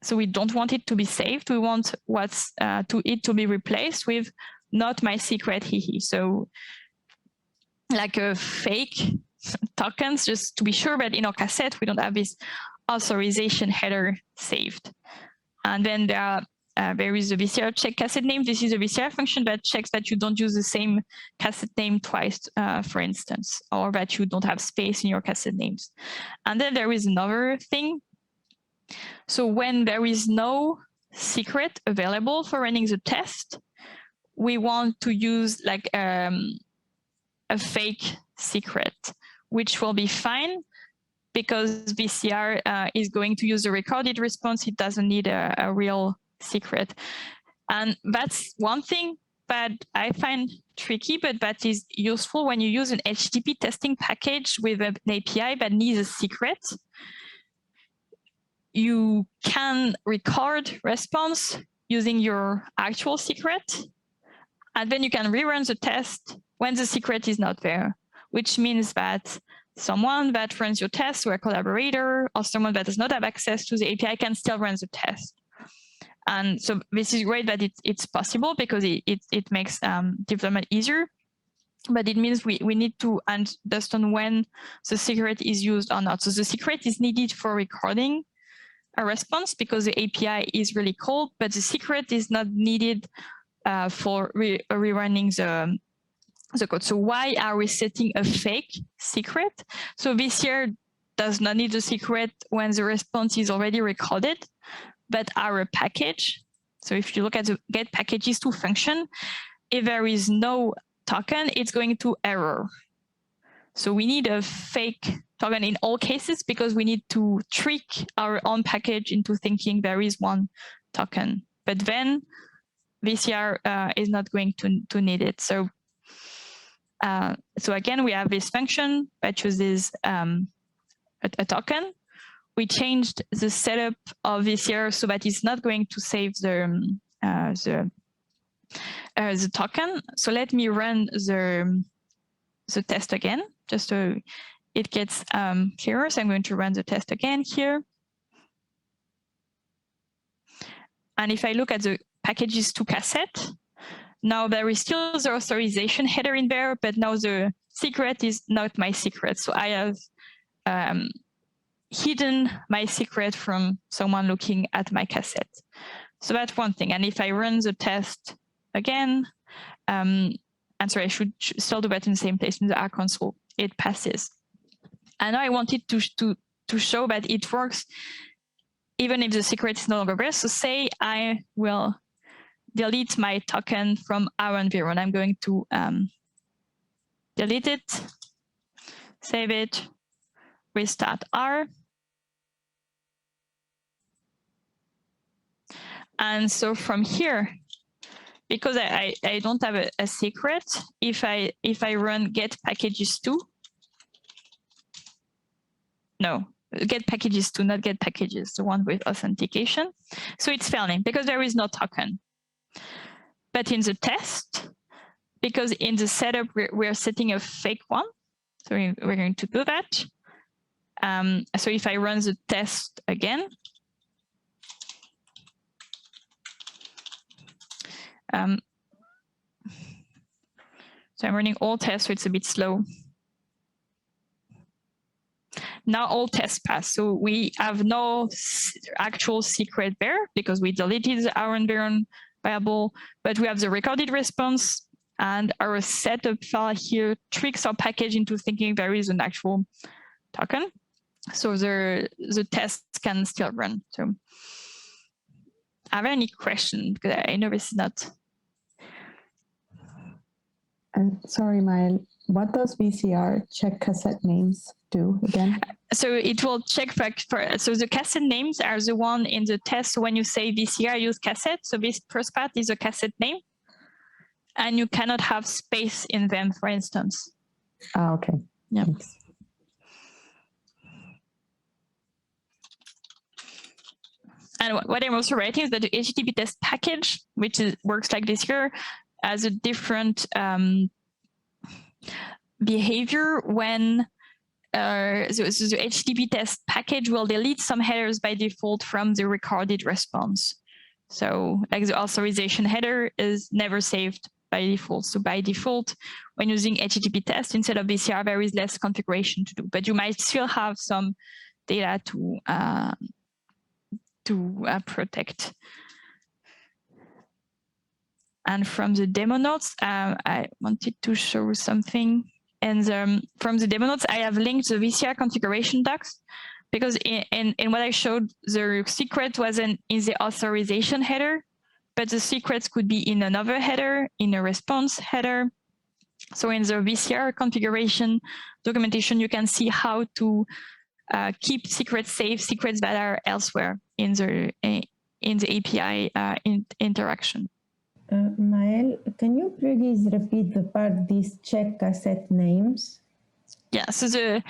So we don't want it to be saved. We want it to be replaced with not my secret hehe. So like a fake tokens, just to be sure that in our cassette, we don't have this authorization header saved. And then there is the VCR check cassette name. This is a VCR function that checks that you don't use the same cassette name twice, for instance, or that you don't have space in your cassette names. And then there is another thing. So when there is no secret available for running the test, we want to use like a fake secret, which will be fine because VCR is going to use a recorded response. It doesn't need a real secret. And that's one thing that I find tricky, but that is useful when you use an HTTP testing package with an API that needs a secret. You can record response using your actual secret, and then you can rerun the test when the secret is not there, which means that someone that runs your test, or a collaborator, or someone that does not have access to the API can still run the test. And so this is great that it's possible because it makes development easier, but it means we need to understand when the secret is used or not. So the secret is needed for recording a response because the API is really cold, but the secret is not needed for rerunning the code. So why are we setting a fake secret? So VCR does not need the secret when the response is already recorded, but our package. So if you look at the get packages to function, if there is no token, it's going to error. So we need a fake token in all cases because we need to trick our own package into thinking there is one token. But then VCR is not going to need it. So again, we have this function that chooses a token. We changed the setup of VCR so that it's not going to save the token. So let me run the test again, just so it gets clearer. So I'm going to run the test again here. And if I look at the packages to cassette, now there is still the authorization header in there, but now the secret is not my secret. So I have hidden my secret from someone looking at my cassette. So that's one thing. And if I run the test again, and sorry, I should still do that in the same place in the R console, it passes. And now I wanted to show that it works even if the secret is no longer there. So say I will delete my token from our environment. I'm going to delete it, save it, restart R. And so from here, because I don't have a secret, if I run get packages to, no, get packages to, not get packages, the one with authentication. So it's failing because there is no token. But in the test, because in the setup, we're setting a fake one. So we're going to do that. So if I run the test again, so I'm running all tests, so it's a bit slow. Now all tests pass. So we have no actual secret there because we deleted our environment variable, but we have the recorded response, and our setup file here tricks our package into thinking there is an actual token. So the tests can still run. So are there any questions? Because I know this is not Sorry, Mael. What does VCR check cassette names do again? So it will check so the cassette names are the one in the test. So when you say VCR use cassette, so this first part is a cassette name, and you cannot have space in them, for instance. Ah, okay. Yeah. Thanks. And what I'm also writing is that the HTTP test package, which works like this here, has a different behavior when so the HTTP test package will delete some headers by default from the recorded response. So like the authorization header is never saved by default. So by default, when using HTTP test, instead of VCR, there is less configuration to do, but you might still have some data to protect. And from the demo notes, I wanted to show something. And from the demo notes, I have linked the VCR configuration docs, because in what I showed, the secret wasn't in the authorization header, but the secrets could be in another header, in a response header. So in the VCR configuration documentation, you can see how to keep secrets safe, secrets that are elsewhere in the API interaction. Mael, can you please repeat the part, these check cassette names? Yeah, so the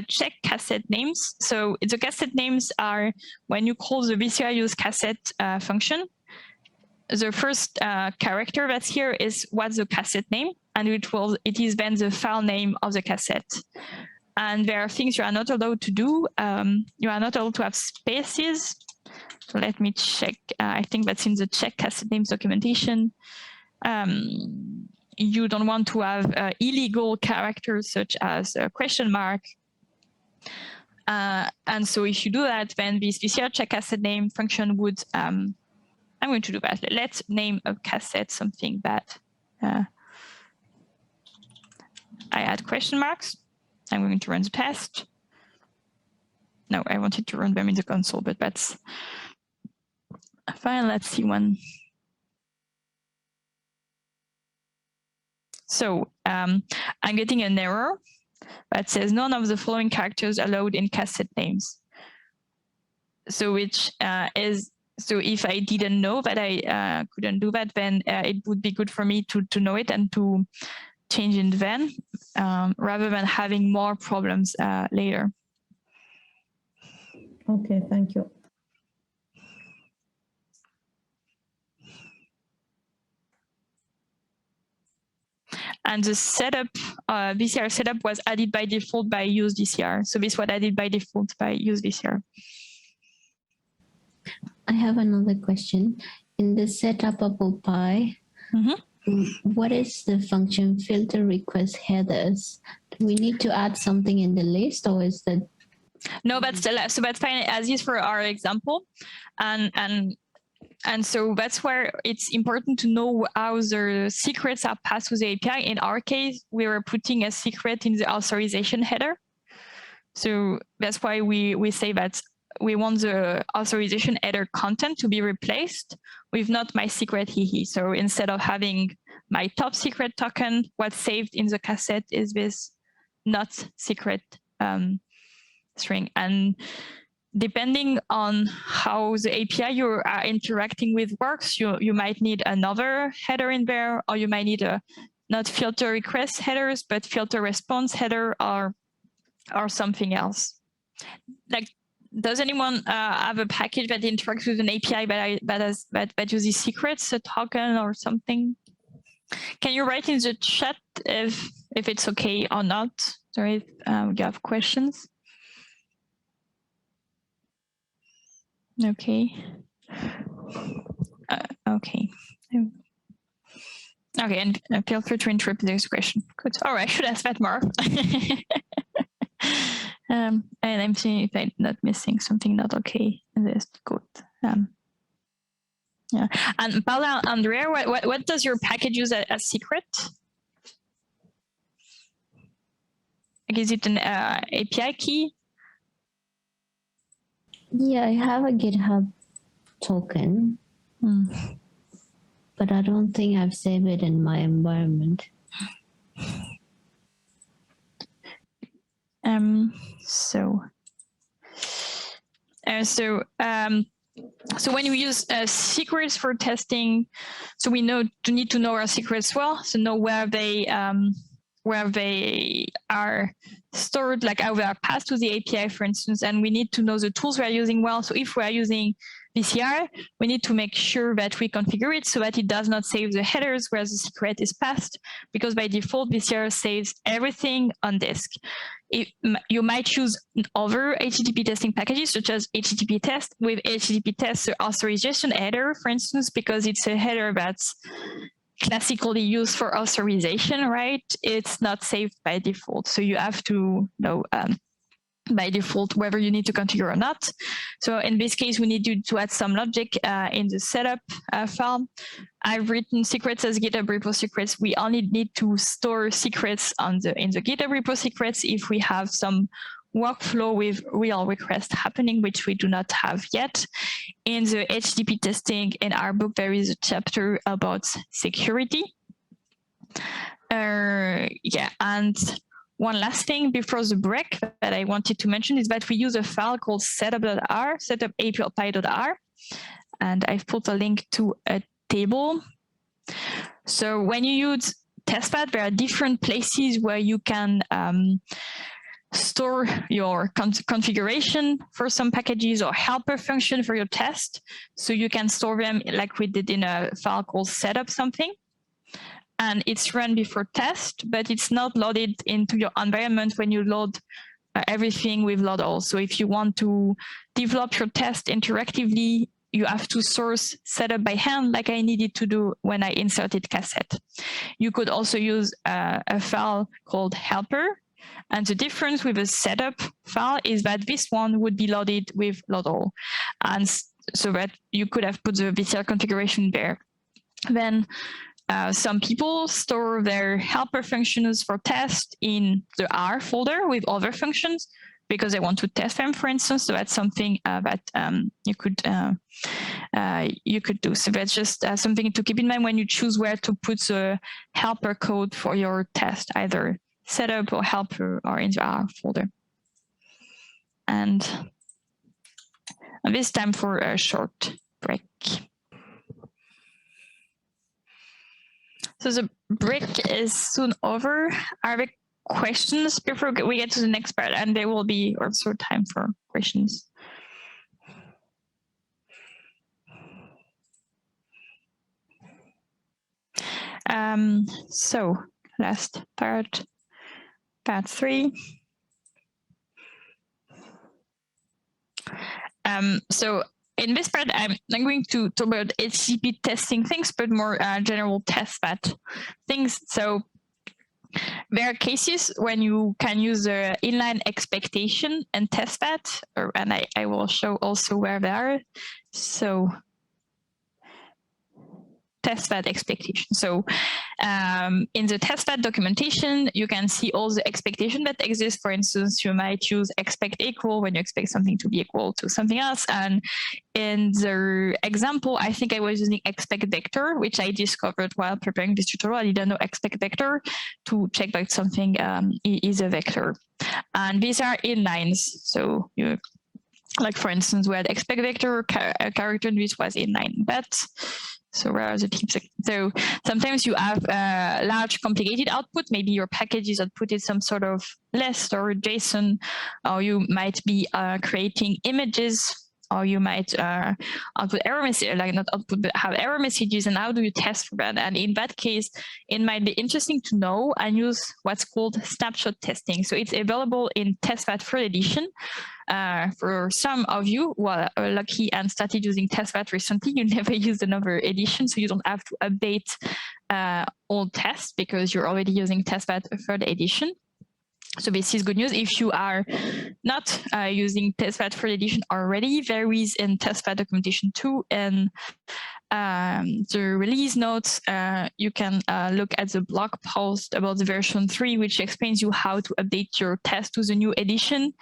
check cassette names. So the cassette names are when you call the VCR use cassette function, the first character that's here is what's the cassette name, and it is then the file name of the cassette. And there are things you are not allowed to do. You are not allowed to have spaces. So let me check. I think that's in the check cassette names documentation. You don't want to have illegal characters such as a question mark. And so if you do that, then this VCR check cassette name function would, I'm going to do that. Let's name a cassette something that I add question marks. I'm going to run the test. No, I wanted to run them in the console, but that's fine. Let's see one. So I'm getting an error that says none of the following characters allowed in cassette names. So which is, so if I didn't know that I couldn't do that, then it would be good for me to know it and to change it then, rather than having more problems later. Okay, thank you. And the setup, VCR setup was added by default by use VCR. So this was added by default by use VCR. I have another question. In the setup apple pie, what is the function filter request headers? Do we need to add something in the list, or is that? No, that's so that's fine as is for our example, and so that's where it's important to know how the secrets are passed to the API. In our case, we were putting a secret in the authorization header. So that's why we say that we want the authorization header content to be replaced with not my secret hehe. So instead of having my top secret token, what's saved in the cassette is this not secret string. And depending on how the API you are interacting with works, you might need another header in there, or you might need a not filter request headers, but filter response header or something else. Like, does anyone have a package that interacts with an API that uses secrets, a token or something? Can you write in the chat if it's okay or not? Sorry if you have questions. Okay. Okay. Okay, and feel free to interrupt this question. Good. All right, I should ask that more. And I'm seeing if I'm not missing something not okay. This good. Yeah. And Paula, Andrea, what does your package use as secret? Like, is it an API key? Yeah, I have a GitHub token, but I don't think I've saved it in my environment. So when we use secrets for testing, so we need to know our secrets well, so know where they are stored, like how they are passed to the API, for instance, and we need to know the tools we are using well. So if we are using VCR, we need to make sure that we configure it so that it does not save the headers where the secret is passed, because by default, VCR saves everything on disk. You might choose other HTTP testing packages, such as HTTP test with HTTP test authorization header, for instance, because it's a header that's classically used for authorization, right? It's not saved by default. So you have to know by default whether you need to configure or not. So in this case, we need to add some logic in the setup file. I've written secrets as GitHub repo secrets. We only need to store secrets in the GitHub repo secrets if we have some workflow with real requests happening, which we do not have yet. In the HTTP testing in our book, there is a chapter about security. And one last thing before the break that I wanted to mention is that we use a file called setup.r, setup.api.r, and I've put a link to a table. So when you use testthat, there are different places where you can store your configuration for some packages or helper function for your test. So you can store them like we did in a file called setup something. And it's run before test, but it's not loaded into your environment when you load everything with load all. So if you want to develop your test interactively, you have to source setup by hand, like I needed to do when I inserted cassette. You could also use a file called helper. And the difference with a setup file is that this one would be loaded with load all. And so that you could have put the VCR configuration there. Then some people store their helper functions for test in the R folder with other functions because they want to test them, for instance. So that's something that you could do. So that's just something to keep in mind when you choose where to put the helper code for your test, either setup or helper or in the R folder. And this time for a short break. So the break is soon over. Are there questions before we get to the next part? And there will be also time for questions. So last part, part 3. So in this part, I'm not going to talk about HTTP testing things, but more general testthat things. So there are cases when you can use the inline expectation and testthat, and I will show also where they are. So testthat expectation. So in the testthat documentation, you can see all the expectation that exists. For instance, you might use expect equal when you expect something to be equal to something else. And in the example, I think I was using expect vector, which I discovered while preparing this tutorial. I didn't know expect vector to check that something is a vector. And these are inlines. So you, like for instance, we had expect vector character, which was inline, but so where are the types? So sometimes you have a large complicated output. Maybe your package is outputted some sort of list or JSON, or you might be creating images, or you might output error messages, like not output, but have error messages. And how do you test for that? And in that case, it might be interesting to know and use what's called snapshot testing. So it's available in testthat third edition. For some of you who are lucky and started using testthat recently, you never used another edition, so you don't have to update all tests because you're already using testthat third edition. So this is good news. If you are not using testthat third edition already, there is in testthat documentation 2 and the release notes, you can look at the blog post about the version 3, which explains you how to update your test to the new edition.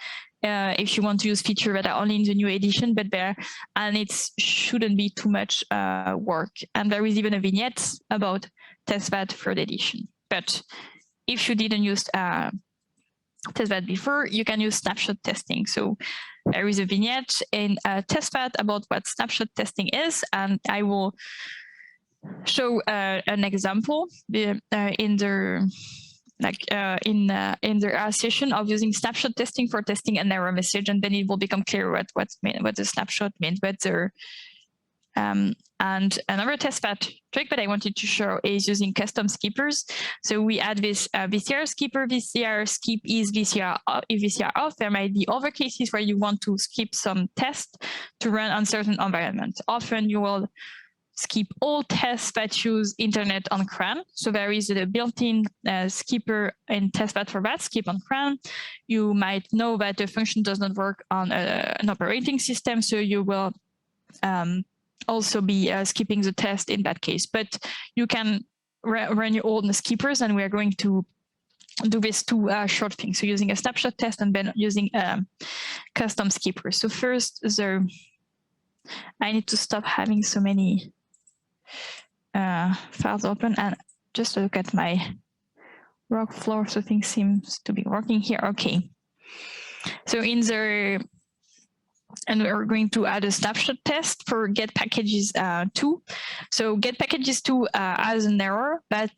If you want to use features that are only in the new edition, but there, and it shouldn't be too much work. And there is even a vignette about testthat third edition. But if you didn't use testthat before, you can use snapshot testing. So there is a vignette in testthat about what snapshot testing is, and I will show an example in the in the session of using snapshot testing for testing an error message, and then it will become clear what the snapshot means. And another testthat trick that I wanted to show is using custom skippers. So we add this VCR skipper. VCR skip is VCR if VCR off. There might be other cases where you want to skip some tests to run on certain environments. Often you will skip all tests that use internet on CRAN. So there is a built-in skipper in testthat for that, skip on CRAN. You might know that the function does not work on an operating system, so you will also be skipping the test in that case. But you can run your own skippers, and we are going to do this two short things. So using a snapshot test and then using custom skippers. So first, I need to stop having so many files open and just look at my workflow. So things seems to be working here. Okay. So in the and we're going to add a snapshot test for get packages 2. So get packages 2 has an error, but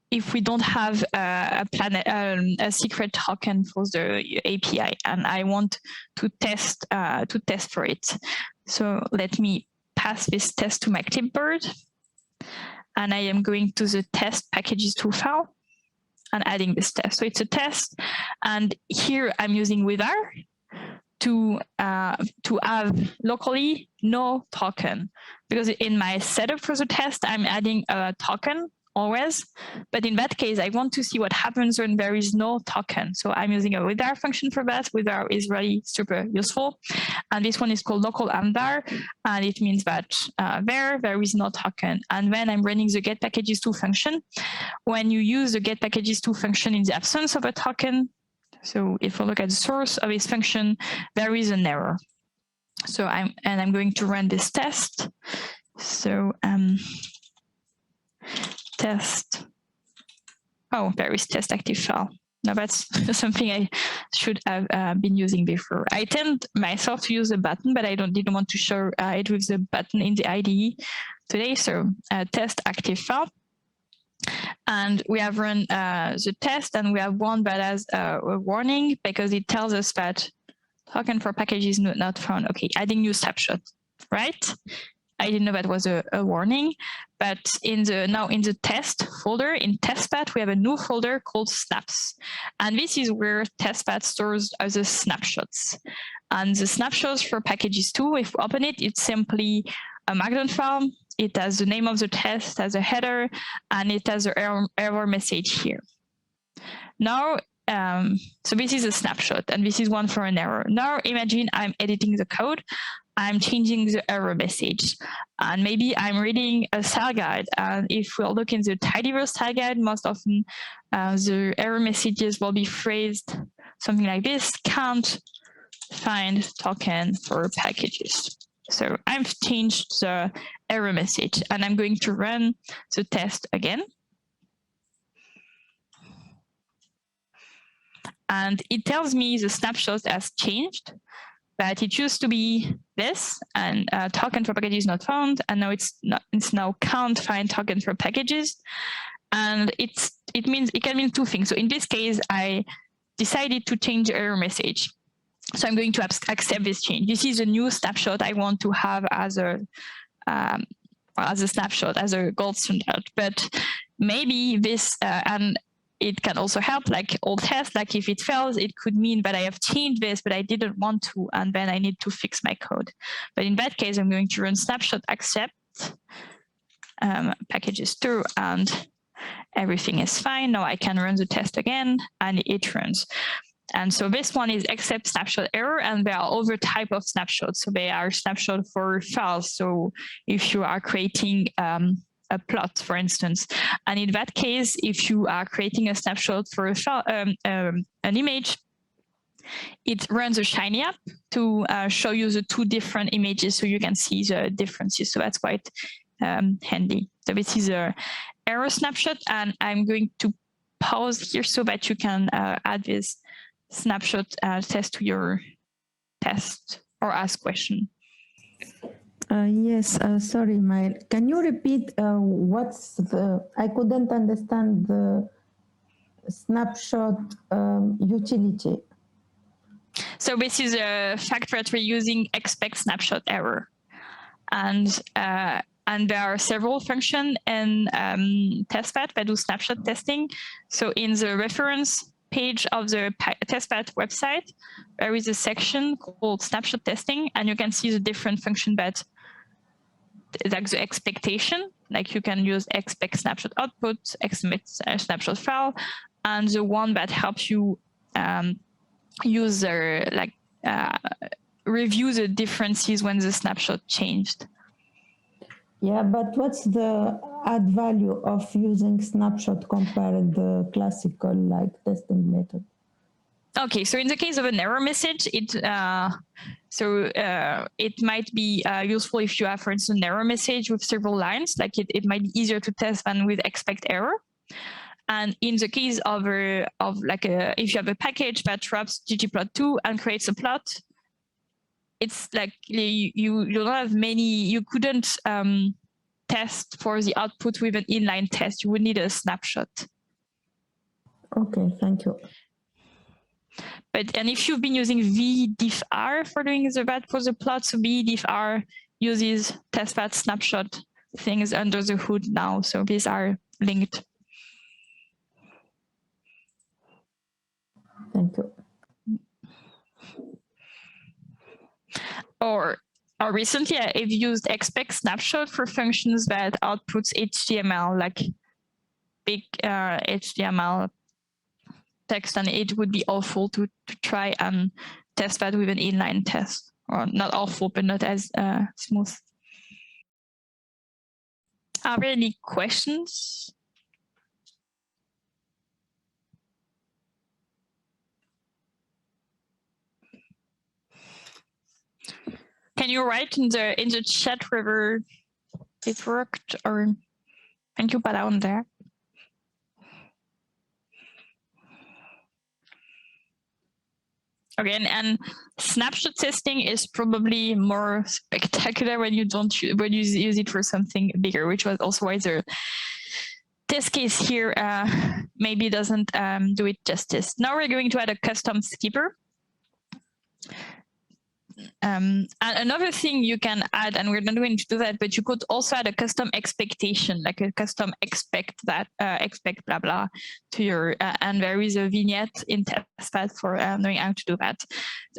if we don't have a secret token for the API, and I want to test for it. So let me pass this test to my clipboard, and I am going to the test packages 2 file and adding this test. So it's a test, and here I'm using without to have locally no token, because in my setup for the test I'm adding a token always, but in that case I want to see what happens when there is no token. So I'm using a without function for that. Without is really super useful, and this one is called local amdar, and it means that there is no token. And then I'm running the get packages 2 function. When you use the get packages 2 function in the absence of a token, so if we look at the source of this function, there is an error. So I'm going to run this test. So test. Oh, there is test active file. Now that's something I should have been using before. I tend myself to use a button, but I didn't want to show it with the button in the IDE today. So test active file. And we have run the test, and we have one that has a warning because it tells us that token for package is not found. Okay, adding new snapshot, right? I didn't know that was a warning, but now in the test folder, in testthat, we have a new folder called snaps. And this is where testthat stores the snapshots. And the snapshots for packages 2, if we open it, it's simply a Markdown file. It has the name of the test as a header, and it has an error message here. Now, so this is a snapshot, and this is one for an error. Now imagine I'm editing the code. I'm changing the error message, and maybe I'm reading a style guide. And if we'll look in the tidyverse style guide, most often the error messages will be phrased something like this: can't find token for packages. So I've changed the error message, and I'm going to run the test again. And it tells me the snapshot has changed, but it used to be this, and token for packages not found, and now it's now can't find token for packages. And it can mean 2 things. So in this case, I decided to change the error message. So I'm going to accept this change. This is a new snapshot I want to have as a snapshot, as a gold standard. But maybe this, and it can also help, like old tests, like if it fails, it could mean that I have changed this, but I didn't want to, and then I need to fix my code. But in that case, I'm going to run snapshot accept packages 2, and everything is fine. Now I can run the test again, and it runs. And so this one is accept snapshot error, and there are other type of snapshots. So they are snapshot for files. So if you are creating a plot, for instance, and in that case, if you are creating a snapshot for a file, an image, it runs a Shiny app to show you the 2 different images, so you can see the differences. So that's quite handy. So this is a error snapshot, and I'm going to pause here so that you can add this snapshot test to your test or ask question. Yes, sorry, Mael. Can you repeat what's the, I couldn't understand the snapshot utility. So this is a fact that we're using expect snapshot error. And there are several functions in testthat that do snapshot testing. So in the reference page of the testthat website, there is a section called snapshot testing, and you can see the different function that, like the expectation, like you can use expect snapshot output, expect snapshot file, and the one that helps you use review the differences when the snapshot changed. Yeah, but what's the add value of using snapshot compared to the classical like testing method? Okay, so in the case of an error message, it might be useful if you have, for instance, an error message with several lines. Like it might be easier to test than with expect error. And in the case of if you have a package that wraps ggplot2 and creates a plot, it's like you don't have many. You couldn't test for the output with an inline test. You would need a snapshot. Okay, thank you. And if you've been using vdiffr for doing that for the plot, so vdiffr uses testthat snapshot things under the hood now. So these are linked. Thank you. Or recently, I've used expect snapshot for functions that outputs HTML, like big HTML text, and it would be awful to try and test that with an inline test, or not awful, but not as smooth. Are there any questions? Can you write in the chat whether it worked, or thank you, Balaon there. Okay, and snapshot testing is probably more spectacular when you use it for something bigger, which was also why the test case here maybe doesn't do it justice. Now we're going to add a custom skipper. And another thing you can add, and we're not going to do that, but you could also add a custom expectation, like a custom expect blah blah to your, and there is a vignette in testthat for knowing how to do that.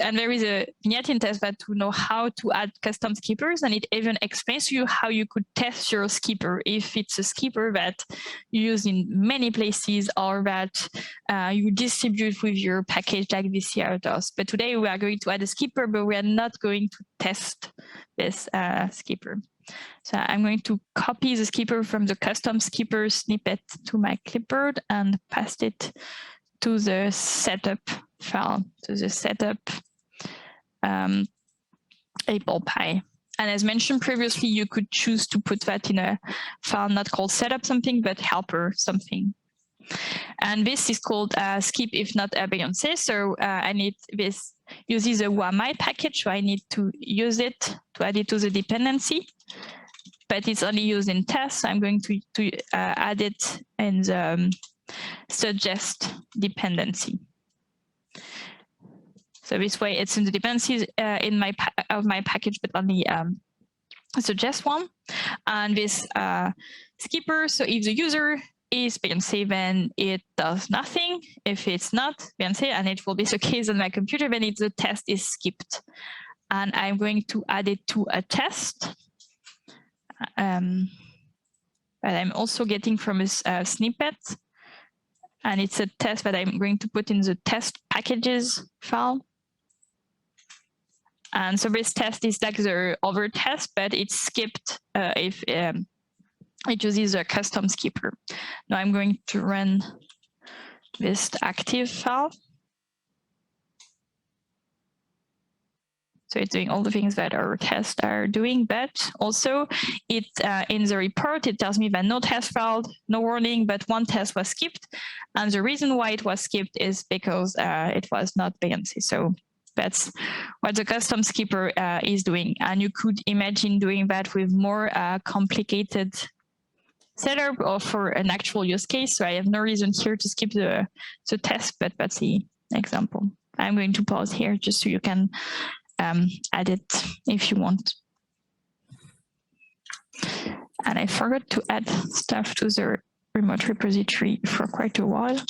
And there is a vignette in testthat to know how to add custom skippers, and it even explains to you how you could test your skipper if it's a skipper that you use in many places or that you distribute with your package like VCR does. But today we are going to add a skipper, but we are not going to test this skipper. So I'm going to copy the skipper from the custom skipper snippet to my clipboard and paste it to the setup file, to the setup apple pie. And as mentioned previously, you could choose to put that in a file not called setup something, but helper something. And this is called skip if not Beyonce. So I need this uses a WAMI package, so I need to use it to add it to the dependency, but it's only used in tests. So I'm going to add it in the suggest dependency. So this way it's in the dependencies in my package, but only suggest one. And this skipper, so if the user is Beyonce, then it does nothing. If it's not Beyonce, and it will be the case on my computer, then the test is skipped. And I'm going to add it to a test. That I'm also getting from a snippet. And it's a test that I'm going to put in the test packages file. And so this test is like the other test, but it's skipped if it uses a custom skipper. Now I'm going to run this active file. So it's doing all the things that our tests are doing, but also it in the report, it tells me that no test failed, no warning, but one test was skipped. And the reason why it was skipped is because it was not Beyoncé. So that's what the custom skipper is doing. And you could imagine doing that with more complicated setup or for an actual use case. So I have no reason here to skip the test, but that's the example. I'm going to pause here just so you can add it if you want. And I forgot to add stuff to the remote repository for quite a while.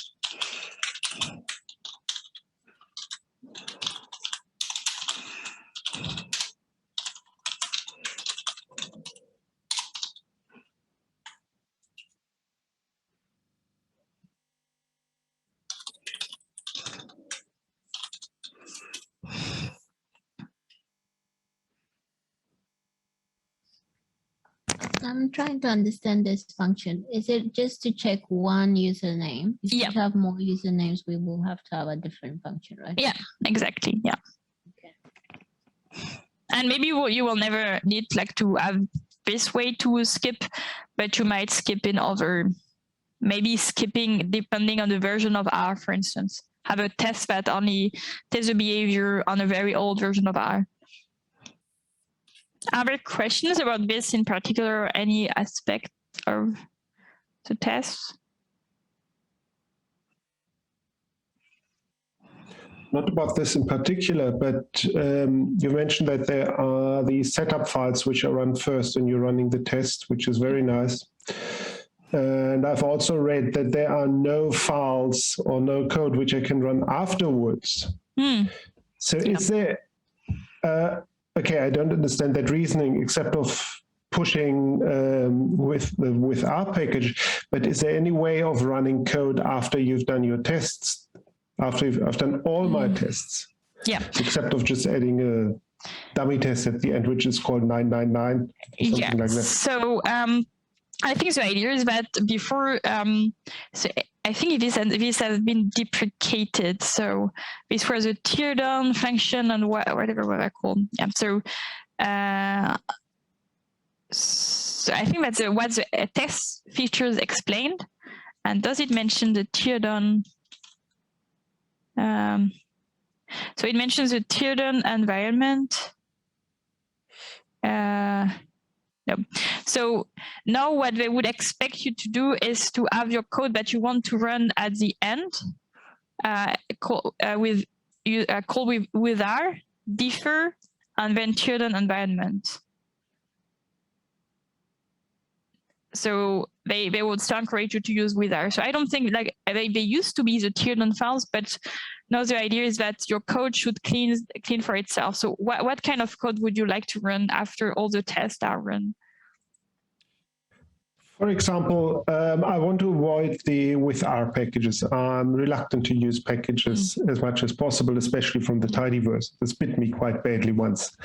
I'm trying to understand this function. Is it just to check one username? If we have more usernames, we will have to have a different function, right? Yeah, exactly. Yeah. Okay. And maybe you will never need like to have this way to skip, but you might skip in other, maybe skipping depending on the version of R, for instance. Have a test that only tests the behavior on a very old version of R. Are there questions about this in particular, or any aspect of the test? Not about this in particular, but you mentioned that there are the setup files which are run first when you're running the test, which is very nice. And I've also read that there are no files or no code which I can run afterwards. So is there, okay, I don't understand that reasoning except of pushing with our package, but is there any way of running code after you've done your tests? After I've done all my tests, except of just adding a dummy test at the end, which is called 999, something like that. So I think the idea is that before, so I think this has been deprecated. So this was a tear down function and whatever what I call. Yeah. So, so I think that's what the test features explained. And does it mention the tear down? So it mentions a tiered environment. No. So now what they would expect you to do is to have your code that you want to run at the end, call with R, differ, and then tiered environment. So they would still encourage you to use with R. So I don't think like they used to be the tiered files, but now the idea is that your code should clean for itself. So what kind of code would you like to run after all the tests are run? For example, I want to avoid the with R packages. I'm reluctant to use packages as much as possible, especially from the tidyverse. This bit me quite badly once.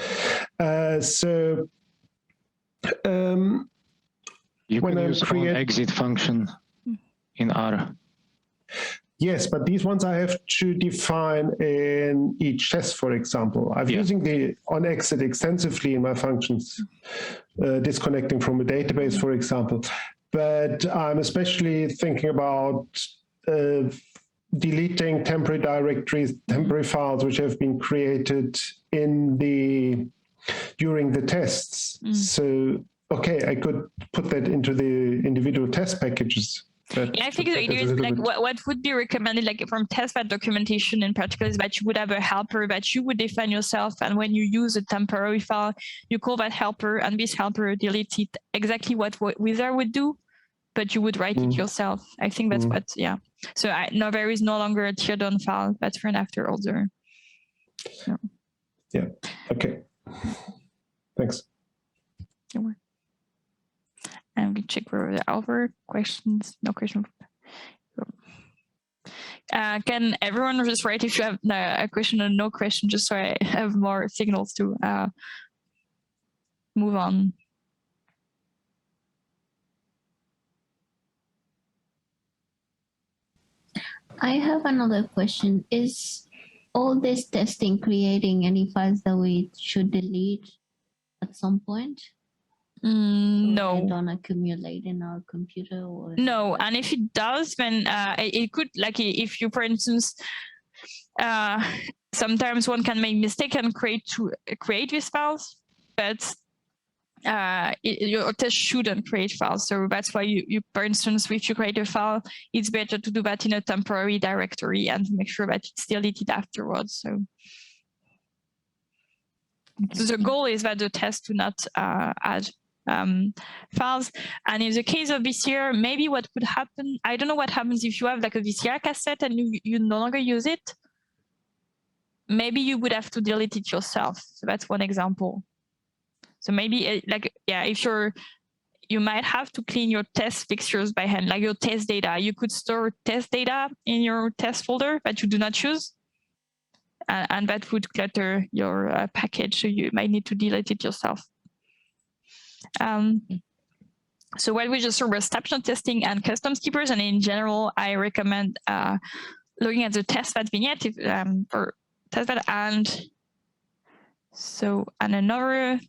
You can use one exit function in R. Yes, but these ones I have to define in each test, for example. I'm using the onExit extensively in my functions, disconnecting from a database, for example. But I'm especially thinking about deleting temporary directories, temporary files which have been created during the tests. So, okay, I could put that into the individual test packages. Yeah, I think the idea is like what would be recommended, like from testthat documentation in particular, is that you would have a helper that you would define yourself, and when you use a temporary file, you call that helper, and this helper deletes it exactly what Wizard would do, but you would write it yourself. I think that's what, yeah. So no, there is no longer a tiered down file that's run after older. So. Yeah. Okay. Thanks. And we check whether there are other questions. No question. Can everyone just write if you have a question or no question, just so I have more signals to move on. I have another question. Is all this testing creating any files that we should delete at some point? So No. they don't accumulate in our computer or No, and if it does, then it could, like if you, for instance, sometimes one can make mistake and create these files, but your test shouldn't create files. So that's why you, for instance, if you create a file, it's better to do that in a temporary directory and make sure that it's deleted afterwards. So the goal is that the test do not add files. And in the case of VCR, maybe what could happen, I don't know what happens if you have like a VCR cassette and you no longer use it. Maybe you would have to delete it yourself. So that's one example. So maybe if you might have to clean your test fixtures by hand, like your test data. You could store test data in your test folder that you do not use. And that would clutter your package. So you might need to delete it yourself. So what we just saw was snapshot testing and custom skippers. And in general, I recommend looking at the testthat vignette or testthat. And another,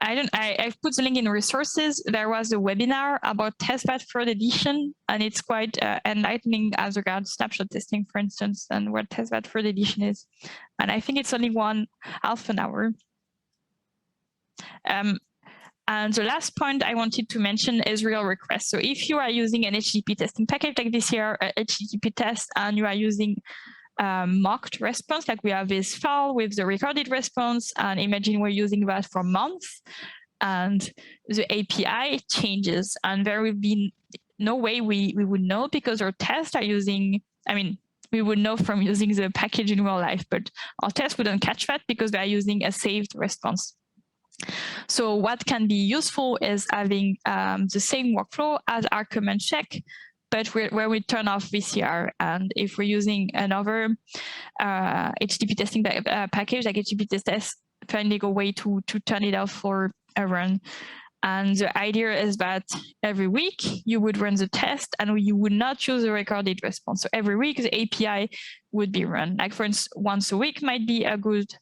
I've put the link in resources. There was a webinar about testthat third edition, and it's quite enlightening as regards snapshot testing, for instance, and what testthat third edition is. And I think it's only half an hour. And the last point I wanted to mention is real requests. So if you are using an HTTP testing package like this here, HTTP test, and you are using mocked response, like we have this file with the recorded response, and imagine we're using that for months, and the API changes, and there will be no way we would know because our tests are using, we would know from using the package in real life, but our tests wouldn't catch that because they are using a saved response. So what can be useful is having the same workflow as our command check, but where we turn off VCR. And if we're using another HTTP testing package like HTTP test, finding a way to turn it off for a run. And the idea is that every week you would run the test and you would not use a recorded response. So every week the API would be run. Like for instance, once a week might be a good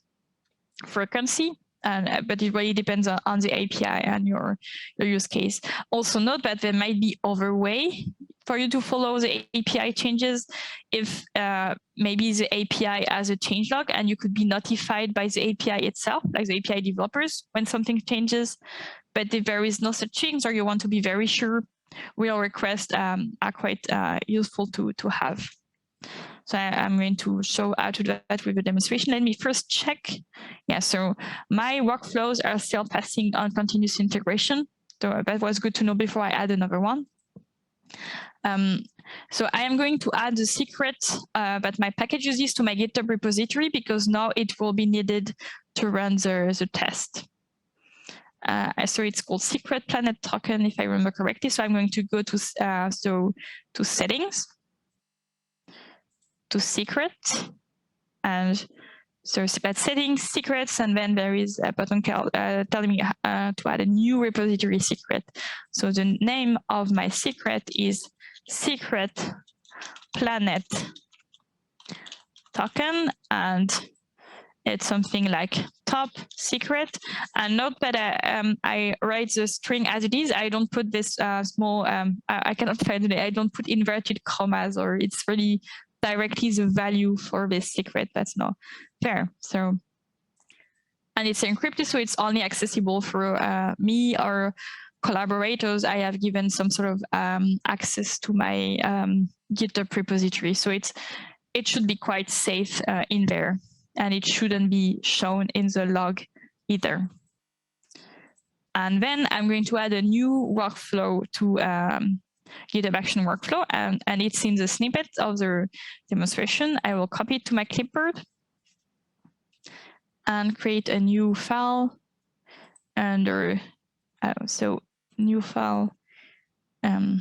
frequency. But it really depends on the API and your use case. Also note that there might be other way for you to follow the API changes if maybe the API has a changelog and you could be notified by the API itself, like the API developers, when something changes. But if there is no such things or you want to be very sure, real requests are quite useful to have. So I'm going to show how to do that with a demonstration. Let me first check. Yeah, so my workflows are still passing on continuous integration. So that was good to know before I add another one. So I am going to add the secret that my package uses to my GitHub repository because now it will be needed to run the test. So it's called secret planet token, if I remember correctly. So I'm going to go to settings, to secret, and so that's settings, secrets, and then there is a button telling me to add a new repository secret. So the name of my secret is secret planet token, and it's something like top secret. And note that I write the string as it is. I don't put this small, I cannot find it. I don't put inverted commas, or it's really directly the value for this secret. That's not fair. So, and it's encrypted, so it's only accessible through me or collaborators. I have given some sort of access to my GitHub repository. So it should be quite safe in there, and it shouldn't be shown in the log either. And then I'm going to add a new workflow to GitHub Action workflow, and it's in the snippet of the demonstration. I will copy it to my clipboard and create a new file under, so new file. So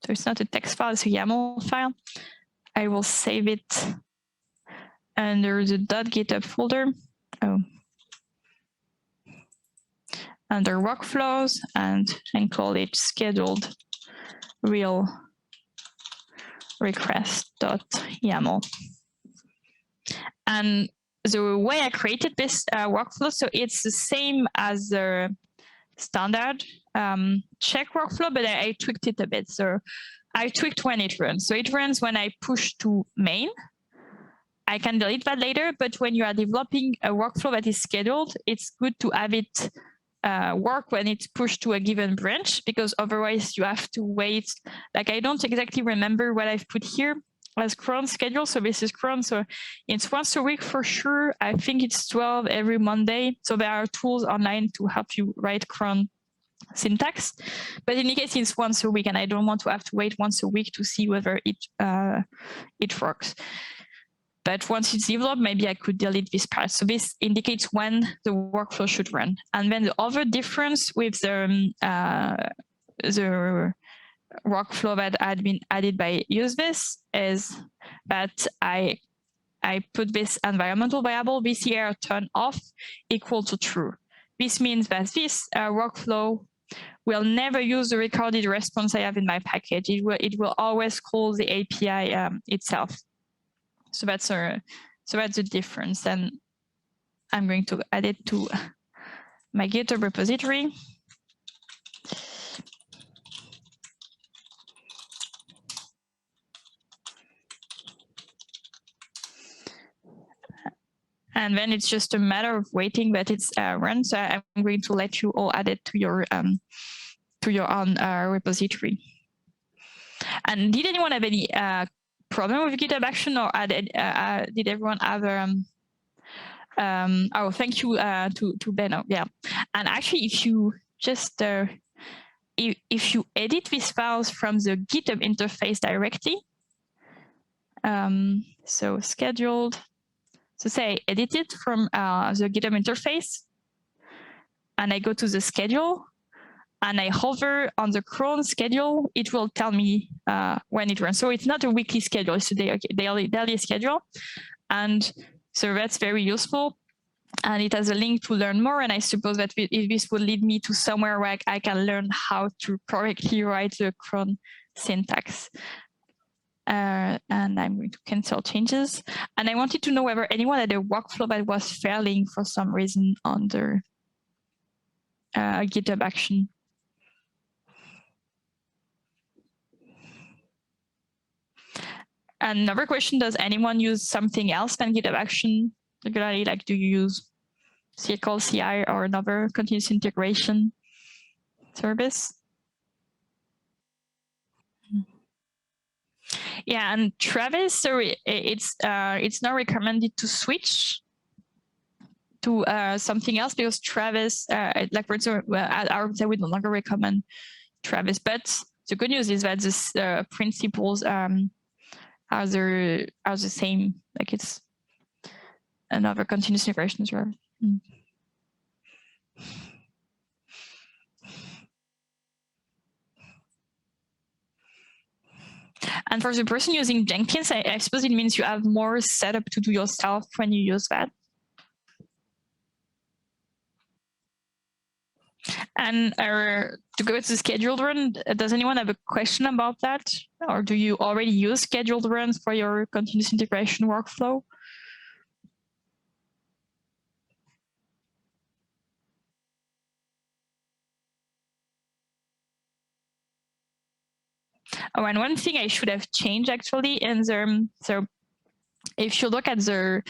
it's not a text file, it's a YAML file. I will save it under the .github folder. Under workflows, and call it scheduled real request.yaml. And the way I created this workflow, so it's the same as the standard check workflow, but I tweaked it a bit. So I tweaked when it runs. So it runs when I push to main. I can delete that later, but when you are developing a workflow that is scheduled, it's good to have it work when it's pushed to a given branch, because otherwise you have to wait. Like, I don't exactly remember what I've put here as cron schedule. So this is cron. So it's once a week for sure. I think it's 12 every Monday. So there are tools online to help you write cron syntax. But in any case, it's once a week, and I don't want to have to wait once a week to see whether it works. But once it's developed, maybe I could delete this part. So this indicates when the workflow should run. And then the other difference with the workflow that had been added by UseThis is that I put this environmental variable VCR turn off equal to true. This means that this workflow will never use the recorded response I have in my package. It will always call the API itself. So that's the difference. And I'm going to add it to my GitHub repository. And then it's just a matter of waiting that it's run. So I'm going to let you all add it to your own repository. And did anyone have any problem with GitHub Action, or did everyone have oh, thank you to Benno. Yeah. And actually, if you just if you edit these files from the GitHub interface directly, so scheduled, so say I edit it from the GitHub interface, and I go to the schedule, and I hover on the cron schedule, it will tell me when it runs. So it's not a weekly schedule, it's a daily schedule. And so that's very useful. And it has a link to learn more. And I suppose that this will lead me to somewhere where I can learn how to correctly write the cron syntax. And I'm going to cancel changes. And I wanted to know whether anyone had a workflow that was failing for some reason under GitHub Action. Another question, does anyone use something else than GitHub Action regularly? Like, do you use CL CI or another continuous integration service? Yeah, and Travis, so it's not recommended to switch to something else, because Travis, like for example, at our website, we no longer recommend Travis. But the good news is that the principles are the same. Like, it's another continuous integration service. And for the person using Jenkins, I suppose it means you have more setup to do yourself when you use that. And to go to the scheduled run, does anyone have a question about that? Or do you already use scheduled runs for your continuous integration workflow? Oh, and one thing I should have changed actually in the, so if you look at the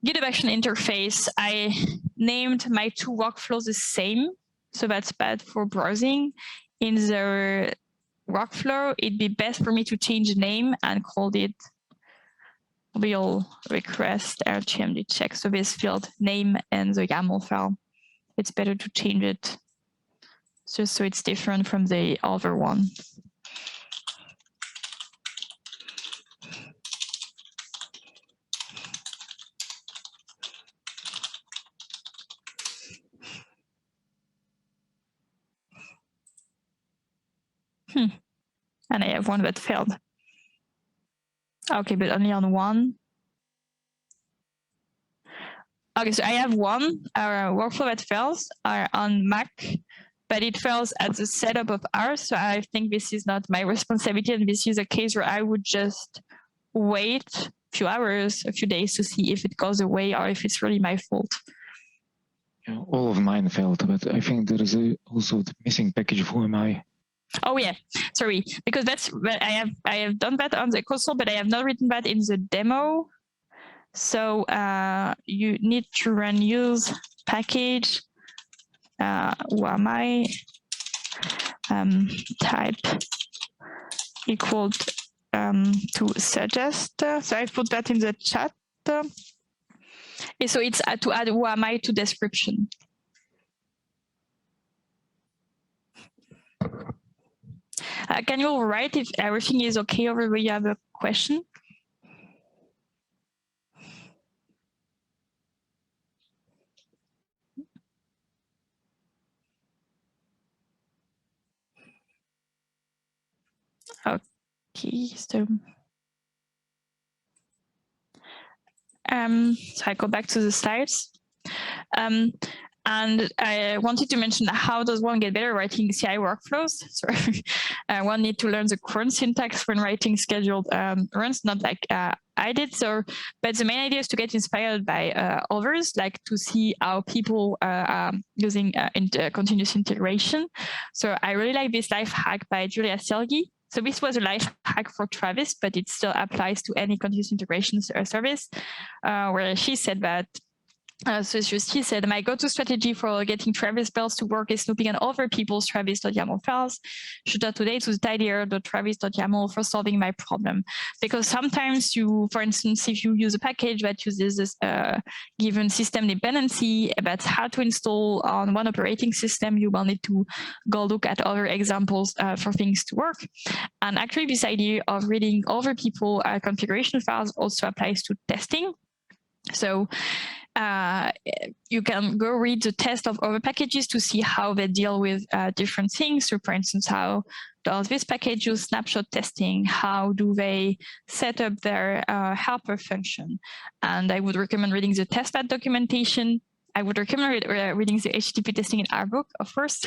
GitHub Action interface, I named my two workflows the same. So that's bad for browsing. In the workflow, it'd be best for me to change the name and call it real request RTMD check. So this field name and the YAML file, it's better to change it just so it's different from the other one. And I have one that failed. Okay, but only on one. Okay, so I have one workflow that fails on Mac, but it fails at the setup of ours. So I think this is not my responsibility, and this is a case where I would just wait few hours, a few days to see if it goes away or if it's really my fault. Yeah, all of mine failed, but I think there is also the missing package of who am I. Oh yeah, sorry, because that's I have done that on the console, but I have not written that in the demo. So you need to run use package who am I type equal to suggest. So I put that in the chat. So it's to add who am I to description. Can you write if everything is okay over where you have a question? Okay, so I go back to the slides. And I wanted to mention how does one get better writing CI workflows? So one need to learn the current syntax when writing scheduled runs, not like I did. So, but the main idea is to get inspired by others, like to see how people are using continuous integration. So I really like this life hack by Julia Selgi. So this was a life hack for Travis, but it still applies to any continuous integration service, where she said that so she said, my go-to strategy for getting Travis bells to work is snooping on other people's Travis.yaml files. Should that today to tidier.travis.yaml for solving my problem. Because sometimes you, for instance, if you use a package that uses this given system dependency that's hard to install on one operating system, you will need to go look at other examples for things to work. And actually this idea of reading other people's configuration files also applies to testing. So you can go read the test of other packages to see how they deal with different things. So for instance, how does this package use snapshot testing? How do they set up their helper function? And I would recommend reading the testthat documentation. I would recommend reading the HTTP testing in our book, of course.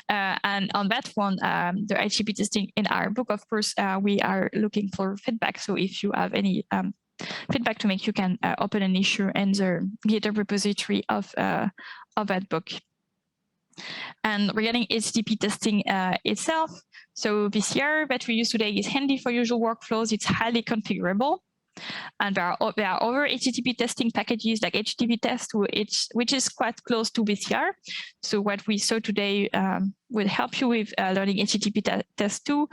And on that one, the HTTP testing in our book, of course, we are looking for feedback. So if you have any feedback to make, you can open an issue in the GitHub repository of that book. And regarding HTTP testing itself, so VCR that we use today is handy for usual workflows. It's highly configurable. And there are other HTTP testing packages like HTTP test, which is quite close to VCR. So what we saw today will help you with learning HTTP test too.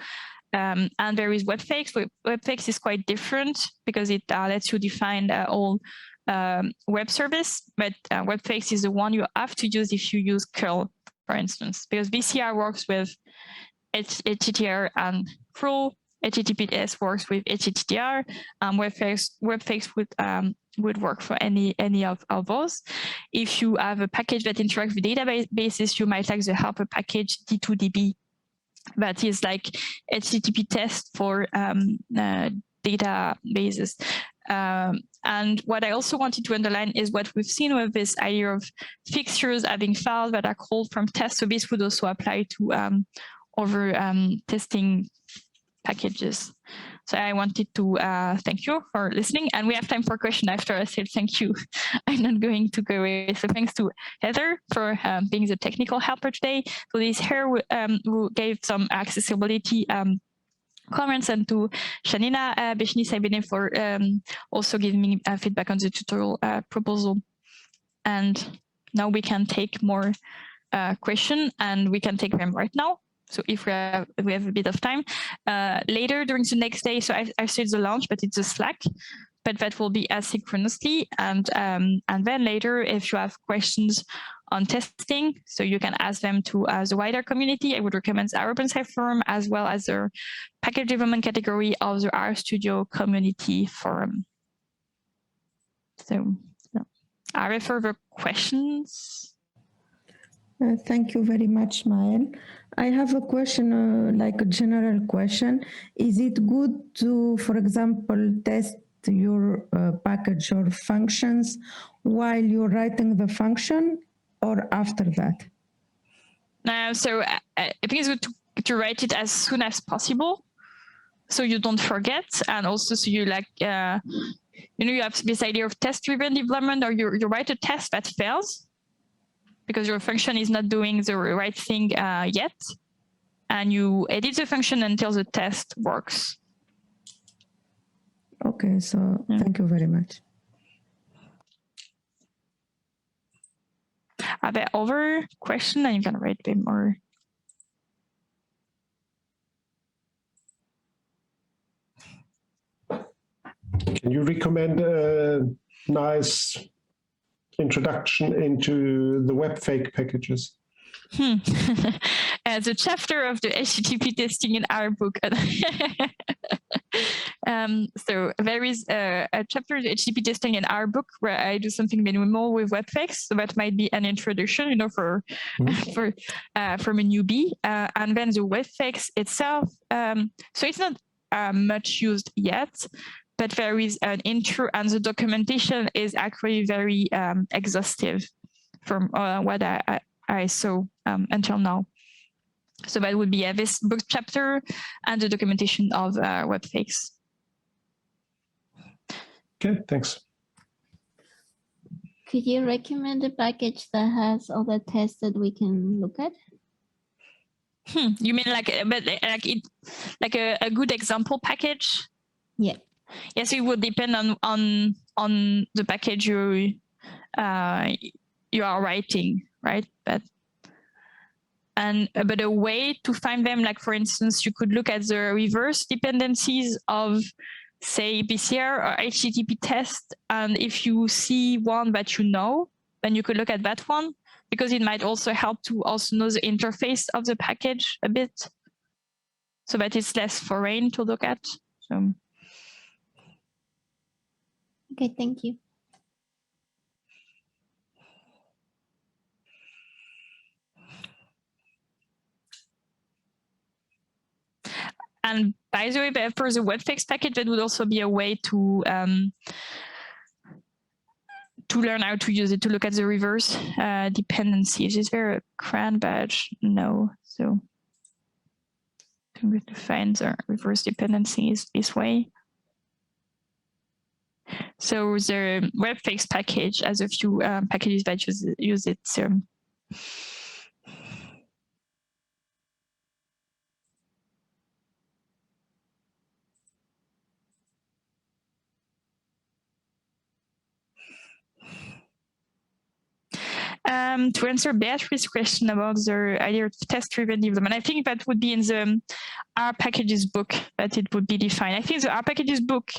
And there is webfakes. Webfakes is quite different because it lets you define all web service, but webfakes is the one you have to use if you use curl, for instance, because VCR works with HTTR and crawl. HTTPS works with HTTR. Webfakes would work for any of those. If you have a package that interacts with databases, you might like the helper package D2DB. That is like HTTP test for databases. And what I also wanted to underline is what we've seen with this idea of fixtures having files that are called from tests. So this would also apply to other testing packages. So I wanted to thank you for listening, and we have time for question after I said thank you. I'm not going to go away. So thanks to Heather for being the technical helper today. So this here who gave some accessibility comments, and to Shanina Beshni-Sabine for also giving me feedback on the tutorial proposal. And now we can take more questions, and we can take them right now. So if we have a bit of time later during the next day, so I've said the launch, but it's a Slack, but that will be asynchronously. And then later, if you have questions on testing, so you can ask them to the wider community. I would recommend our OpenSci forum as well as the package development category of the RStudio community forum. So are there further questions? Thank you very much, Mael. I have a question, like a general question. Is it good to, for example, test your package or functions while you're writing the function or after that? So I think it's good to write it as soon as possible. so you don't forget, and also so you like you have this idea of test-driven development, or you write a test that fails because your function is not doing the right thing yet, and you edit the function until the test works. Okay, so thank you very much. Are there other questions? And you can write a bit more. Can you recommend a nice introduction into the web fake packages? The chapter of the HTTP testing in our book. So there is a chapter of HTTP testing in our book where I do something minimal with web fakes. So that might be an introduction, for from a newbie. And then the web fakes itself. So it's not much used yet, but there is an intro, and the documentation is actually very exhaustive from what I saw until now. So that would be this book chapter and the documentation of web fakes. Okay, thanks. Could you recommend a package that has all the tests that we can look at? You mean like a good example package? Yeah. Yes, it would depend on the package you are writing, right? But a way to find them, like for instance, you could look at the reverse dependencies of, say, BCR or HTTP test, and if you see one that then you could look at that one, because it might also help to also know the interface of the package a bit, so that it's less foreign to look at. So. Okay, thank you. And by the way, for the web fix package, that would also be a way to learn how to use it, to look at the reverse dependencies. Is there a cran badge? No. So I'm going to find the reverse dependencies this way. So the web fix package has a few packages that use it. So. To answer Beatrice's question about the idea of test-driven development, I think that would be in the R packages book that it would be defined. I think the R packages book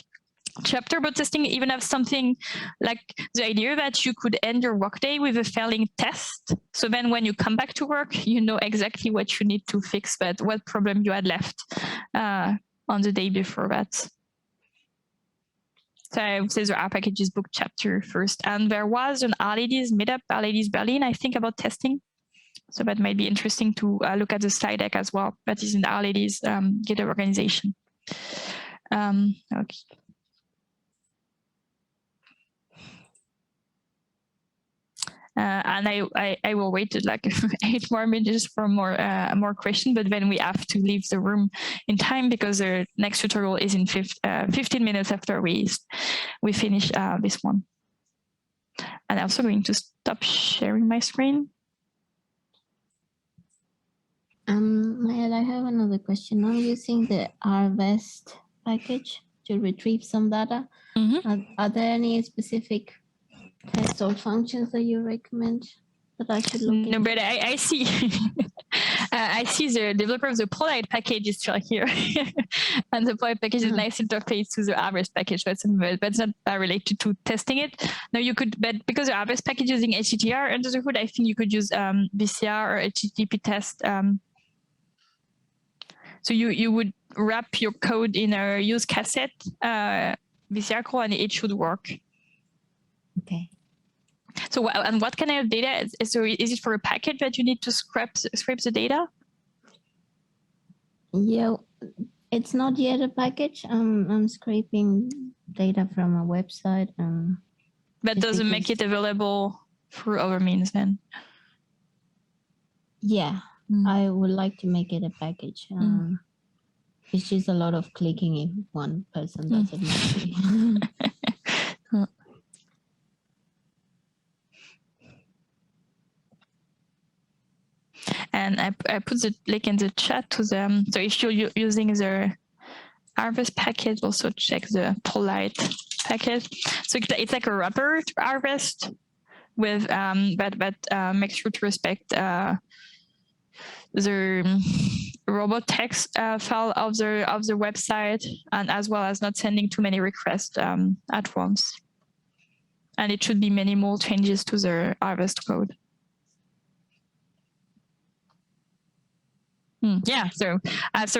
chapter about testing even have something like the idea that you could end your workday with a failing test. So then when you come back to work, you know exactly what you need to fix, but what problem you had left on the day before that. So I would say the R packages book chapter first. And there was an R-Ladies meetup, R-Ladies Berlin, I think, about testing. So that might be interesting to look at the slide deck as well. That is in the R-Ladies GitHub organization. Okay. And I will wait like 8 more minutes for more questions, but then we have to leave the room in time because the next tutorial is in 15 minutes after we finish this one. And I'm also going to stop sharing my screen. Mael, I have another question. I'm using the rvest package to retrieve some data. Are there any specific tests or functions that you recommend that I should look into? No, but I see I see the developer of the Polite package is still here. And the Polite package is a nice interface to the rvest package, but it's not related to testing it. Now you could, but because the rvest package is using HTTR under the hood, I think you could use BCR or HTTP test. So you would wrap your code in a use cassette BCR call, and it should work. Okay. So and what kind of data? So is it for a package that you need to scrape the data? Yeah, it's not yet a package. I'm scraping data from a website. That doesn't make it available through other means then? Yeah, I would like to make it a package. It's just a lot of clicking if one person does it manually. And I put the link in the chat to them. So if you're using the harvest package, also check the polite package. So it's like a wrapper to harvest with, but make sure to respect the robot text file of the website, and as well as not sending too many requests at once. And it should be minimal changes to the harvest code. Yeah, so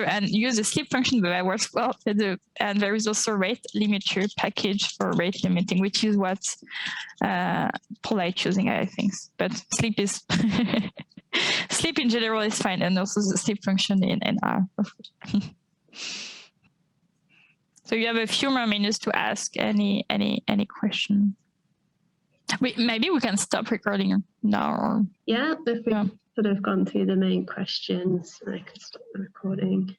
and use the sleep function, but that works well. And there is also rate limiter package for rate limiting, which is what polite using, I think. But sleep is sleep in general is fine, and also the sleep function in R. So you have a few more minutes to ask any question. Maybe we can stop recording now. Or... Yeah, if we could have gone through the main questions, I could stop the recording.